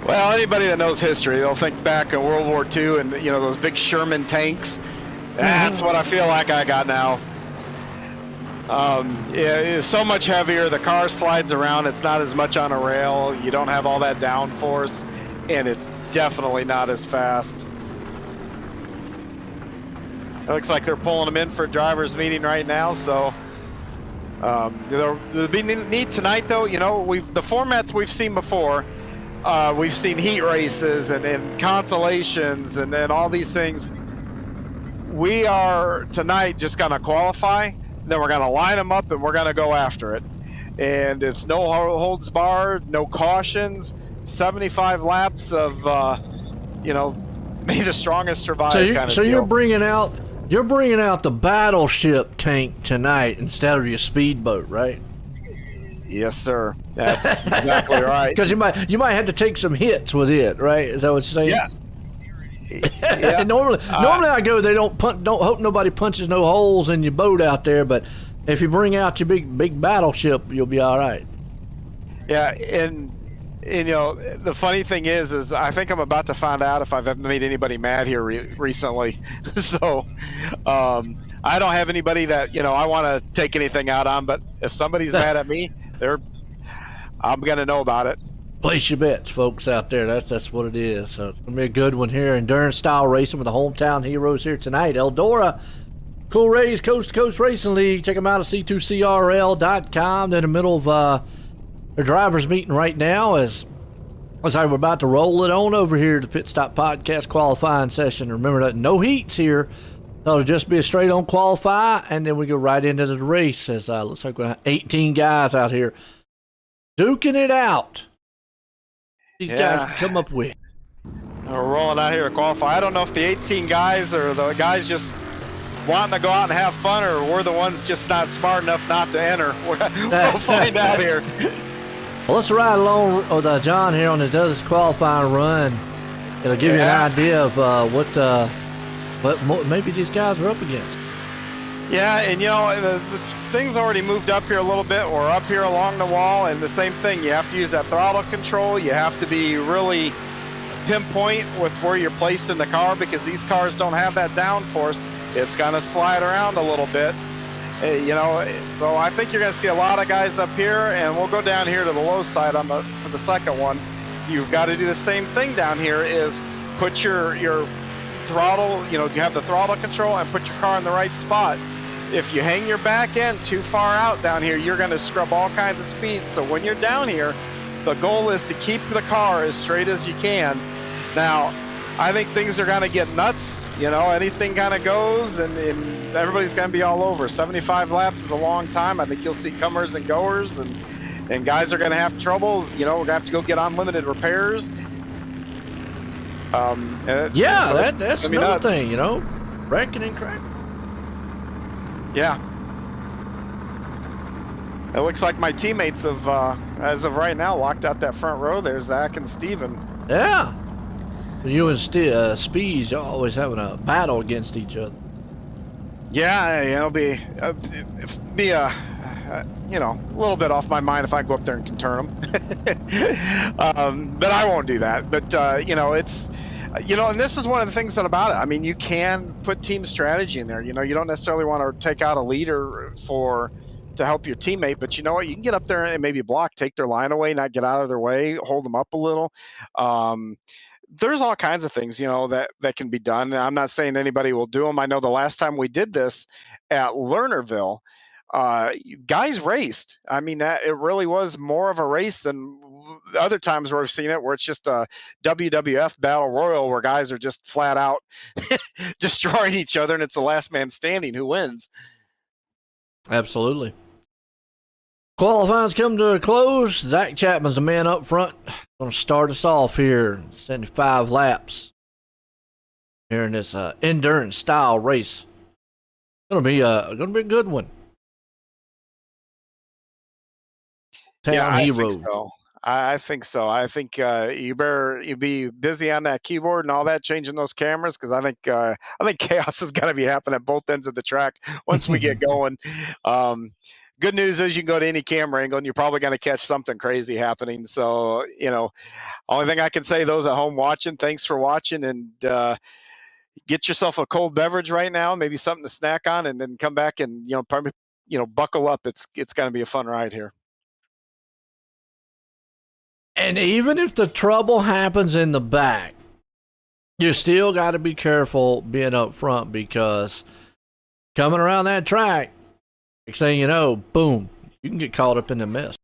Well, anybody that knows history, they'll think back in World War II and those big Sherman tanks. That's what I feel like I got now. It's so much heavier. The car slides around. It's not as much on a rail. You don't have all that downforce, and it's definitely not as fast. It looks like they're pulling them in for a driver's meeting right now. So there'll be neat tonight, though. The formats we've seen before. We've seen heat races and consolations and all these things. We are tonight just going to qualify. Then we're going to line them up and we're going to go after it. And it's no holds barred, no cautions, 75 laps of, may the strongest survive kind of deal. So you're bringing out the battleship tank tonight instead of your speedboat, right? Yes, sir. That's exactly right. Because you might have to take some hits with it, right? Is that what you're saying? Yeah. Yeah. normally I go. They don't hope nobody punches no holes in your boat out there. But if you bring out your big battleship, you'll be all right. Yeah, and the funny thing is I think I'm about to find out if I've ever made anybody mad here recently. So I don't have anybody that I want to take anything out on. But if somebody's mad at me, I'm gonna know about it. Place your bets, folks out there. That's what it is. So it's gonna be a good one here. Endurance style racing with the hometown heroes here tonight. Eldora, Cool Rays Coast to Coast Racing League. Check them out at c2crl.com. They're in the middle of their drivers meeting right now as we're about to roll it on over here to Pit Stop Podcast qualifying session. Remember that no heats here. It'll just be a straight on qualify, and then we go right into the race. As looks like we have 18 guys out here duking it out. These guys come up with. We're rolling out here to qualify. I don't know if the 18 guys are the guys just wanting to go out and have fun, or we're the ones just not smart enough not to enter. We'll find out here. Well, let's ride along with John here on his qualifying run. It'll give you an idea of what maybe these guys are up against. Yeah, and the things already moved up here a little bit. We're up here along the wall, and the same thing. You have to use that throttle control. You have to be really pinpoint with where you're placed in the car, because these cars don't have that downforce. It's going to slide around a little bit. So I think you're going to see a lot of guys up here, and we'll go down here to the low side for the second one. You've got to do the same thing down here, is put your throttle, you have the throttle control, and put your car in the right spot. If you hang your back end too far out down here, you're going to scrub all kinds of speeds. So when you're down here, the goal is to keep the car as straight as you can. Now, I think things are going to get nuts. Anything kind of goes, and everybody's going to be all over. 75 laps is a long time. I think you'll see comers and goers, and guys are going to have trouble. We're going to have to go get unlimited repairs. That's another thing, wrecking and cracking. Yeah. It looks like my teammates have, as of right now, locked out that front row there, Zach and Steven. Yeah. You and Speeds are always having a battle against each other. Yeah, it'll be a little bit off my mind if I go up there and can turn them. But I won't do that. But, it's... and this is one of the things about it. I mean, you can put team strategy in there. You don't necessarily want to take out a leader to help your teammate, but you know what? You can get up there and maybe take their line away, not get out of their way, hold them up a little. There's all kinds of things, that can be done. I'm not saying anybody will do them. I know the last time we did this at Lernerville, guys raced. I mean, it really was more of a race than other times where we've seen it, where it's just a WWF battle royal where guys are just flat out destroying each other, and it's the last man standing who wins. Absolutely. Qualifying's come to a close. Zach Chapman's the man up front. Going to start us off here. 75 laps here in this endurance style race. Going to be a good one. Yeah, I think so. I think so. I think you be busy on that keyboard and all that, changing those cameras, because I think chaos is going to be happening at both ends of the track once we get going. Good news is you can go to any camera angle and you're probably going to catch something crazy happening. So, only thing I can say, those at home watching, thanks for watching, and get yourself a cold beverage right now, maybe something to snack on, and then come back and probably buckle up. It's going to be a fun ride here. And even if the trouble happens in the back, you still got to be careful being up front, because coming around that track, next thing you know, boom, you can get caught up in the mess.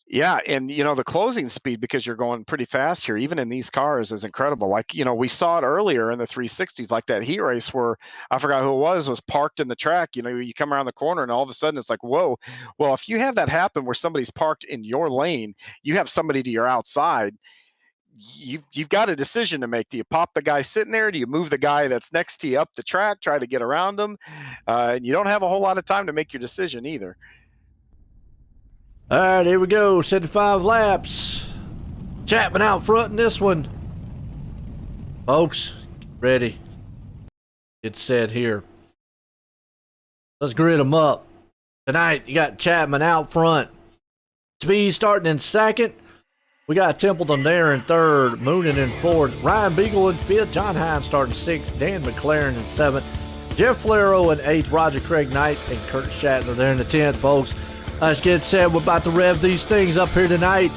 Yeah, and the closing speed, because you're going pretty fast here, even in these cars, is incredible. Like, we saw it earlier in the 360s, like that heat race where I forgot who it was parked in the track. You come around the corner and all of a sudden it's like, whoa. Well, if you have that happen where somebody's parked in your lane, you have somebody to your outside, you've got a decision to make. Do you pop the guy sitting there? Do you move the guy that's next to you up the track, try to get around him? And you don't have a whole lot of time to make your decision either. All right, here we go. 75 laps. Chapman out front in this one. Folks, get ready. It's set here. Let's grid them up. Tonight, you got Chapman out front. Speed starting in second. We got Templeton there in third. Moonen in fourth. Ryan Beagle in fifth. John Hines starting sixth. Dan McLaren in seventh. Jeff Flero in eighth. Roger Craig Knight and Kurt Shatner there in the 10th, folks. Let's get set. We're about to rev these things up here tonight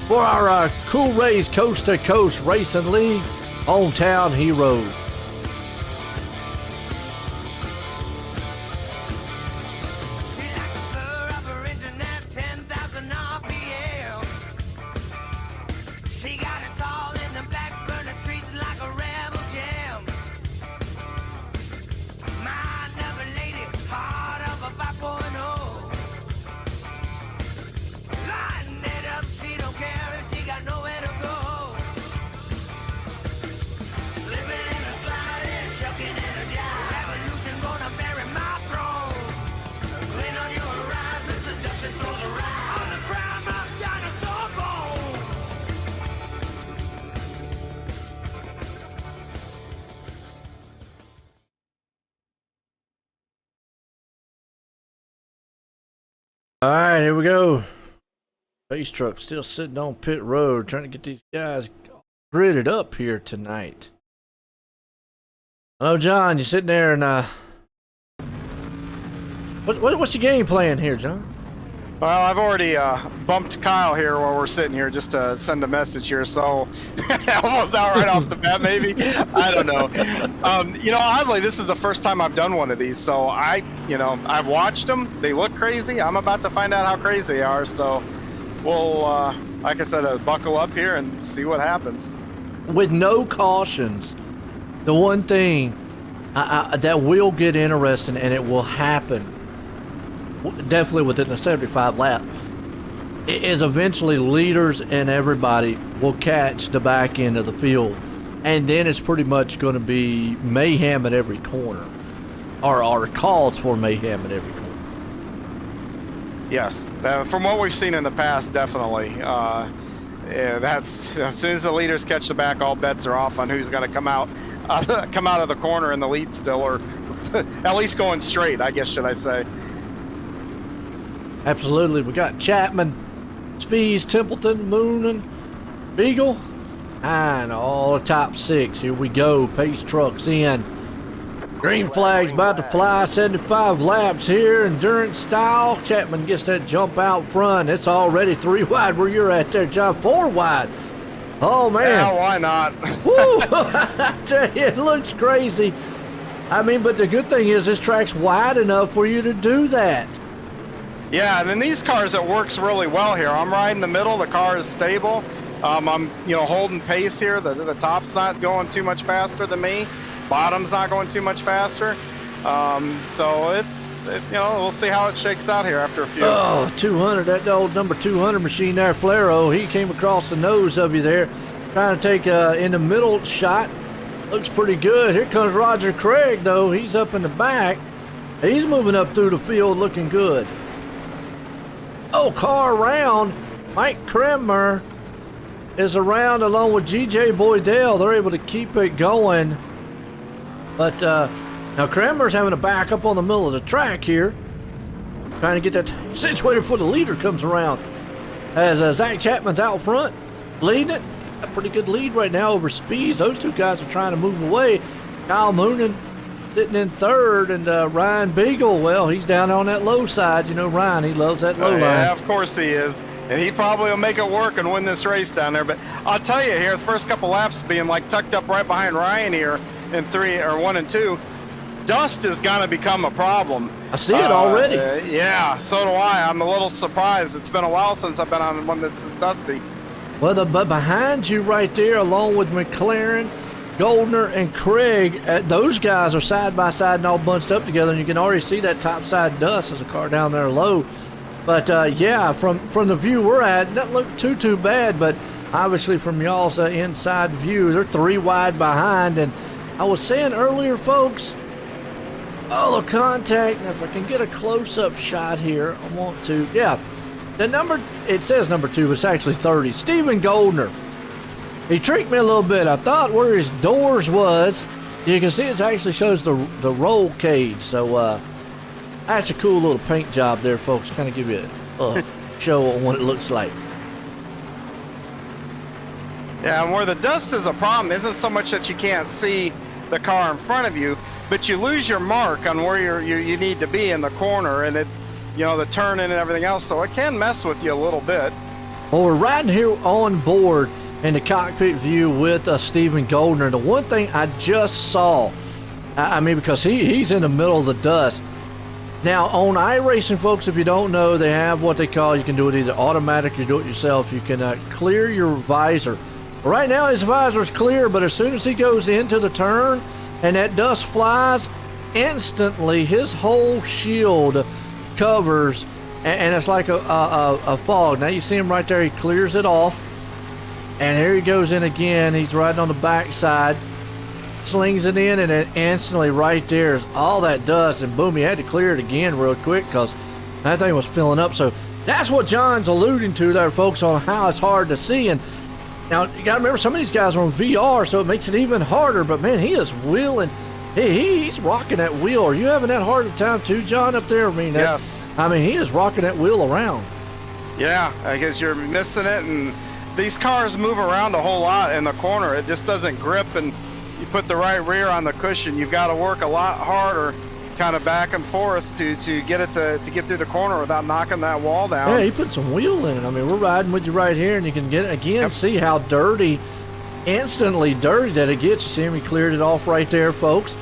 for our Cool Rays Coast to Coast Racing League Hometown Heroes. All right, here we go. Base truck still sitting on pit road, trying to get these guys gridded up here tonight. Hello, John. You sitting there and what's your game plan here, John? Well, I've already bumped Kyle here while we're sitting here just to send a message here, so almost out right off the bat, maybe. I don't know. Oddly, this is the first time I've done one of these, so I've watched them. They look crazy. I'm about to find out how crazy they are, so we'll, like I said, buckle up here and see what happens. With no cautions, the one thing that will get interesting, and it will happen definitely within the 75 lap, is eventually leaders and everybody will catch the back end of the field, and then it's pretty much going to be mayhem at every corner, or calls for mayhem at every corner. Yes, from what we've seen in the past, definitely. That's as soon as the leaders catch the back, all bets are off on who's going to come out of the corner in the lead still, or at least going straight, I guess, should I say. Absolutely. We got Chapman, Spees, Templeton, Moonen, Beagle, and all the top six. Here we go. Pace trucks in. Green flag's about to fly. 75 laps here. Endurance style. Chapman gets that jump out front. It's already 3 wide where you're at there, John. 4 wide. Oh, man. Yeah, why not? Woo! I tell you, it looks crazy. I mean, but the good thing is this track's wide enough for you to do that. Yeah, and in these cars, it works really well here. I'm right in the middle. The car is stable. I'm, holding pace here. The top's not going too much faster than me. Bottom's not going too much faster. So we'll see how it shakes out here after a few. Oh, 200, that old number 200 machine there, Flaro, he came across the nose of you there, trying to take in the middle shot. Looks pretty good. Here comes Roger Craig, though. He's up in the back. He's moving up through the field looking good. Oh, car around. Mike Kremer is around along with G.J. Boydell. They're able to keep it going. But now Kremer's having to back up on the middle of the track here, trying to get that situated before the leader comes around. As Zach Chapman's out front, leading it. A pretty good lead right now over Speeds. Those two guys are trying to move away. Kyle Moonen sitting in third, and Ryan Beagle, well, he's down on that low side. You know Ryan, he loves that low line. Yeah, of course he is. And he probably will make it work and win this race down there. But I'll tell you here, the first couple laps being like tucked up right behind Ryan here in 1 and 2, dust is going to become a problem. I see it already. Yeah, so do I. I'm a little surprised. It's been a while since I've been on one that's dusty. Well, but behind you right there, along with McLaren, Goldner, and Craig, those guys are side by side and all bunched up together, and you can already see that top side dust. There's a car down there low. But yeah, from the view we're at, it doesn't look too bad, but obviously from y'all's inside view, they're 3 wide behind. And I was saying earlier, folks, the contact, and if I can get a close-up shot here, I want to, yeah. The number, it says number 2, but it's actually 30. Stephen Goldner. He tricked me a little bit. I thought where his doors was, you can see it actually shows the roll cage. So that's a cool little paint job there, folks. Kind of give you a show on what it looks like. Yeah, and where the dust is a problem isn't so much that you can't see the car in front of you, but you lose your mark on where you need to be in the corner, and it, the turning and everything else, so it can mess with you a little bit. Well, we're riding here on board in the cockpit view with Stephen Goldner. The one thing I just saw, I mean, because he's in the middle of the dust. Now, on iRacing, folks, if you don't know, they have what they call, you can do it either automatic or do it yourself. You can clear your visor. Right now, his visor is clear, but as soon as he goes into the turn and that dust flies, instantly his whole shield covers, and it's like a fog. Now you see him right there, he clears it off, and here he goes in again. He's riding on the backside, slings it in, and then instantly right there is all that dust, and boom, he had to clear it again real quick because that thing was filling up. So that's what John's alluding to there, folks, on how it's hard to see. And now you gotta remember, some of these guys are on VR, so it makes it even harder, but man, he is wheeling. He's rocking that wheel. Are you having that hard a time too, John, up there? I mean, yes. I mean, he is rocking that wheel around. Yeah, I guess you're missing it, and these cars move around a whole lot in the corner. It just doesn't grip, and you put the right rear on the cushion, you've got to work a lot harder, kind of back and forth to get it to get through the corner without knocking that wall down. Yeah, he put some wheel in it. I mean, we're riding with you right here, and you can see how instantly dirty that it gets. You see him, he cleared it off right there, folks.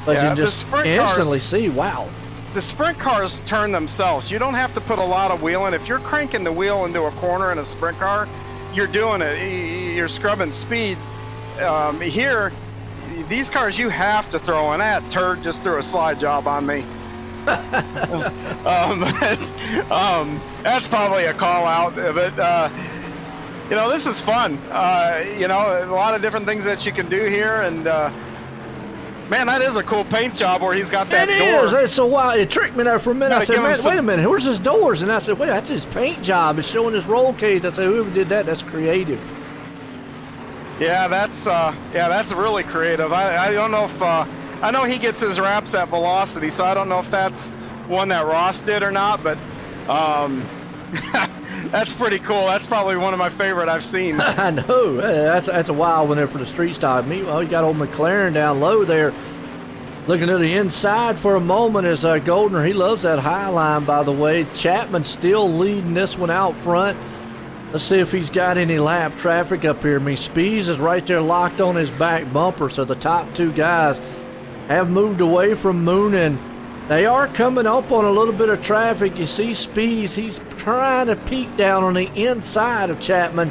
But yeah, you can just instantly see, wow. The sprint cars turn themselves. You don't have to put a lot of wheel in. If you're cranking the wheel into a corner in a sprint car, you're doing it. You're scrubbing speed. Here, these cars you have to throw in. That turd just threw a slide job on me. That's probably a call out. But, this is fun. A lot of different things that you can do here. And, man, that is a cool paint job where he's got that door. It is. It's so wild. It tricked me there for a minute. I said, man, wait a minute. Where's his doors? And I said, wait, that's his paint job. It's showing his roll cage. I said, whoever did that, that's creative. Yeah, that's really creative. I don't know if I know he gets his raps at Velocity, so I don't know if that's one that Ross did or not, but that's pretty cool. That's probably one of my favorite I've seen. I know. That's a wild one there for the street style. Meanwhile, you got old McLaren down low there, looking to the inside for a moment as Goldner. He loves that high line, by the way. Chapman still leading this one out front. Let's see if he's got any lap traffic up here. I mean, Spees is right there locked on his back bumper, so the top two guys have moved away from Moonen. They are coming up on a little bit of traffic. You see Spees, he's trying to peek down on the inside of Chapman.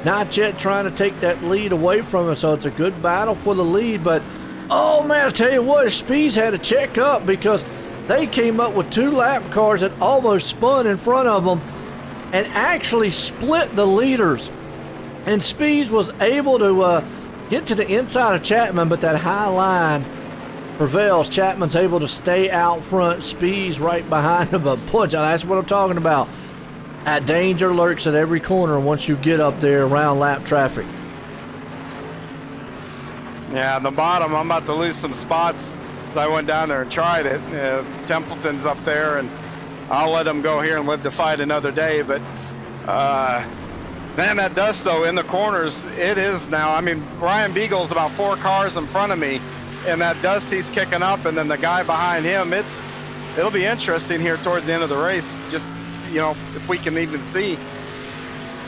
Not yet trying to take that lead away from him, so it's a good battle for the lead. But, Oh man, I tell you what, Speeds had to check up because they came up with 2 lap cars that almost spun in front of them and actually split the leaders. And Speeds was able to get to the inside of Chapman, but that high line prevails. Chapman's able to stay out front. Speeds right behind him. But boy, that's what I'm talking about. That danger lurks at every corner once you get up there around lap traffic. Yeah, the bottom, I'm about to lose some spots. So I went down there and tried it. Templeton's up there, and I'll let him go here and live to fight another day. But, man, that dust, though, in the corners, it is now. I mean, Ryan Beagle's about 4 cars in front of me, and that dust he's kicking up, and then the guy behind him, it'll be interesting here towards the end of the race, just, if we can even see.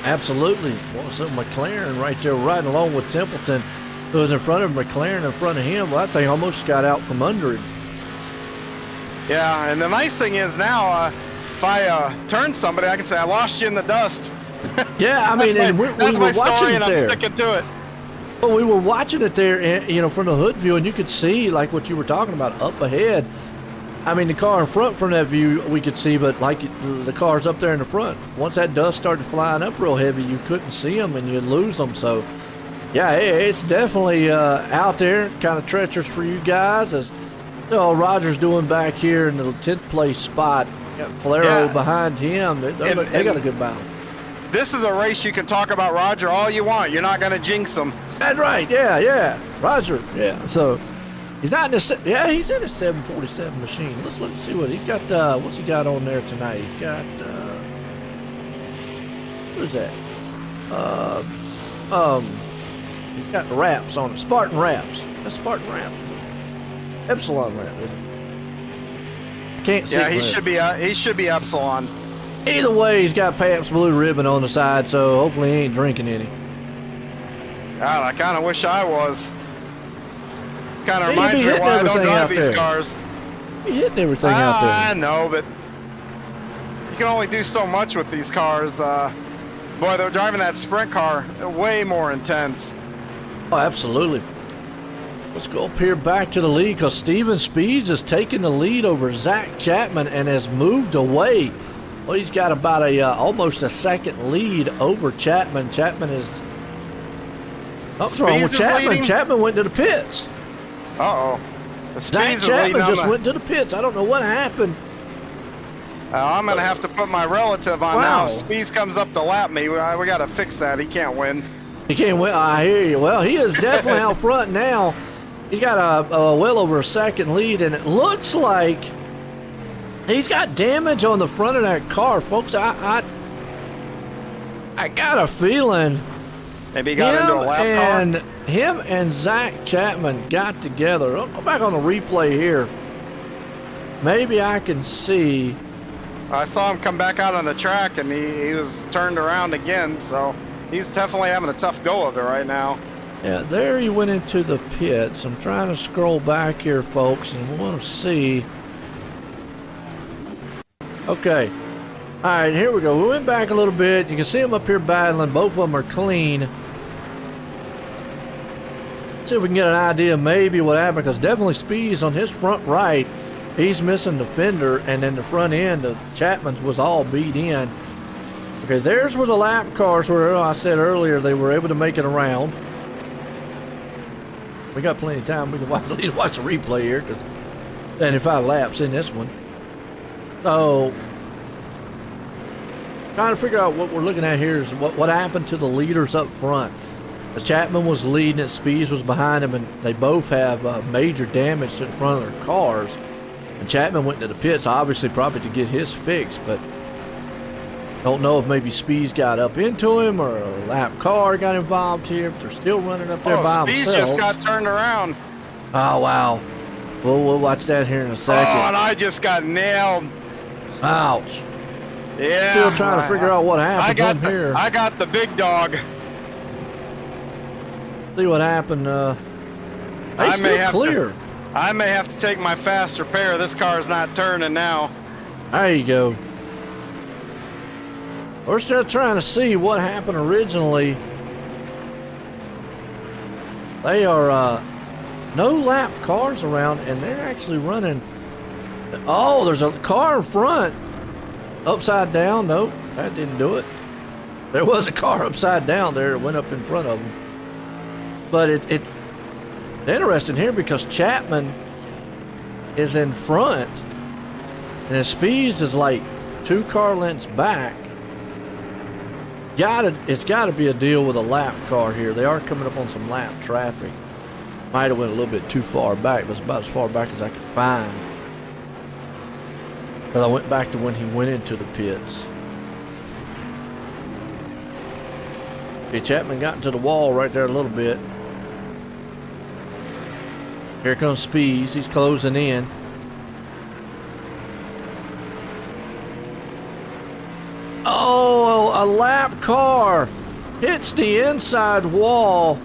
Absolutely. Well, so McLaren right there riding along with Templeton, who was in front of McLaren in front of him. Well, that thing almost got out from under him. Yeah, and the nice thing is now, if I turn somebody, I can say, I lost you in the dust. Yeah, I mean, and we were my watching story, it and I'm there. sticking to it. Well, we were watching it there, and, from the hood view, and you could see, like what you were talking about, up ahead. I mean, the car in front from that view we could see, but like the cars up there in the front, once that dust started flying up real heavy, you couldn't see them and you'd lose them. So, yeah, it's definitely out there, kind of treacherous for you guys. As Roger's doing back here in the 10th place spot, got Falero behind him. They got a good battle. This is a race you can talk about Roger all you want. You're not going to jinx him. That's right. Yeah. Roger. Yeah. So he's not in he's in a 747 machine. Let's look and see what he's got. What's he got on there tonight? He's got who's that? He's got the wraps on it. Spartan wraps. That's Spartan wraps. Epsilon wrap. Can't see. Yeah, he should be Epsilon. Either way, he's got Pabst Blue Ribbon on the side, so hopefully he ain't drinking any. God, I kind of wish I was. It kind of reminds me why I don't drive these cars. You're hitting everything out there. I know, but you can only do so much with these cars. Boy, they're driving that sprint car way more intense. Oh, absolutely. Let's go up here back to the lead because Steven Speeds has taken the lead over Zach Chapman and has moved away. Well, he's got about almost a second lead over Chapman. Chapman is... What's wrong with Chapman? Leading? Chapman went to the pits. Uh-oh. Zach Chapman just went to the pits. I don't know what happened. I'm going to have to put my relative on now. Speeds comes up to lap me. We got to fix that. He can't win. He can't win. I hear you. Well, he is definitely out front now. He's got a well over a second lead, and it looks like he's got damage on the front of that car, folks. I got a feeling maybe he got into a lap car. Him and Zach Chapman got together. I'll go back on the replay here. Maybe I can see. I saw him come back out on the track, and he was turned around again, so he's definitely having a tough go of it right now. Yeah, there he went into the pits. I'm trying to scroll back here, folks, and we want to see. Okay. All right, here we go. We went back a little bit. You can see them up here battling. Both of them are clean. Let's see if we can get an idea maybe what happened, because definitely Speeds on his front right. He's missing the fender, and then the front end of Chapman's was all beat in. Okay, there's where the lap cars were. I said earlier they were able to make it around. We got plenty of time. We can watch the replay here, because 75 laps in this one. So, trying to figure out what we're looking at here is what happened to the leaders up front. As Chapman was leading it, Speeds was behind him, and they both have major damage to the front of their cars. And Chapman went to the pits, obviously probably to get his fix, but don't know if maybe Speeds got up into him or a lap car got involved here, but they're still running up there by Speeds themselves. Just got turned around. Oh, wow. We'll watch that here in a second. Oh, and I just got nailed. Ouch. Yeah. Still trying to figure out what happened here. I got the big dog. See what happened. He's still clear. I may have to take my fast repair. This car's not turning now. There you go. We're still trying to see what happened originally. They are no lap cars around, and they're actually running. Oh, there's a car in front. Upside down. Nope, that didn't do it. There was a car upside down there that went up in front of them. But it's interesting here because Chapman is in front, and his Speeds is like 2 car lengths back. It's got to be a deal with a lap car here. They are coming up on some lap traffic. Might have went a little bit too far back. It was about as far back as I could find. But I went back to when he went into the pits. Okay, Chapman got into the wall right there a little bit. Here comes Speeds. He's closing in. Oh, a lap car hits the inside wall,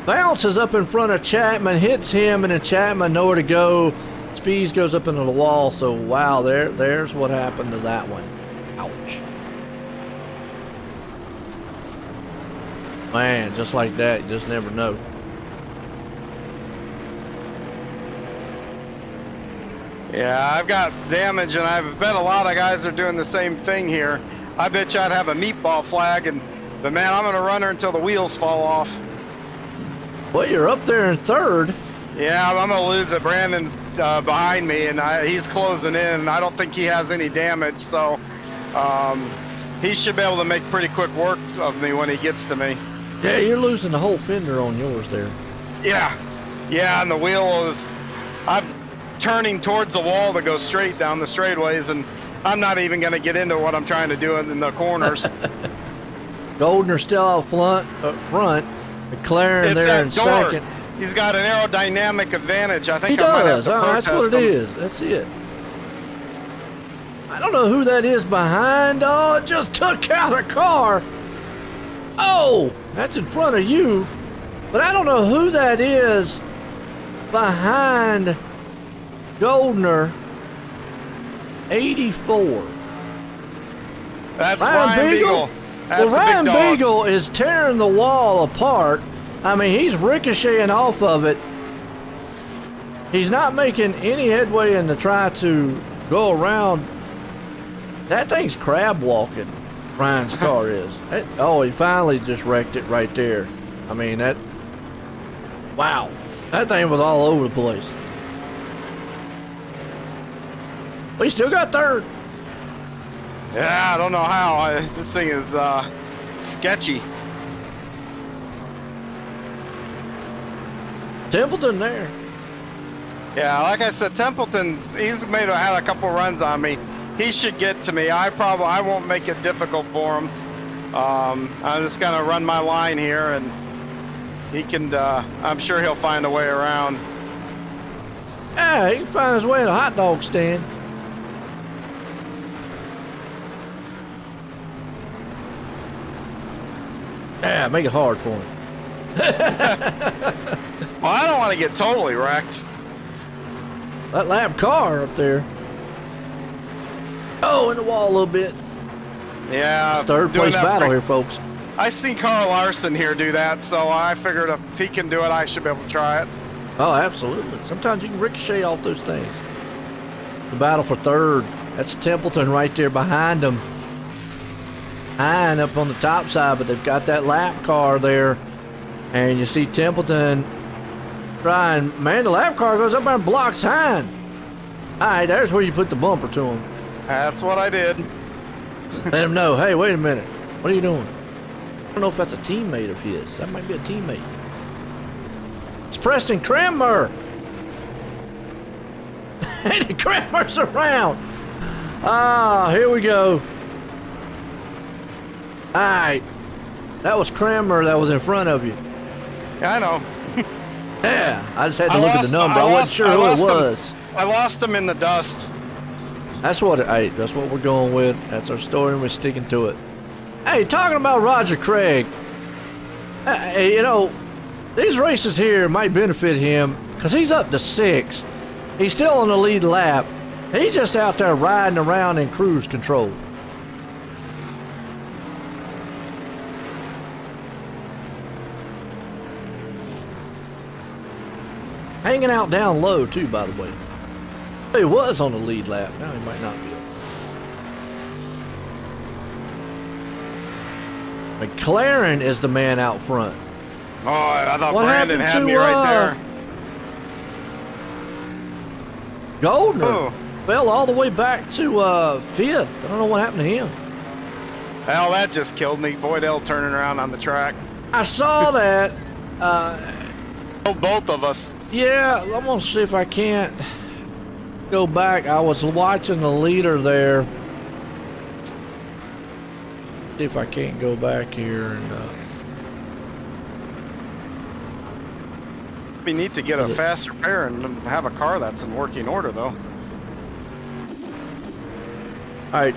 bounces up in front of Chapman, hits him, and then Chapman nowhere to go. Speeds goes up into the wall. So wow, there's what happened to that one. Ouch. Man, just like that, you just never know. Yeah, I've got damage, and I bet a lot of guys are doing the same thing here. I bet you I'd have a meatball flag, but man, I'm going to run her until the wheels fall off. Well, you're up there in third. Yeah, I'm going to lose it. Brandon's behind me, and he's closing in, and I don't think he has any damage, so he should be able to make pretty quick work of me when he gets to me. Yeah, you're losing the whole fender on yours there. Yeah, and the wheel is... I'm turning towards the wall to go straight down the straightaways, and I'm not even going to get into what I'm trying to do in the corners. Goldner's still out front. McLaren there in second. He's got an aerodynamic advantage. I think he I does. might have to That's what it is. That's it. I don't know who that is behind. Oh, it just took out a car. Oh, that's in front of you. But I don't know who that is behind Goldner. 84. That's Ryan Beagle. Well, Ryan Beagle is tearing the wall apart. I mean, he's ricocheting off of it. He's not making any headway in to try to go around. That thing's crab walking, Ryan's car is. He finally just wrecked it right there. I mean, wow. That thing was all over the place. But he still got third. Yeah, I don't know how. This thing is sketchy. Templeton there. Yeah, like I said, Templeton, he's had a couple runs on me. He should get to me. I won't make it difficult for him. I'm just gonna run my line here, and he can. I'm sure he'll find a way around. Yeah, he can find his way to a hot dog stand. Yeah, make it hard for him. Well, I don't want to get totally wrecked. That lap car up there. Oh, in the wall a little bit. Yeah. Third place battle here, folks. I seen Carl Larson here do that, so I figured if he can do it, I should be able to try it. Oh, absolutely. Sometimes you can ricochet off those things. The battle for third. That's Templeton right there behind him. Hine up on the top side, but they've got that lap car there. And you see Templeton trying. Man, the lap car goes up there and blocks Hine. All right, there's where you put the bumper to him. That's what I did. Let him know, hey, wait a minute. What are you doing? I don't know if that's a teammate of his. That might be a teammate. It's Preston Cranmer. Andy Cranmer's around. Here we go. All right. That was Cranmer that was in front of you. Yeah, I know. Yeah, I just had to look at the number. I wasn't sure who it was. I lost him in the dust. That's what we're going with. That's our story, and we're sticking to it. Hey, talking about Roger Craig, you know, these races here might benefit him because he's up to 6. He's still on the lead lap. He's just out there riding around in cruise control. Hanging out down low, too, by the way. He was on the lead lap. Now he might not be. McLaren is the man out front. Oh, I thought What Brandon had happened me to, right there. Goldner fell all the way back to fifth. I don't know what happened to him. Hell, that just killed me. Boydell turning around on the track. I saw that. Killed both of us. Yeah, I'm going to see if I can't go back. I was watching the leader there. See if I can't go back here and We need to get a fast repair and have a car that's in working order, though. All right,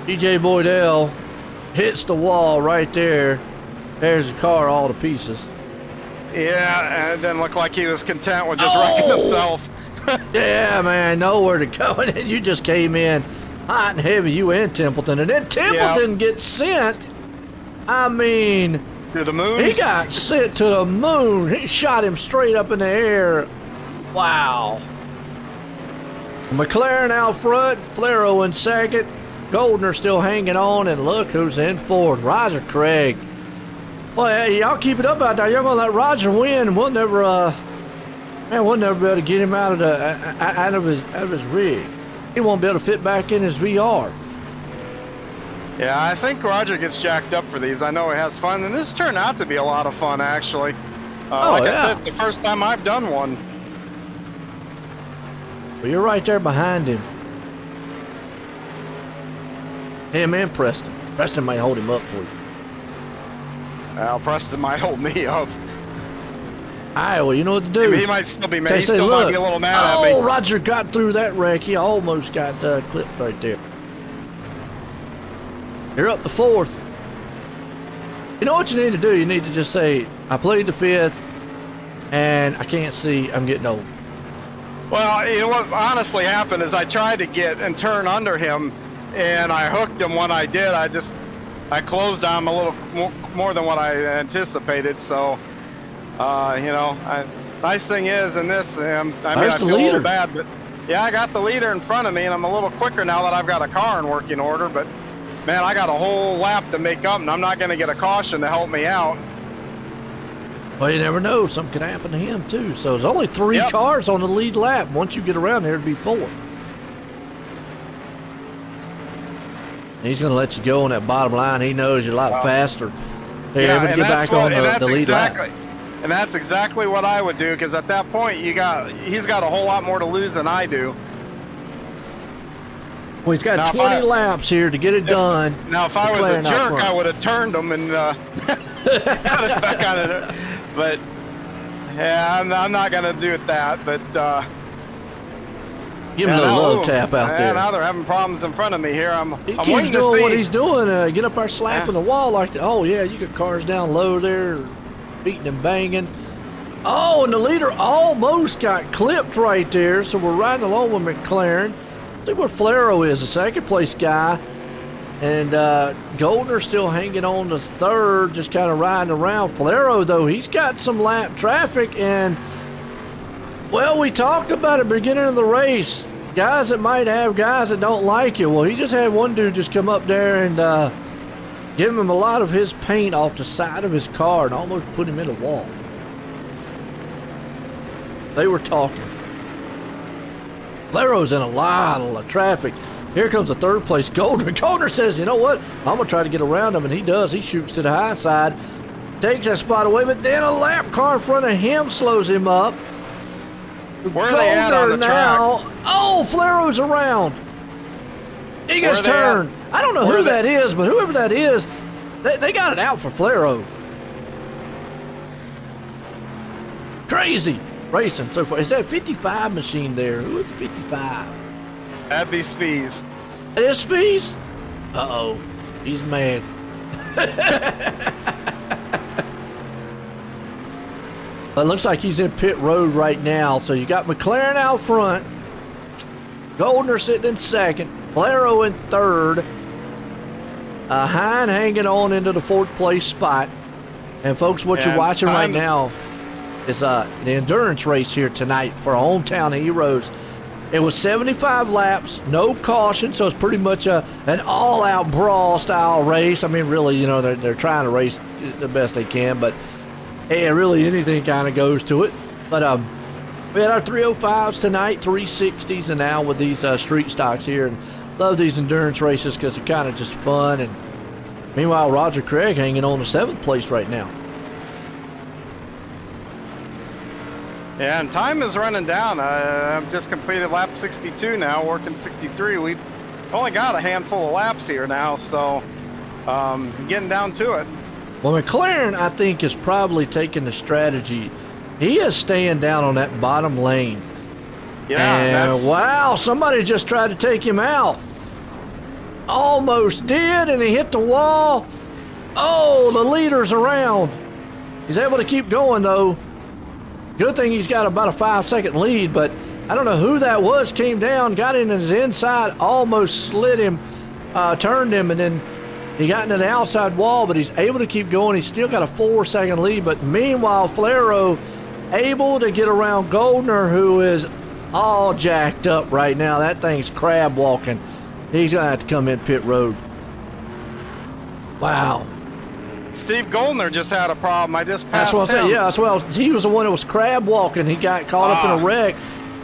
DJ Boydell hits the wall right there. There's the car all to pieces. Yeah, and it didn't look like he was content with just wrecking himself. Yeah, man, nowhere to go. And then you just came in hot and heavy, you and Templeton. And then Templeton gets sent. I mean, to the moon? He got sent to the moon. He shot him straight up in the air. Wow. McLaren out front, Flero in second. Goldner still hanging on, and look who's in fourth. Roger Craig. Well, hey, y'all keep it up out there. Y'all gonna let Roger win, and we'll never, we'll never be able to get him out of his rig. He won't be able to fit back in his VR. Yeah, I think Roger gets jacked up for these. I know he has fun, and this turned out to be a lot of fun, actually. Like I said, it's the first time I've done one. Well, you're right there behind him. Him and Preston. Preston might hold him up for you. Well, Preston might hold me up. All right, well, you know what to do. He might still be mad. He still might be a little mad at me. Oh, Roger got through that wreck. He almost got clipped right there. You're up to fourth. You know what you need to do? You need to just say, I played the fifth, and I can't see. I'm getting old. Well, you know what honestly happened is I tried to get and turn under him, and I hooked him when I did. I closed on him a little more than what I anticipated. So, nice thing is in this, I feel a little bad, but yeah, I got the leader in front of me, and I'm a little quicker now that I've got a car in working order. But man, I got a whole lap to make up, and I'm not going to get a caution to help me out. Well, you never know. Something could happen to him, too. So there's only three cars on the lead lap. Once you get around there, it'd be four. He's going to let you go on that bottom line. He knows you're a lot faster. They're able to get back on the lead lap. And that's exactly what I would do, because at that point, he's got a whole lot more to lose than I do. Well, he's got now 20 laps here to get it done. Now, if I was a jerk, I would have turned him and got us back on it. But, yeah, I'm not going to do that. But give him a little love tap out there. Now they're having problems in front of me here. I'm waiting to doing see what he's doing. Get up there slapping the wall like that. Oh, yeah, you got cars down low there, beating and banging. Oh, and the leader almost got clipped right there. So we're riding along with McLaren. See where Flero is, the second place guy. And Goldner's still hanging on to third, just kind of riding around. Flero, though, he's got some lap traffic. And, well, we talked about it at the beginning of the race. Guys that might have guys that don't like you. Well, he just had one dude just come up there and give him a lot of his paint off the side of his car and almost put him in a wall. They were talking. Flero's in a lot of traffic. Here comes the third place Goldner. Goldner says, you know what? I'm going to try to get around him, and he does. He shoots to the high side, takes that spot away, but then a lap car in front of him slows him up. Where are they at on the now, track? Oh, Flero's around. He gets turned. I don't know who that is, but whoever that is, they got it out for Flero. Crazy racing so far. Is that 55 machine there? Who is 55? That'd be Spees. It is Spees? Uh-oh. He's mad. It looks like he's in pit road right now. So you got McLaren out front. Goldner sitting in second. Flero in third. Hine hanging on into the fourth place spot. And folks, what you're watching right now. is the endurance race here tonight for our hometown heroes. It was 75 laps, no caution, so it's pretty much an all-out brawl-style race. I mean, really, you know, they're trying to race the best they can, but really anything kind of goes to it. But we had our 305s tonight, 360s, and now with these street stocks here. And love these endurance races because they're kind of just fun. And meanwhile, Roger Craig hanging on to 7th place right now. Yeah, and time is running down. I've just completed lap 62 now, working 63. We've only got a handful of laps here now, so getting down to it. Well, McLaren, I think, is probably taking the strategy. He is staying down on that bottom lane. Yeah, and wow, somebody just tried to take him out. Almost did, and he hit the wall. Oh, the leader's around. He's able to keep going, though. Good thing he's got about a 5-second lead, but I don't know who that was. Came down, got in his inside, almost slid him, turned him, and then he got into the outside wall, but he's able to keep going. He's still got a 4-second lead, but meanwhile, Flero able to get around Goldner, who is all jacked up right now. That thing's crab walking. He's going to have to come in pit road. Wow. Steve Goldner just had a problem. I just passed That's what I said. him. Yeah, well, he was the one that was crab walking. He got caught up in a wreck,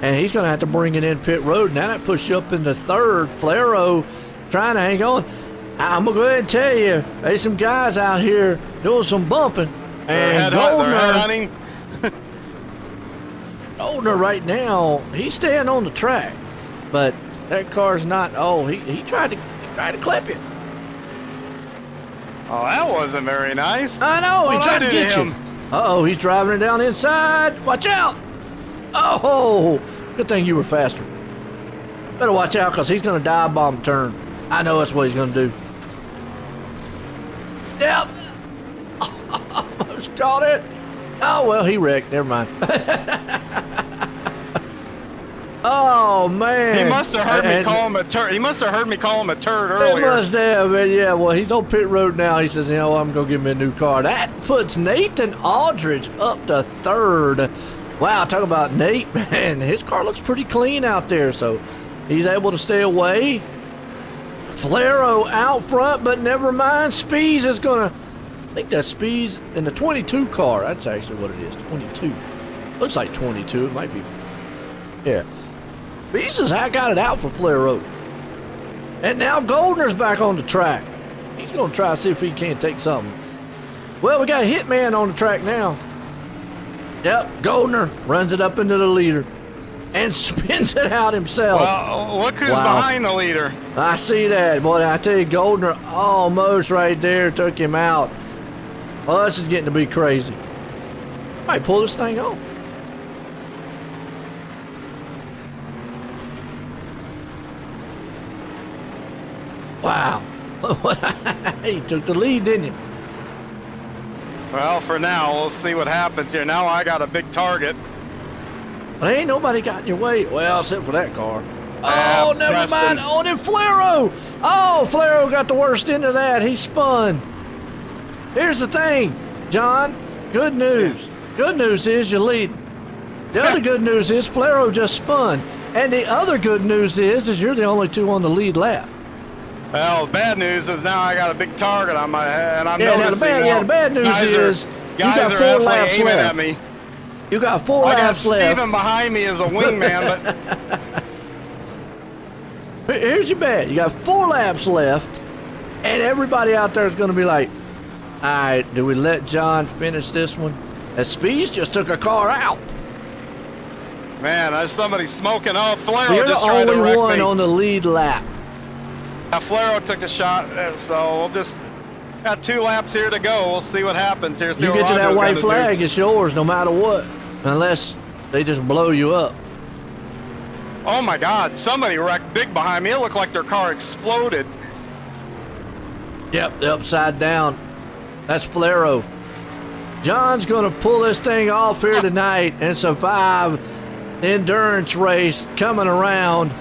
and he's going to have to bring it in pit road. Now that puts you up in the 3rd. Flero trying to hang on. I'm going to go ahead and tell you, there's some guys out here doing some bumping. And Goldner, Goldner right now, he's staying on the track. But that car's not, he tried to clip you. Oh, that wasn't very nice. I know, he tried to get you. Uh-oh, he's driving it down inside. Watch out. Oh, good thing you were faster. Better watch out because he's going to dive bomb turn. I know that's what he's going to do. Yep. Almost caught it. Oh, well, he wrecked. Never mind. Oh, man. He must have heard me call him a turd. He must have heard me call him a turd earlier. He must have, man. Yeah, well, he's on pit road now. He says, I'm going to give him a new car. That puts Nathan Aldridge up to 3rd. Wow, talk about Nate, man. His car looks pretty clean out there, so he's able to stay away. Flero out front, but never mind. Spees is going to, I think that's Spees in the 22 car. That's actually what it is, 22. Looks like 22. It might be. Yeah. Spees has got it out for Flero. And now Goldner's back on the track. He's going to try to see if he can't take something. Well, we got a hitman on the track now. Yep, Goldner runs it up into the leader and spins it out himself. Well, look who's behind the leader. I see that. Boy, I tell you, Goldner almost right there took him out. Well, this is getting to be crazy. Might pull this thing off. Wow. He took the lead, didn't he? Well, for now, we'll see what happens here. Now I got a big target. Well, ain't nobody got in your way. Well, except for that car. Oh, never mind. Oh, then Flero. Oh, Flero got the worst end of that. He spun. Here's the thing, John. Good news. Good news is you lead. The other good news is Flero just spun. And the other good news is you're the only 2 on the lead lap. Well, the bad news is now I got a big target on my head, and I'm noticing. The bad news is you got 4 laps left. At me. You got 4 laps left. I got Steven behind me as a wingman, but here's your bet. You got 4 laps left, and everybody out there is going to be like, all right, do we let John finish this one? As Speeds just took a car out. Man, there's somebody smoking. Oh, Flero You're just the tried to only wreck one me. on the lead lap. Flero took a shot, so we'll just got 2 laps here to go. We'll see what happens here. See You what get to that Roger's white gonna flag, do. it's yours no matter what, unless they just blow you up. Oh my God! Somebody wrecked big behind me. It looked like their car exploded. Yep, the upside down. That's Flero. John's going to pull this thing off here tonight and survive the endurance race coming around.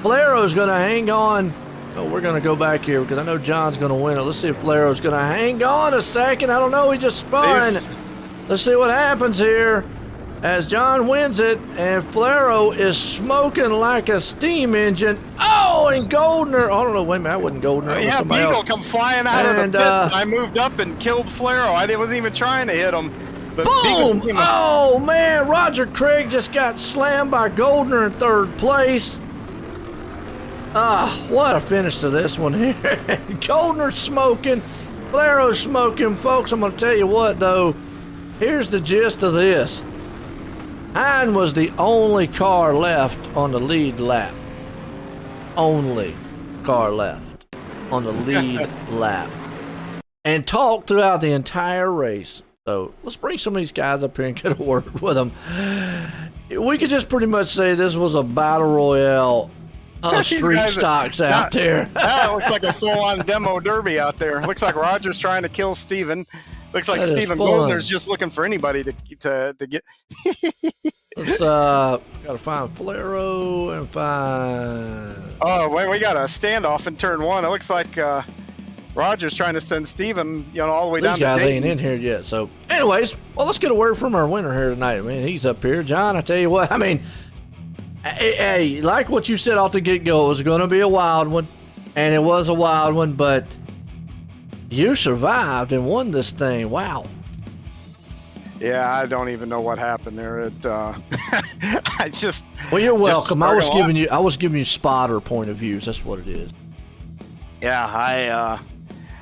Flero's going to hang on. Oh, we're going to go back here because I know John's going to win it. Let's see if Flero's going to hang on a second. I don't know. He just spun. Let's see what happens here as John wins it, and Flero is smoking like a steam engine. Oh, and Goldner. Oh, no, wait a minute. That wasn't Goldner. That was somebody Beagle else. come flying out of the pit. I moved up and killed Flero. I wasn't even trying to hit him. But Boom! Oh, man. Roger Craig just got slammed by Goldner in third place. What a finish to this one here. Goldner smoking. Flero's smoking. Folks, I'm going to tell you what, though. Here's the gist of this. Hine was the only car left on the lead lap. Only car left on the lead lap. And talked throughout the entire race. So let's bring some of these guys up here and get a word with them. We could just pretty much say this was a battle royale of street stocks out there. That looks like a full-on demo derby out there. Looks like Roger's trying to kill Steven. Looks like Steven Goldner's just looking for anybody to get. Let's gotta find Flero and find. Oh, wait, we got a standoff in turn one. It looks like Roger's trying to send Steven, all the way down to Dayton. These guys ain't in here yet. So, anyways, well, let's get a word from our winner here tonight. I mean, he's up here, John. I tell you what. I mean, hey, like what you said off the get-go, it was going to be a wild one, and it was a wild one, but you survived and won this thing. Wow. Yeah, I don't even know what happened there. I just. Well, you're welcome. I was giving you spotter point of views. That's what it is. Yeah,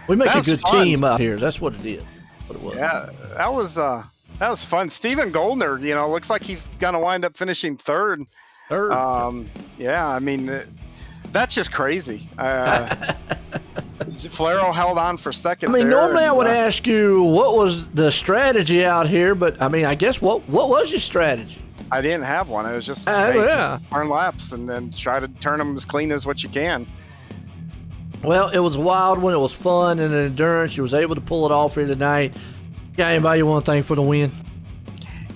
we make a good team up here. That's what it is. What it was. Yeah, that was fun. Steven Goldner, looks like he's gonna wind up finishing third. Yeah, I mean, that's just crazy. Flero held on for second. I mean, normally I would ask you what was the strategy out here, but I mean, I guess what was your strategy? I didn't have one. It was just, just turn laps and then try to turn them as clean as what you can. Well, it was a wild one. It was fun and an endurance. You was able to pull it off here tonight. Got anybody you want to thank for the win?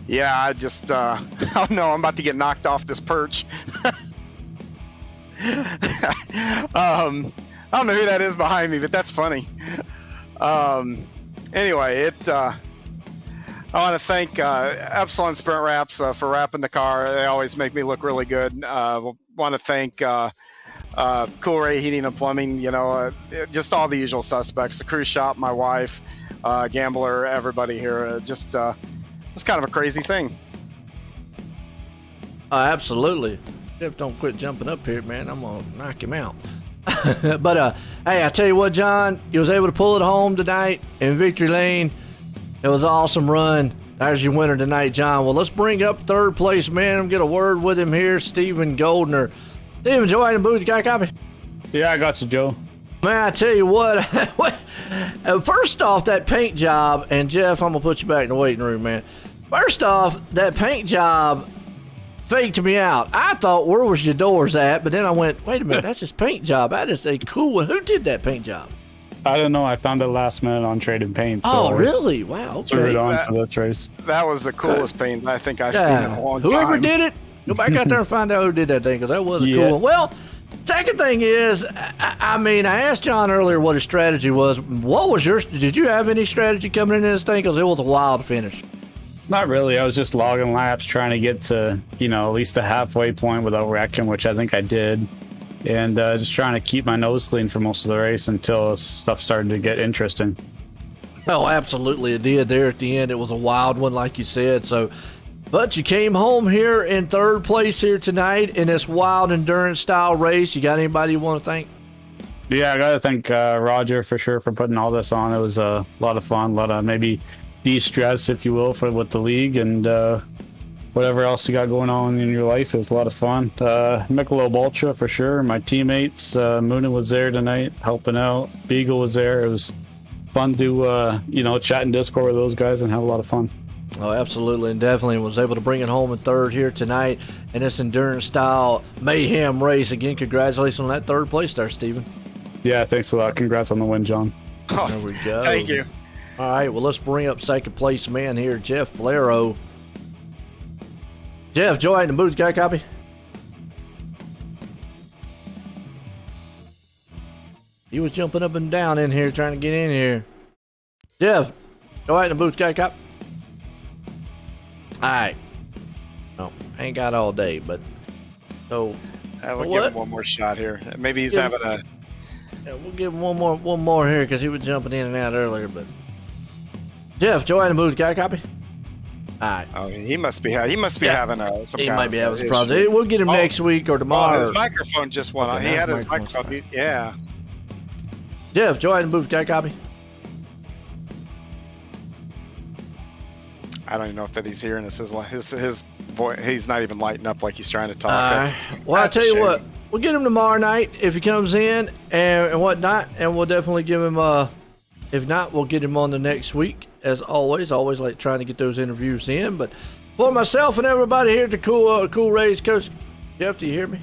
Yeah, I just, oh no, I'm about to get knocked off this perch. I don't know who that is behind me, but that's funny. Anyway, I want to thank Epsilon Sprint Wraps for wrapping the car. They always make me look really good. Want to thank Cool Ray Heating and Plumbing, just all the usual suspects, the cruise shop, my wife, Gambler, everybody here. It's kind of a crazy thing. Absolutely. Jeff, don't quit jumping up here, man. I'm going to knock him out. But, hey, I tell you what, John, you was able to pull it home tonight in Victory Lane. It was an awesome run. There's your winner tonight, John. Well, let's bring up third place, man. I'm get a word with him here, Steven Goldner. Steven, Joe in the booth, you got a copy? Yeah, I got you, Joe. Man, I tell you what, first off, that paint job, and Jeff, I'm going to put you back in the waiting room, man. First off, that paint job faked me out. I thought, where was your doors at? But then I went, wait a minute, that's just paint job. That is a cool one. Who did that paint job? I don't know. I found it last minute on Trading Paint. So really? Wow. Okay. Threw it on for this race. That was the coolest paint I think I've seen in a long time. Whoever did it, go back out there and find out who did that thing, because that was a cool one. Well, second thing is, I mean, I asked John earlier what his strategy was. What was yours? Did you have any strategy coming into this thing? Because it was a wild finish. Not really. I was just logging laps, trying to get to, at least a halfway point without wrecking, which I think I did. And just trying to keep my nose clean for most of the race until stuff started to get interesting. Oh, absolutely. It did there at the end. It was a wild one, like you said. But you came home here in third place here tonight in this wild endurance style race. You got anybody you want to thank? Yeah, I got to thank Roger for sure for putting all this on. It was a lot of fun, a lot of maybe de-stress, if you will, with the league and whatever else you got going on in your life. It was a lot of fun. Michelob Ultra for sure. My teammates, Moonin was there tonight helping out. Beagle was there. It was fun to chat in Discord with those guys and have a lot of fun. Oh, absolutely, and definitely was able to bring it home in third here tonight in this endurance style mayhem race. Again, congratulations on that third place there, Steven. Yeah, thanks a lot. Congrats on the win, John. There we go. Thank you. All right, well, let's bring up second place man here, Jeff Flero. Jeff, Joe in the booth, got a copy? He was jumping up and down in here trying to get in here. Jeff, Joe in the booth, got a copy? All right. No, I ain't got all day, but so We'll give him one more shot here. Maybe he's having a. Yeah, we'll give him one more here because he was jumping in and out earlier. But Jeff, Joe Adam Booth, got a copy? All right. Oh, he must be having some. He kind might be of having some problems. We'll get him next week or tomorrow. His microphone just went on. He had his microphone. Yeah. Jeff, Joe Adam Booth, got a copy? I don't even know if that he's hearing this. His voice. He's not even lighting up like he's trying to talk. Well, I'll tell you what. We'll get him tomorrow night if he comes in and whatnot, and we'll definitely give him. If not, we'll get him on the next week. As always like trying to get those interviews in. But for myself and everybody here at the Cool Rays, Coach Jeff, do you hear me?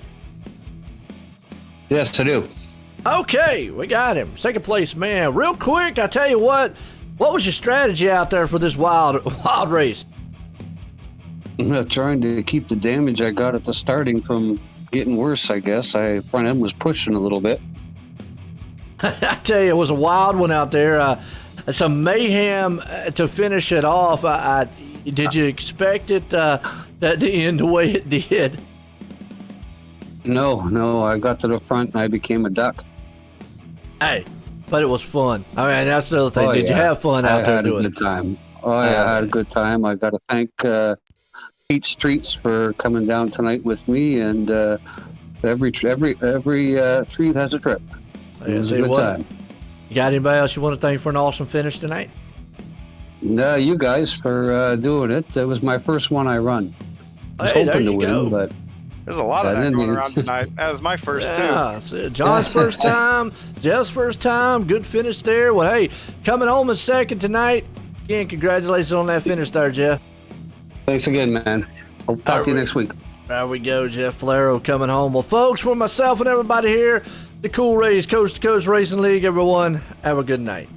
Yes, I do. Okay, we got him. Second place, man. Real quick, I tell you what was your strategy out there for this wild race? I'm trying to keep the damage I got at the starting from getting worse, I guess. Front end was pushing a little bit. I tell you, it was a wild one out there. Some mayhem to finish it off. Did you expect it that to end the way it did? No. I got to the front and I became a duck. Hey, but it was fun. I mean, that's the other thing. Did you have fun out there doing it? I had a good time. I had a good time. I got to thank Pete Streets for coming down tonight with me, and every treat has a trip. It was a good time. You got anybody else you want to thank for an awesome finish tonight? No, you guys for doing it. It was my first one I run. I was hoping to win, but there's a lot of that going around tonight. That was my first too. John's first time, Jeff's first time. Good finish there. Well, hey, coming home in second tonight. Again, congratulations on that finish there, Jeff. Thanks again, man. I'll talk to you next week. There we go, Jeff Falero coming home. Well, folks, for myself and everybody here, the Cool Rays Coast to Coast Racing League, everyone, have a good night.